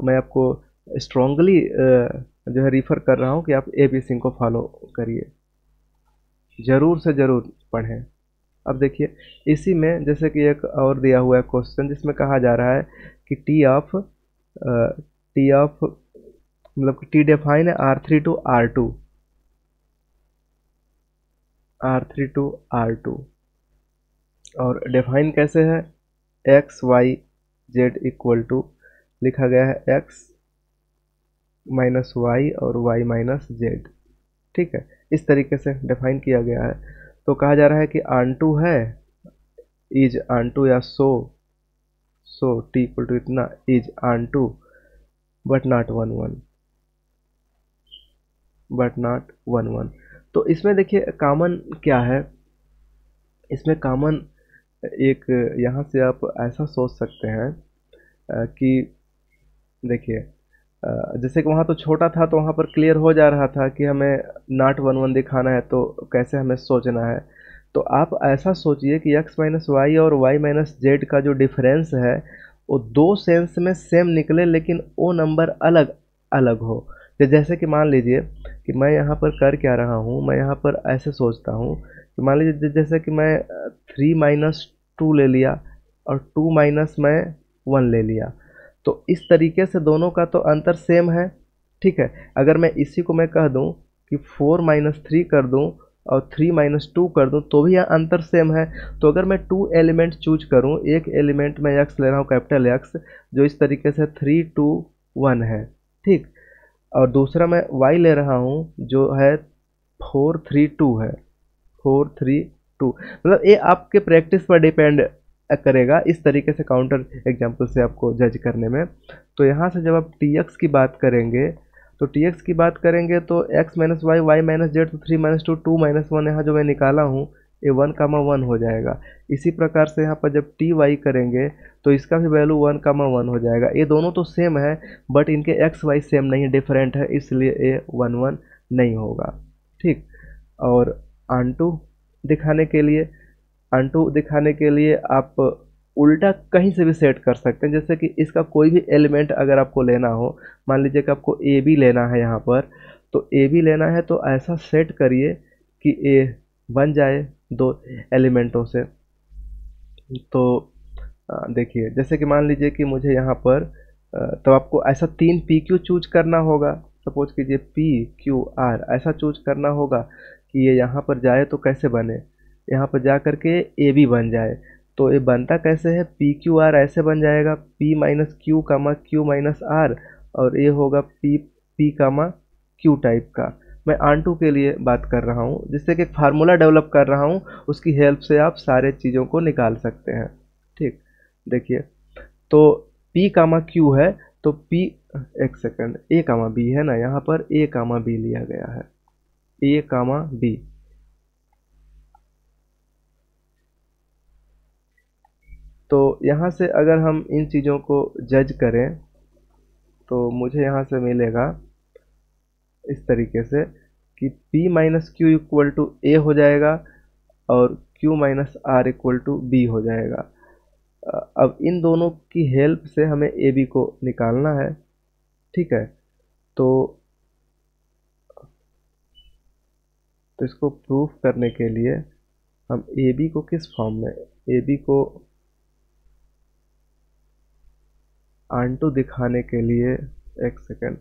मैं आपको स्ट्रांगली जो है रिफ़र कर रहा हूँ कि आप ABC को फॉलो करिए, ज़रूर से ज़रूर पढ़ें। अब देखिए, इसी में जैसे कि एक और दिया हुआ है क्वेश्चन जिसमें कहा जा रहा है कि टी ऑफ मतलब टी डिफाइन है R3 to R2 और डिफाइन कैसे है, X Y Z equal to लिखा गया है एक्स माइनस वाई और वाई माइनस जेड। ठीक है, इस तरीके से डिफाइन किया गया है। तो कहा जा रहा है कि आंटू है, इज आंटू या सो टी इक्वल टू इतना इज आंटू बट नॉट 1 1। तो इसमें देखिए कॉमन क्या है, इसमें कॉमन एक यहाँ से आप ऐसा सोच सकते हैं कि देखिए जैसे कि वहाँ तो छोटा था तो वहाँ पर क्लियर हो जा रहा था कि हमें नॉट 1 1 दिखाना है, तो कैसे हमें सोचना है। तो आप ऐसा सोचिए कि x माइनस वाई और y माइनस जेड का जो डिफरेंस है वो दो सेंस में सेम निकले लेकिन वो नंबर अलग अलग हो। तो जैसे कि मान लीजिए कि मैं यहाँ पर कर क्या रहा हूँ, मैं यहाँ पर ऐसे सोचता हूँ कि मान लीजिए जैसे कि मैं 3 - 2 ले लिया और 2 - 1 ले लिया, तो इस तरीके से दोनों का तो अंतर सेम है। ठीक है, अगर मैं इसी को मैं कह दूं कि 4 - 3 कर दूं और 3 - 2 कर दूं तो भी यह अंतर सेम है। तो अगर मैं 2 एलिमेंट चूज करूं, एक एलिमेंट में x ले रहा हूं कैपिटल X जो इस तरीके से 3 2 1 है, ठीक, और दूसरा मैं y ले रहा हूं जो है 4 3 2 है, 4 3 2, मतलब ये आपके प्रैक्टिस पर डिपेंड करेगा इस तरीके से काउंटर एग्जाम्पल से आपको जज करने में। तो यहाँ से जब आप Tx की बात करेंगे तो Tx की बात करेंगे तो x minus Y Y minus Z, तो 3 - 2 2 - 1 यहाँ जो मैं निकाला हूँ ये 1 1 हो जाएगा। इसी प्रकार से यहाँ पर जब Ty करेंगे तो इसका भी वैल्यू 1 1 हो जाएगा। ये दोनों तो सेम है बट इनके एक्स वाई सेम नहीं, डिफरेंट है, इसलिए ये 1 1 नहीं होगा। ठीक, और आंटू दिखाने के लिए आप उल्टा कहीं से भी सेट कर सकते हैं। जैसे कि इसका कोई भी एलिमेंट अगर आपको लेना हो, मान लीजिए कि आपको ए बी लेना है यहाँ पर, तो ए बी लेना है तो ऐसा सेट करिए कि ए बन जाए दो एलिमेंटों से। तो देखिए जैसे कि मान लीजिए कि मुझे यहाँ पर तो आपको ऐसा 3 PQ चूज करना होगा। सपोज कीजिए PQR ऐसा चूज करना होगा कि ये यहाँ पर जाए तो कैसे बने, यहाँ पर जा करके ए बी बन जाए। तो ये बनता कैसे है, PQR ऐसे बन जाएगा P - Q, Q - R, और ये होगा P, Q टाइप का। मैं आंटू के लिए बात कर रहा हूँ, जिससे कि एक फार्मूला डेवलप कर रहा हूँ, उसकी हेल्प से आप सारे चीज़ों को निकाल सकते हैं। ठीक, देखिए तो P, Q है तो P, एक सेकंड, A, B है ना, यहाँ पर A, B लिया गया है, A, B। तो यहाँ से अगर हम इन चीज़ों को जज करें तो मुझे यहाँ से मिलेगा इस तरीके से कि P - Q equal to A हो जाएगा और Q - R equal to B हो जाएगा। अब इन दोनों की हेल्प से हमें ए बी को निकालना है। ठीक है, तो इसको प्रूफ करने के लिए हम ए बी को किस फॉर्म में, ए बी को आंटू दिखाने के लिए, एक सेकेंड,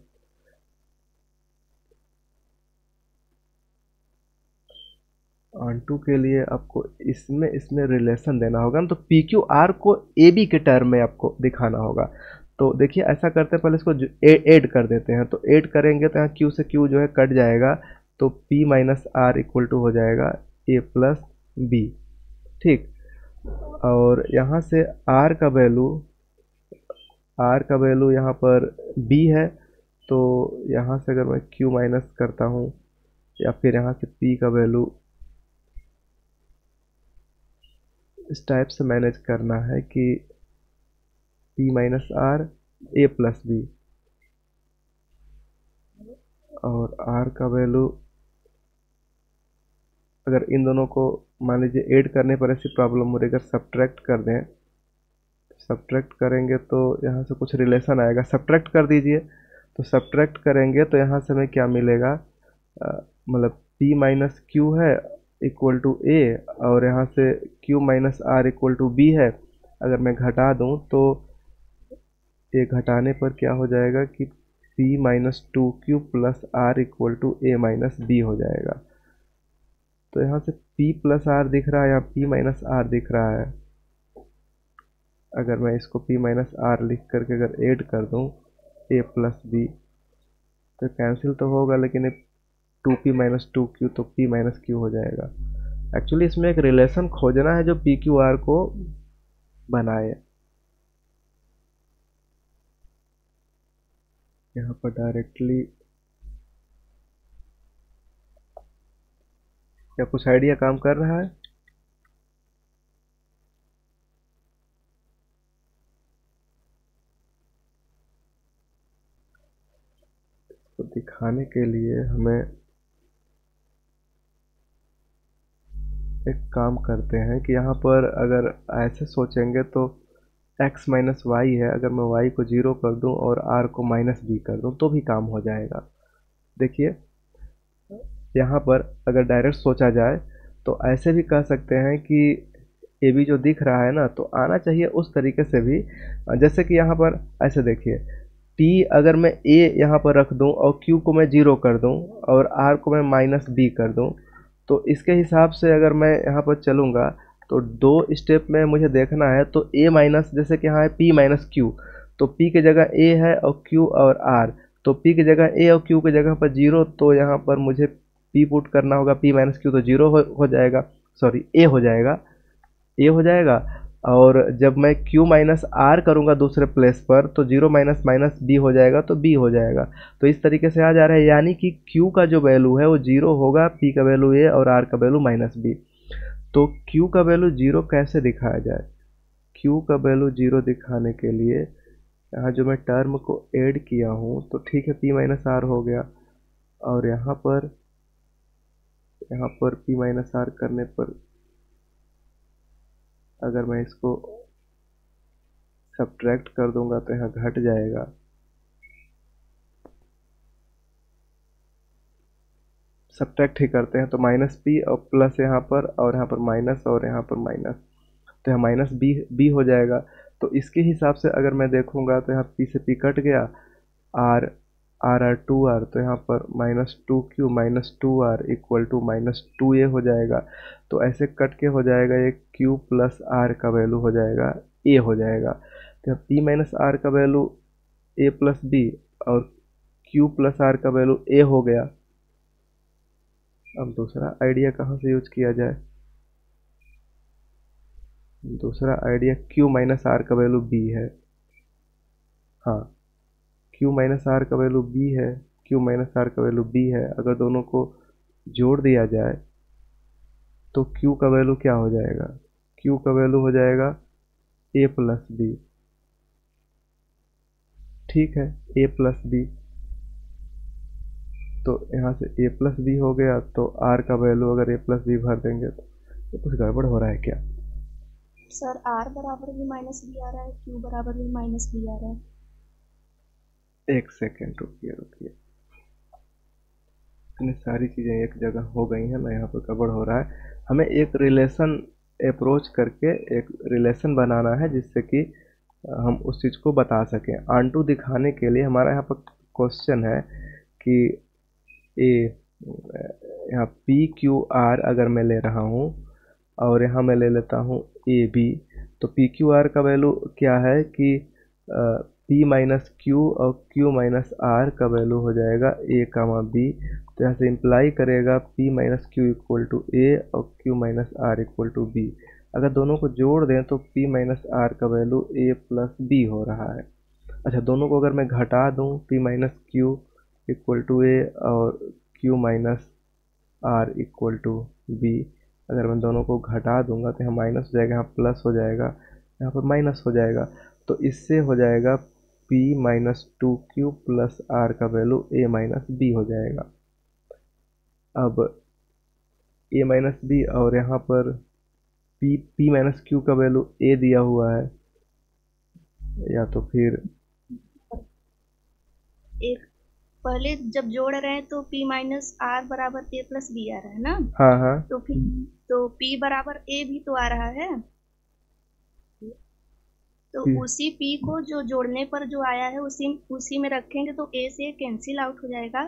आंटू के लिए आपको इसमें रिलेशन देना होगा ना, तो पी क्यू आर को ए बी के टर्म में आपको दिखाना होगा। तो देखिए ऐसा करते हैं, पहले इसको ऐड कर देते हैं। तो ऐड करेंगे तो यहाँ क्यू से क्यू जो है कट जाएगा, तो P - R इक्वल टू हो जाएगा A प्लस बी। ठीक, और यहाँ से R का वैल्यू यहाँ पर B है, तो यहाँ से अगर मैं Q माइनस करता हूँ या फिर यहाँ से P का वैल्यू इस टाइप से मैनेज करना है कि p minus R A plus B, और r का वैल्यू अगर इन दोनों को मान लीजिए ऐड करने पर ऐसी प्रॉब्लम हो रही है, अगर सब्ट्रैक्ट कर दें, सब्ट्रैक्ट करेंगे तो यहाँ से कुछ रिलेशन आएगा। सब्ट्रैक्ट कर दीजिए, तो सब्ट्रैक्ट करेंगे तो यहाँ से हमें क्या मिलेगा, मतलब p माइनस क्यू है इक्वल टू ए, और यहाँ से q minus are equal to B है। अगर मैं घटा दूँ तो ये घटाने पर क्या हो जाएगा कि p minus two Q plus R equal to A minus B हो जाएगा। तो यहाँ से p प्लस आर दिख रहा है, यहाँ p माइनस आर दिख रहा है। अगर मैं इसको p माइनस आर लिख करके अगर ऐड कर दूँ a प्लस बी, तो कैंसिल तो होगा, लेकिन 2p माइनस टू क्यू तो p माइनस क्यू हो जाएगा। एक्चुअली इसमें एक रिलेशन खोजना है जो पी क्यू आर को बनाए। यहाँ पर डायरेक्टली क्या कुछ आइडिया काम कर रहा है? तो दिखाने के लिए हमें एक काम करते हैं कि यहाँ पर अगर ऐसे सोचेंगे तो x माइनस वाई है, अगर मैं y को 0 कर दूं और r को माइनस बी कर दूं तो भी काम हो जाएगा। देखिए यहाँ पर अगर डायरेक्ट सोचा जाए तो ऐसे भी कह सकते हैं कि ए बी जो दिख रहा है ना, तो आना चाहिए उस तरीके से भी, जैसे कि यहाँ पर ऐसे देखिए t अगर मैं a यहाँ पर रख दूं और q को मैं 0 कर दूं और r को मैं माइनस बी कर दूं, तो इसके हिसाब से अगर मैं यहाँ पर चलूँगा तो दो स्टेप में मुझे देखना है। तो a माइनस, जैसे कि यहाँ है p माइनस क्यू, तो p की जगह a है और q और r, तो p की जगह a और q की जगह पर 0, तो यहाँ पर मुझे p पुट करना होगा, p माइनस क्यू तो 0 हो जाएगा, सॉरी a हो जाएगा, a हो जाएगा। और जब मैं q माइनस आर करूँगा दूसरे प्लेस पर तो 0 माइनस माइनस बी हो जाएगा, तो b हो जाएगा। तो इस तरीके से आ जा रहा है, यानी कि q का जो वैल्यू है वो 0 होगा, p का वैल्यू a और r का वैल्यू माइनस बी। तो q का वैल्यू 0 कैसे दिखाया जाए? q का वैल्यू 0 दिखाने के लिए यहाँ जो मैं टर्म को ऐड किया हूँ, तो ठीक है p माइनस आर हो गया, और यहाँ पर p माइनस आर करने पर अगर मैं इसको सब्ट्रैक्ट कर दूंगा तो यहाँ घट जाएगा। सब्ट्रैक्ट ही करते हैं तो माइनस पी और प्लस यहाँ पर, और यहाँ पर माइनस, और यहाँ पर माइनस, तो यहाँ माइनस बी हो जाएगा। तो इसके हिसाब से अगर मैं देखूंगा तो यहाँ पी से पी कट गया, r r r to r, तो यहाँ पर minus two q minus two r equal to minus two ए हो जाएगा। तो ऐसे कट के हो जाएगा, ये क्यू प्लस आर का वैल्यू हो जाएगा ए हो जाएगा। तो यहाँ पी माइनस आर का वैल्यू ए प्लस बी और क्यू प्लस आर का वैल्यू ए हो गया। अब दूसरा आइडिया कहाँ से यूज किया जाए? दूसरा आइडिया क्यू माइनस आर का वैल्यू बी है। हाँ, क्यू माइनस आर का वैल्यू बी है, क्यू माइनस आर का वैल्यू बी है। अगर दोनों को जोड़ दिया जाए तो क्यू का वैल्यू क्या हो जाएगा? क्यू का वैल्यू हो जाएगा ए प्लस बी। ठीक है, ए प्लस बी, तो यहाँ से ए प्लस बी हो गया। तो आर का वैल्यू अगर ए प्लस बी भर देंगे तो कुछ गड़बड़ हो रहा है क्या? सर आर बराबर भी माइनस बी आ रहा है, क्यू बराबर भी माइनस बी आ रहा है। एक सेकेंड रुकिए, इतनी सारी चीज़ें एक जगह हो गई हैं ना, यहाँ पर गड़बड़ हो रहा है। हमें एक रिलेशन अप्रोच करके एक रिलेशन बनाना है जिससे कि हम उस चीज़ को बता सकें। आंटू दिखाने के लिए हमारा यहाँ पर क्वेश्चन है कि ए यहाँ पी क्यू आर अगर मैं ले रहा हूँ और यहाँ मैं ले लेता हूँ ए बी, तो पी क्यू आर का वैल्यू क्या है कि पी माइनस क्यू और क्यू माइनस आर का वैल्यू हो जाएगा ए कामा बी। तो यहाँ से इम्प्लाई करेगा p minus q equal to ए और q minus are equal to b. अगर दोनों को जोड़ दें तो पी माइनस आर का वैल्यू ए प्लस बी हो रहा है। अच्छा, दोनों को अगर मैं घटा दूँ, p minus q equal to ए और q minus are equal to b, अगर मैं दोनों को घटा दूंगा तो यहाँ माइनस हो जाएगा, यहाँ प्लस हो जाएगा, यहाँ पर माइनस हो जाएगा। तो इससे हो जाएगा p minus two Q plus are का वैल्यू a माइनस बी हो जाएगा। अब a माइनस बी और यहाँ पर p माइनस क्यू का वैल्यू a दिया हुआ है, या तो फिर एक पहले जब जोड़ रहे हैं तो p माइनस आर बराबर a प्लस बी आ रहा है ना। हाँ हाँ तो फिर तो p बराबर a भी तो आ रहा है। तो p उसी p को जो जोड़ने पर जो आया है उसी में रखेंगे तो a से कैंसिल आउट हो जाएगा,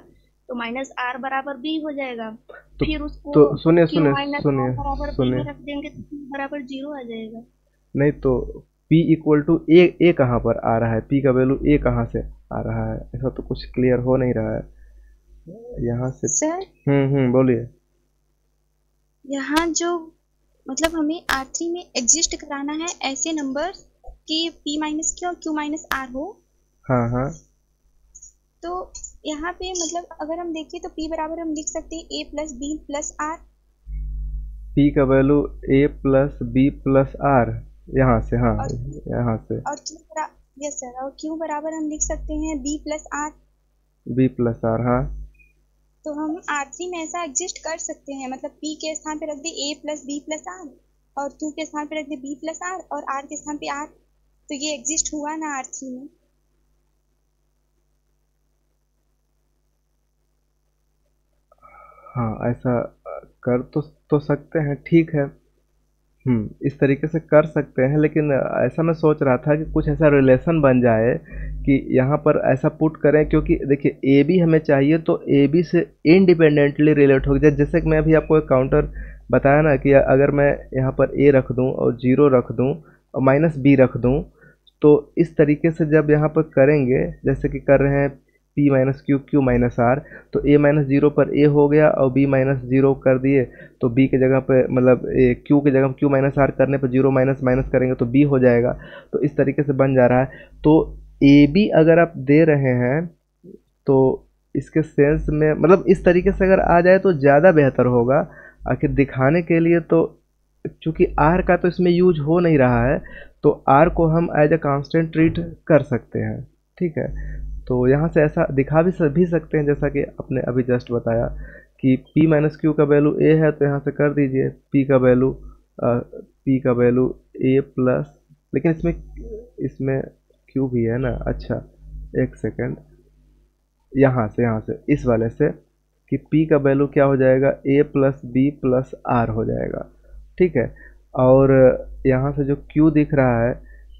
तो माइनस आर बराबर b हो जाएगा। तो, फिर उसको तो सुनिए q सुनिए माइनस सुनिए आर बराबर b सुनिए में रख देंगे तो p बराबर 0 आ जाएगा। नहीं, तो p इक्वल टू ए कहाँ पर आ रहा है, p का वैल्यू a कहाँ से आ रहा है, ऐसा तो कुछ क्लियर हो नहीं रहा है यहाँ से। सर बोलिए। यहाँ जो मतलब हमें R3 में एग्जिस्ट कराना है ऐसे नंबर कि p माइनस क्यू और q माइनस आर हो। हाँ हाँ तो यहाँ पे मतलब अगर हम देखें तो p बराबर हम लिख सकते हैं a plus B plus R. p का value a plus B plus R, यहाँ से, हाँ और यहाँ से। और यस सर, और q बराबर हम लिख सकते हैं b plus R. b plus R, हाँ। तो हम R3 में ऐसा एग्जिस्ट कर सकते हैं, मतलब p के स्थान पे रख दे a plus B plus R और q के स्थान पे रख दे b प्लस आर और r के स्थान पे r। तो ये एग्जिस्ट हुआ ना R3 में। हाँ, ऐसा कर तो सकते हैं, ठीक है। इस तरीके से कर सकते हैं, लेकिन ऐसा मैं सोच रहा था कि कुछ ऐसा रिलेशन बन जाए कि यहाँ पर ऐसा पुट करें, क्योंकि देखिए ए बी हमें चाहिए तो ए बी से इंडिपेंडेंटली रिलेट हो जाए। जैसे कि मैं अभी आपको एक काउंटर बताया ना कि अगर मैं यहाँ पर ए रख दूँ और 0 रख दूँ और माइनस बी रख दूँ, तो इस तरीके से जब यहाँ पर करेंगे, जैसे कि कर रहे हैं p minus Q Q minus R, तो a माइनस 0 पर a हो गया और b माइनस 0 कर दिए तो b के जगह पे मतलब q की जगह q माइनस आर करने पर 0 माइनस माइनस करेंगे तो b हो जाएगा। तो इस तरीके से बन जा रहा है। तो a b अगर आप दे रहे हैं तो इसके सेंस में मतलब इस तरीके से अगर आ जाए तो ज़्यादा बेहतर होगा। आखिर दिखाने के लिए तो चूँकि r का तो इसमें यूज हो नहीं रहा है, तो r को हम एज ए कांस्टेंट ट्रीट कर सकते हैं, ठीक है। तो यहाँ से ऐसा दिखा भी सकते हैं, जैसा कि आपने अभी जस्ट बताया कि p माइनस क्यू का वैल्यू a है, तो यहाँ से कर दीजिए p का वैल्यू a प्लस, लेकिन इसमें q भी है ना। अच्छा एक सेकेंड, यहाँ से इस वाले से कि p का वैल्यू क्या हो जाएगा, a plus B plus R हो जाएगा, ठीक है। और यहाँ से जो q दिख रहा है,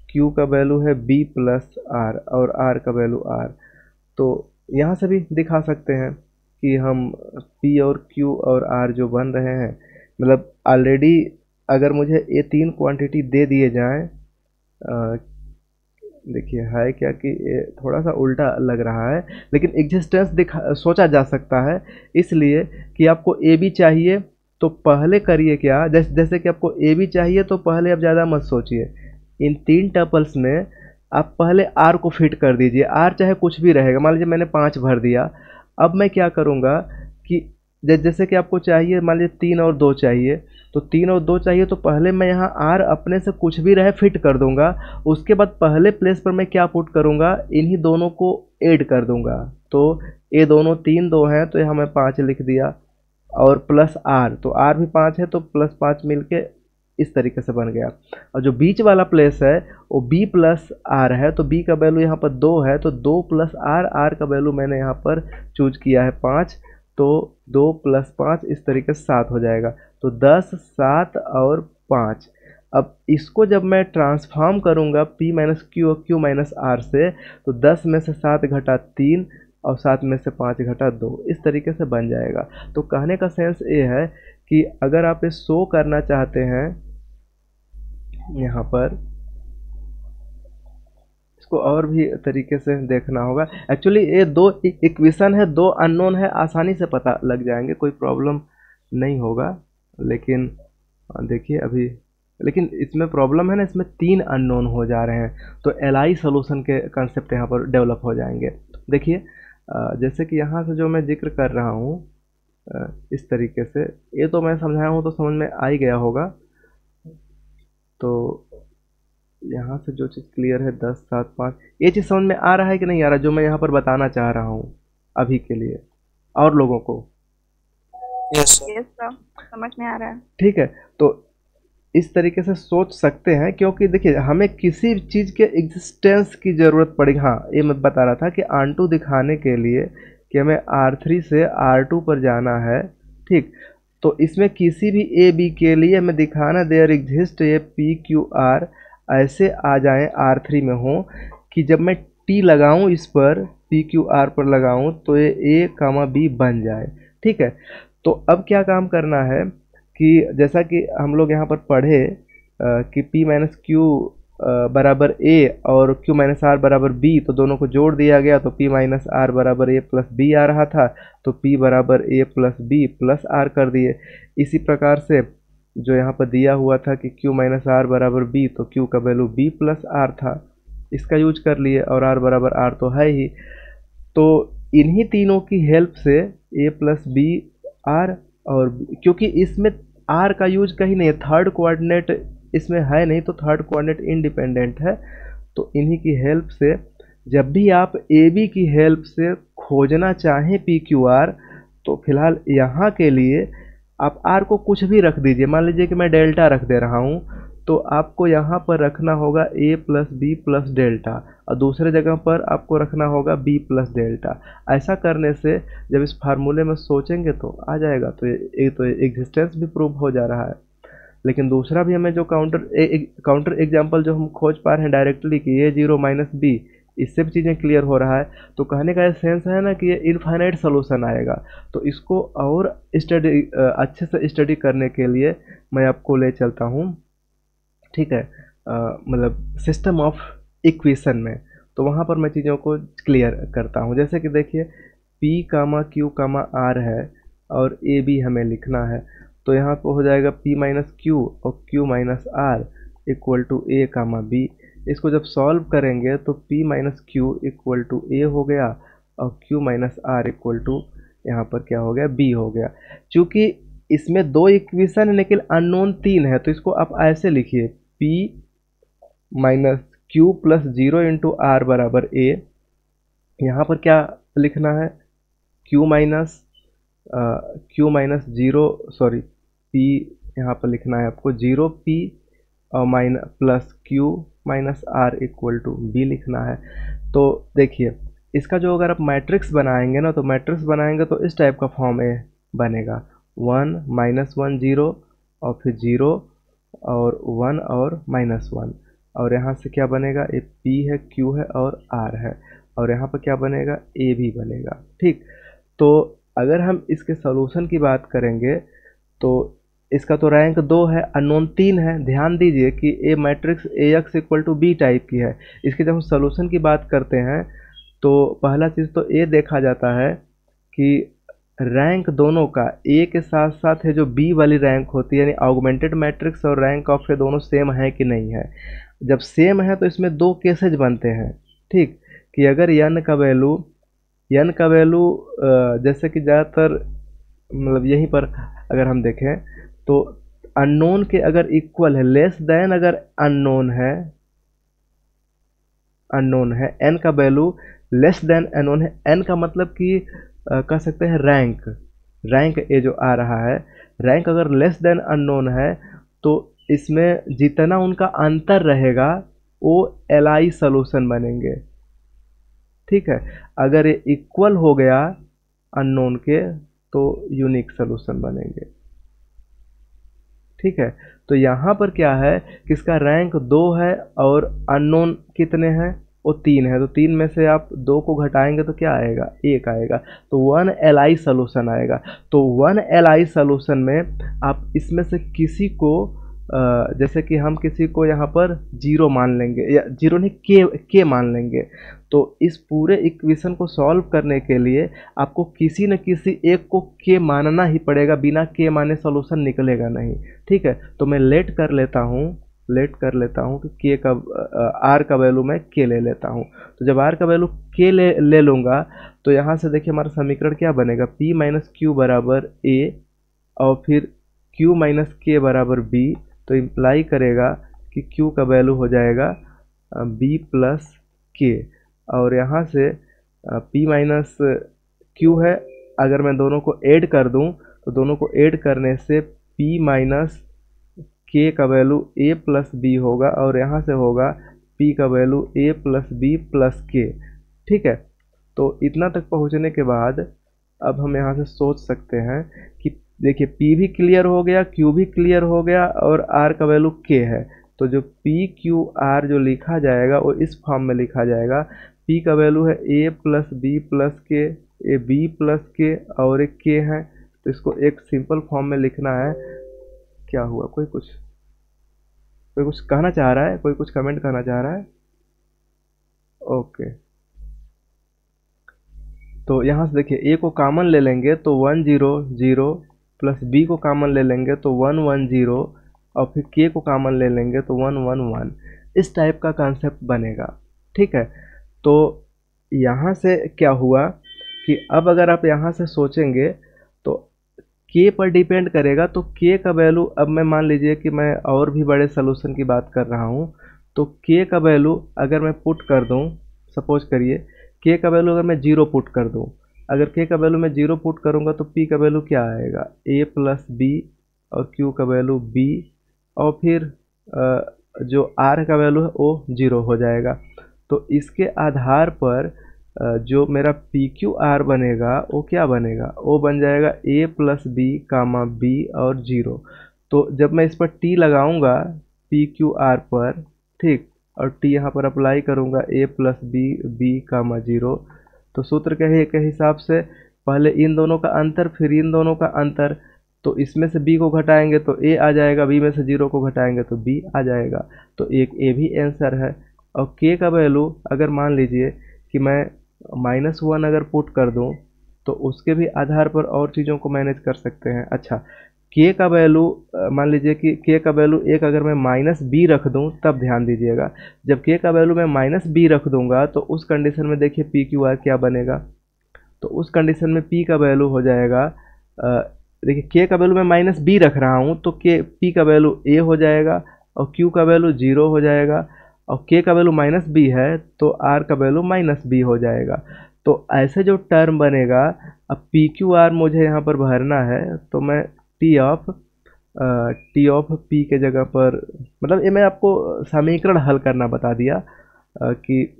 q का वैल्यू है b प्लस आर और r का वैल्यू r। तो यहाँ से भी दिखा सकते हैं कि हम p और q और r जो बन रहे हैं, मतलब ऑलरेडी अगर मुझे ये 3 क्वांटिटी दे दिए जाएं, देखिए है क्या कि ये थोड़ा सा उल्टा लग रहा है, लेकिन एग्जिस्टेंस सोचा जा सकता है, इसलिए कि आपको ए बी चाहिए तो पहले करिए क्या, जैसे कि आपको ए बी चाहिए तो पहले आप ज़्यादा मत सोचिए, इन 3 टपल्स में आप पहले आर को फिट कर दीजिए। आर चाहे कुछ भी रहेगा, मान लीजिए मैंने 5 भर दिया। अब मैं क्या करूँगा कि जैसे कि आपको चाहिए मान लीजिए 3 और 2 चाहिए, तो 3 और 2 चाहिए तो पहले मैं यहाँ आर अपने से कुछ भी रहे फिट कर दूंगा। उसके बाद पहले प्लेस पर मैं क्या पुट करूँगा, इन्हीं दोनों को ऐड कर दूंगा। तो ये दोनों 3 2 हैं तो यहाँ मैं 5 लिख दिया और प्लस आर, तो आर भी 5 है तो प्लस 5 मिलके इस तरीके से बन गया। और जो बीच वाला प्लेस है वो b प्लस आर है, तो b का वैल्यू यहाँ पर 2 है तो 2 प्लस आर, आर का वैल्यू मैंने यहाँ पर चूज किया है 5, तो 2 प्लस 5 इस तरीके से 7 हो जाएगा। तो 10 7 और 5। अब इसको जब मैं ट्रांसफॉर्म करूँगा p माइनस क्यू और q माइनस आर से, तो 10 में से 7 घटा 3 और 7 में से 5 घटा 2, इस तरीके से बन जाएगा। तो कहने का सेंस ये है कि अगर आप ये शो करना चाहते हैं यहाँ पर, इसको और भी तरीके से देखना होगा। एक्चुअली ये 2 इक्वेशन है, 2 अननोन है, आसानी से पता लग जाएंगे, कोई प्रॉब्लम नहीं होगा। लेकिन देखिए अभी, लेकिन इसमें प्रॉब्लम है ना, इसमें 3 अननोन हो जा रहे हैं, तो एलआई सोल्यूशन के कंसेप्ट यहाँ पर डेवलप हो जाएंगे। देखिए जैसे कि यहाँ से जो मैं जिक्र कर रहा हूँ इस तरीके से। ये तो मैं समझाया हूँ तो समझ में आ ही गया होगा। तो यहाँ से जो चीज़ क्लियर है 10 7 5, ये चीज़ समझ में आ रहा है कि नहीं आ रहा जो मैं यहाँ पर बताना चाह रहा हूँ अभी के लिए और लोगों को? Yes sir. यस सर, समझ में आ रहा है। ठीक है, तो इस तरीके से सोच सकते हैं, क्योंकि देखिए हमें किसी चीज़ के एग्जिस्टेंस की ज़रूरत पड़ेगी। हाँ, ये मैं बता रहा था कि R2 दिखाने के लिए कि हमें R3 से R2 पर जाना है, ठीक। तो इसमें किसी भी ए बी के लिए हमें दिखाना देयर एग्जिस्ट ये पी क्यू आर ऐसे आ जाएं R3 में हो कि जब मैं टी लगाऊं इस पर पी क्यू आर पर लगाऊं तो ये ए कामा बी बन जाए, ठीक है। तो अब क्या काम करना है कि जैसा कि हम लोग यहाँ पर पढ़े कि P माइनस क्यू बराबर A और Q माइनस आर बराबर B, तो दोनों को जोड़ दिया गया तो P माइनस आर बराबर A प्लस B आ रहा था, तो P बराबर A plus B plus R कर दिए। इसी प्रकार से जो यहाँ पर दिया हुआ था कि Q माइनस आर बराबर B, तो Q का वैल्यू B प्लस R था, इसका यूज कर लिए, और R बराबर R तो है ही। तो इन्हीं तीनों की हेल्प से A प्लस B R, और क्योंकि इसमें R का यूज कहीं नहीं है, थर्ड कोऑर्डिनेट इसमें है नहीं, तो थर्ड कोऑर्डिनेट इंडिपेंडेंट है। तो इन्हीं की हेल्प से जब भी आप ए बी की हेल्प से खोजना चाहें पी क्यू आर, तो फिलहाल यहाँ के लिए आप आर को कुछ भी रख दीजिए। मान लीजिए कि मैं डेल्टा रख दे रहा हूँ, तो आपको यहाँ पर रखना होगा ए प्लस बी प्लस डेल्टा, और दूसरे जगह पर आपको रखना होगा बी प्लस डेल्टा। ऐसा करने से जब इस फार्मूले में सोचेंगे तो आ जाएगा। तो ये तो एग्जिस्टेंस भी प्रूव हो जा रहा है। लेकिन दूसरा भी हमें जो काउंटर एग्जाम्पल जो हम खोज पा रहे हैं डायरेक्टली कि ए जीरो माइनस बी, इससे भी चीज़ें क्लियर हो रहा है। तो कहने का सेंस है ना कि ये इनफाइनाइट सोल्यूशन आएगा। तो इसको और अच्छे से स्टडी करने के लिए मैं आपको ले चलता हूँ, ठीक है, मतलब सिस्टम ऑफ इक्वेशन में। तो वहाँ पर मैं चीज़ों को क्लियर करता हूँ। जैसे कि देखिए P कामा Q कामा R है और ए बी हमें लिखना है, तो यहाँ पर हो जाएगा P माइनस क्यू और Q minus R equal to a comma b. इसको जब सॉल्व करेंगे तो P minus q equal to ए हो गया और Q minus R equal to यहाँ पर क्या हो गया, B हो गया। चूँकि इसमें दो इक्वेशन है लेकिन अननोन 3 है, तो इसको आप ऐसे लिखिए P minus Q plus 0 into R बराबर ए। यहाँ पर क्या लिखना है, Q माइनस 0, सॉरी P यहाँ पर लिखना है आपको 0P और minus plus Q minus R equal to B लिखना है। तो देखिए इसका जो अगर आप मैट्रिक्स बनाएंगे ना, तो मैट्रिक्स बनाएंगे तो इस टाइप का फॉर्म में बनेगा 1 माइनस 1 0 और फिर 0 और 1 और माइनस 1, और यहाँ से क्या बनेगा, ये P है, Q है और R है, और यहाँ पर क्या बनेगा, A भी बनेगा, ठीक। तो अगर हम इसके सॉल्यूशन की बात करेंगे तो इसका तो रैंक 2 है, अननोन 3 है। ध्यान दीजिए कि a matrix A x equal to b type की है। इसके जब हम सॉल्यूशन की बात करते हैं तो पहला चीज़ तो ये देखा जाता है कि रैंक दोनों का ए के साथ साथ है जो बी वाली रैंक होती है, यानी ऑगमेंटेड मैट्रिक्स और रैंक ऑफ के दोनों सेम है कि नहीं है। जब सेम है तो इसमें दो केसेज बनते हैं, ठीक, कि अगर n का वैल्यू जैसे कि ज़्यादातर मतलब यहीं पर अगर हम देखें तो अननोन के अगर इक्वल है, लेस देन अगर अननोन है, n का वैल्यू लेस देन अननोन है, n का मतलब कि कह सकते हैं रैंक ए जो आ रहा है, रैंक अगर लेस देन अननोन है तो इसमें जितना उनका अंतर रहेगा वो एलआई सॉल्यूशन बनेंगे, ठीक है। अगर ये इक्वल हो गया अननोन के तो यूनिक सॉल्यूशन बनेंगे, ठीक है। तो यहाँ पर क्या है कि इसका रैंक 2 है और अननोन कितने हैं, वो 3 है। तो 3 में से आप 2 को घटाएंगे तो क्या आएगा, 1 आएगा, तो 1 एलआई सॉल्यूशन आएगा। तो 1 एलआई सॉल्यूशन में आप इसमें से किसी को जैसे कि हम किसी को यहाँ पर 0 मान लेंगे, या 0 नहीं के मान लेंगे। तो इस पूरे इक्वेशन को सॉल्व करने के लिए आपको किसी न किसी एक को के मानना ही पड़ेगा, बिना के माने सॉल्यूशन निकलेगा नहीं, ठीक है। तो मैं लेट कर लेता हूँ लेट कर लेता हूँ कि के का आर का वैल्यू मैं के ले लेता हूँ। तो जब आर का वैल्यू के ले लूँगा तो यहाँ से देखिए हमारा समीकरण क्या बनेगा, पी माइनस क्यू बराबर ए और फिर क्यू माइनस के बराबर बी। तो इम्प्लाई करेगा कि क्यू का वैल्यू हो जाएगा बी प्लस के, और यहाँ से पी माइनस क्यू है, अगर मैं दोनों को ऐड कर दूं तो दोनों को ऐड करने से p माइनस के का वैल्यू a प्लस बी होगा, और यहाँ से होगा p का value a plus B plus K. ठीक है, तो इतना तक पहुँचने के बाद अब हम यहाँ से सोच सकते हैं कि देखिए p भी क्लियर हो गया, q भी क्लियर हो गया, और r का वैल्यू k है। तो जो p q r जो लिखा जाएगा वो इस फॉर्म में लिखा जाएगा, p का वैल्यू है a प्लस बी प्लस के, ए बी प्लस के और एक के है। तो इसको एक सिंपल फॉर्म में लिखना है। क्या हुआ, कोई कुछ कहना चाह रहा है, कोई कुछ कमेंट करना चाह रहा है? ओके, तो यहाँ से देखिए a को कॉमन ले लेंगे तो 1 0 0 प्लस b को कॉमन ले लेंगे तो 1 1 0 और फिर k को कॉमन ले लेंगे तो 1 1 1। इस टाइप का कॉन्सेप्ट बनेगा। ठीक है, तो यहाँ से क्या हुआ कि अब अगर आप यहाँ से सोचेंगे तो k पर डिपेंड करेगा। तो k का वैल्यू, अब मैं मान लीजिए कि मैं और भी बड़े सोल्यूशन की बात कर रहा हूँ, तो k का वैल्यू अगर मैं पुट कर दूँ, सपोज करिए k का वैल्यू अगर मैं 0 पुट कर दूँ, अगर k का वैल्यू मैं 0 पुट करूँगा तो p का वैल्यू क्या आएगा, a प्लस बी और q का वैल्यू b, और फिर जो r का वैल्यू है वो 0 हो जाएगा। तो इसके आधार पर जो मेरा पी क्यू आर बनेगा वो क्या बनेगा, वो बन जाएगा a plus B comma B और 0। तो जब मैं इस पर t लगाऊंगा पी क्यू आर पर, ठीक, और t यहाँ पर अप्लाई करूंगा a plus B B comma 0, तो सूत्र के हिसाब से पहले इन दोनों का अंतर फिर इन दोनों का अंतर। तो इसमें से b को घटाएंगे तो a आ जाएगा, b में से 0 को घटाएंगे तो b आ जाएगा। तो एक a भी आंसर है। और k का वैल्यू अगर मान लीजिए कि मैं -1 अगर पुट कर दूं तो उसके भी आधार पर और चीज़ों को मैनेज कर सकते हैं। अच्छा, k का वैल्यू मान लीजिए कि k का वैल्यू 1 अगर मैं -b रख दूं, तब ध्यान दीजिएगा, जब k का वैल्यू मैं -b रख दूंगा तो उस कंडीशन में देखिए पी क्यू आर क्या बनेगा। तो उस कंडीशन में p का वैल्यू हो जाएगा, देखिए k का वैल्यू मैं -b रख रहा हूँ तो p का वैल्यू a हो जाएगा और q का वैल्यू 0 हो जाएगा, और k का वैल्यू -b है तो r का वैल्यू -b हो जाएगा। तो ऐसे जो टर्म बनेगा, अब पी क्यू आर मुझे यहाँ पर भरना है, तो मैं टी ऑफ पी के जगह पर, मतलब ये मैं आपको समीकरण हल करना बता दिया कि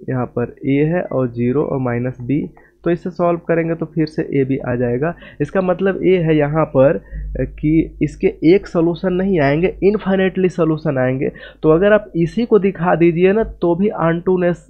यहाँ पर a है और 0 और -b, तो इससे सॉल्व करेंगे तो फिर से a भी आ जाएगा। इसका मतलब ये है यहाँ पर कि इसके एक सोल्यूशन नहीं आएंगे, इनफाइनेटली सोल्यूशन आएंगे। तो अगर आप इसी को दिखा दीजिए ना तो भी ऑनटूनेस,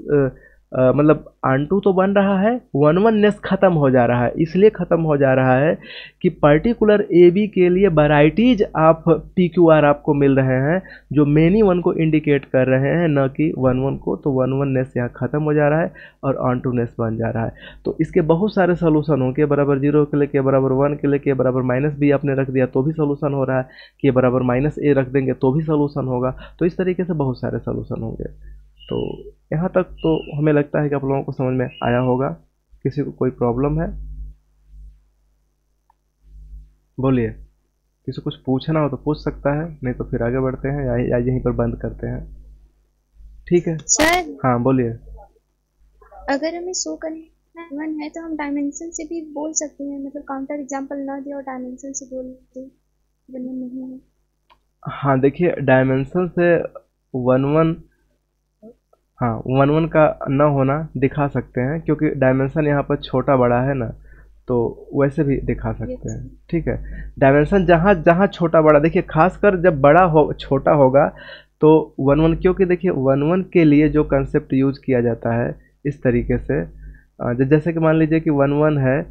मतलब ऑनटू तो बन रहा है, वन-वननेस ख़त्म हो जा रहा है। इसलिए ख़त्म हो जा रहा है कि पर्टिकुलर ए बी के लिए varieties of P Q R आपको मिल रहे हैं जो मेनी वन को इंडिकेट कर रहे हैं, न कि वन वन को। तो वन-वननेस यहाँ ख़त्म हो जा रहा है और ऑनटूनेस बन जा रहा है। तो इसके बहुत सारे सोल्यूशन हों, के बराबर 0 के लिए, के बराबर 1 के लिए, के बराबर -b आपने रख दिया तो भी सोल्यूशन हो रहा है, के बराबर -a रख देंगे तो भी सोल्यूशन होगा। तो इस तरीके से बहुत सारे सोल्यूशन होंगे। तो यहाँ तक तो हमें लगता है कि आप लोगों को समझ में आया होगा। किसी को कोई प्रॉब्लम है? बोलिए, किसी कुछ पूछना हो तो पूछ सकता है, नहीं तो फिर आगे बढ़ते हैं या यहीं पर बंद करते हैं। ठीक है सर, हाँ बोलिए। अगर हमें शो करना वन है तो हम डायमेंशन से भी बोल सकते हैं, मतलब काउंटर एग्जांपल ना दे और डायमेंशन से बोल दे, वन नहीं है। हाँ देखिए, डायमेंशन से वन वन का न होना दिखा सकते हैं, क्योंकि डायमेंशन यहाँ पर छोटा बड़ा है ना, तो वैसे भी दिखा सकते हैं। ठीक है, डायमेंशन जहाँ जहाँ छोटा बड़ा, देखिए खासकर जब बड़ा हो छोटा होगा तो वन वन, क्योंकि देखिए वन वन के लिए जो कंसेप्ट यूज किया जाता है इस तरीके से, जैसे कि मान लीजिए कि वन वन है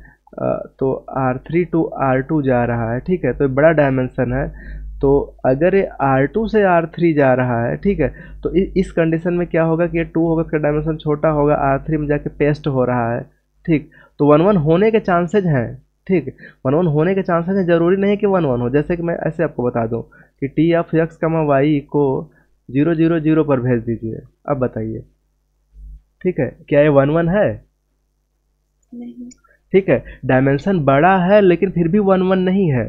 तो R3 to R2 जा रहा है, ठीक है, तो बड़ा डायमेंशन है। तो अगर ये R2 से R3 जा रहा है, ठीक है, तो इस कंडीशन में क्या होगा कि ये 2 होगा, इसका डायमेंशन छोटा होगा, R3 में जाके पेस्ट हो रहा है। ठीक, तो वन वन होने के चांसेज हैं। ठीक, वन वन होने के चांसेज हैं, जरूरी नहीं कि वन वन हो। जैसे कि मैं ऐसे आपको बता दूं कि टी ऑफ एक्स कमा वाई को 0 0 0 पर भेज दीजिए। अब बताइए, ठीक है, क्या ये 1 1 है? नहीं। ठीक है, डायमेंशन बड़ा है लेकिन फिर भी 1 1 नहीं है।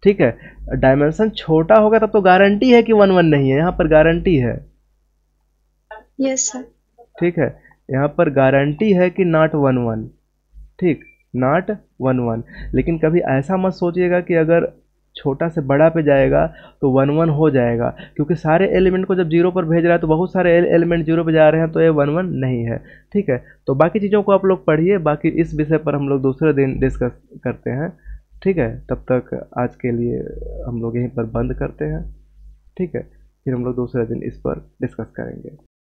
ठीक है, डायमेंशन छोटा होगा तब तो गारंटी है कि 1 1 नहीं है, यहाँ पर गारंटी है। Yes sir. ठीक है, यहाँ पर गारंटी है कि नॉट 1 1। ठीक, नॉट 1 1। लेकिन कभी ऐसा मत सोचिएगा कि अगर छोटा से बड़ा पे जाएगा तो 1 1 हो जाएगा, क्योंकि सारे एलिमेंट को जब 0 पर भेज रहा है तो बहुत सारे एलिमेंट 0 पे जा रहे हैं, तो ये 1 1 नहीं है। ठीक है, तो बाकी चीज़ों को आप लोग पढ़िए, बाकी इस विषय पर हम लोग दूसरे दिन डिस्कस करते हैं। ठीक है, तब तक आज के लिए हम लोग यहीं पर बंद करते हैं। ठीक है, फिर हम लोग दूसरे दिन इस पर डिस्कस करेंगे।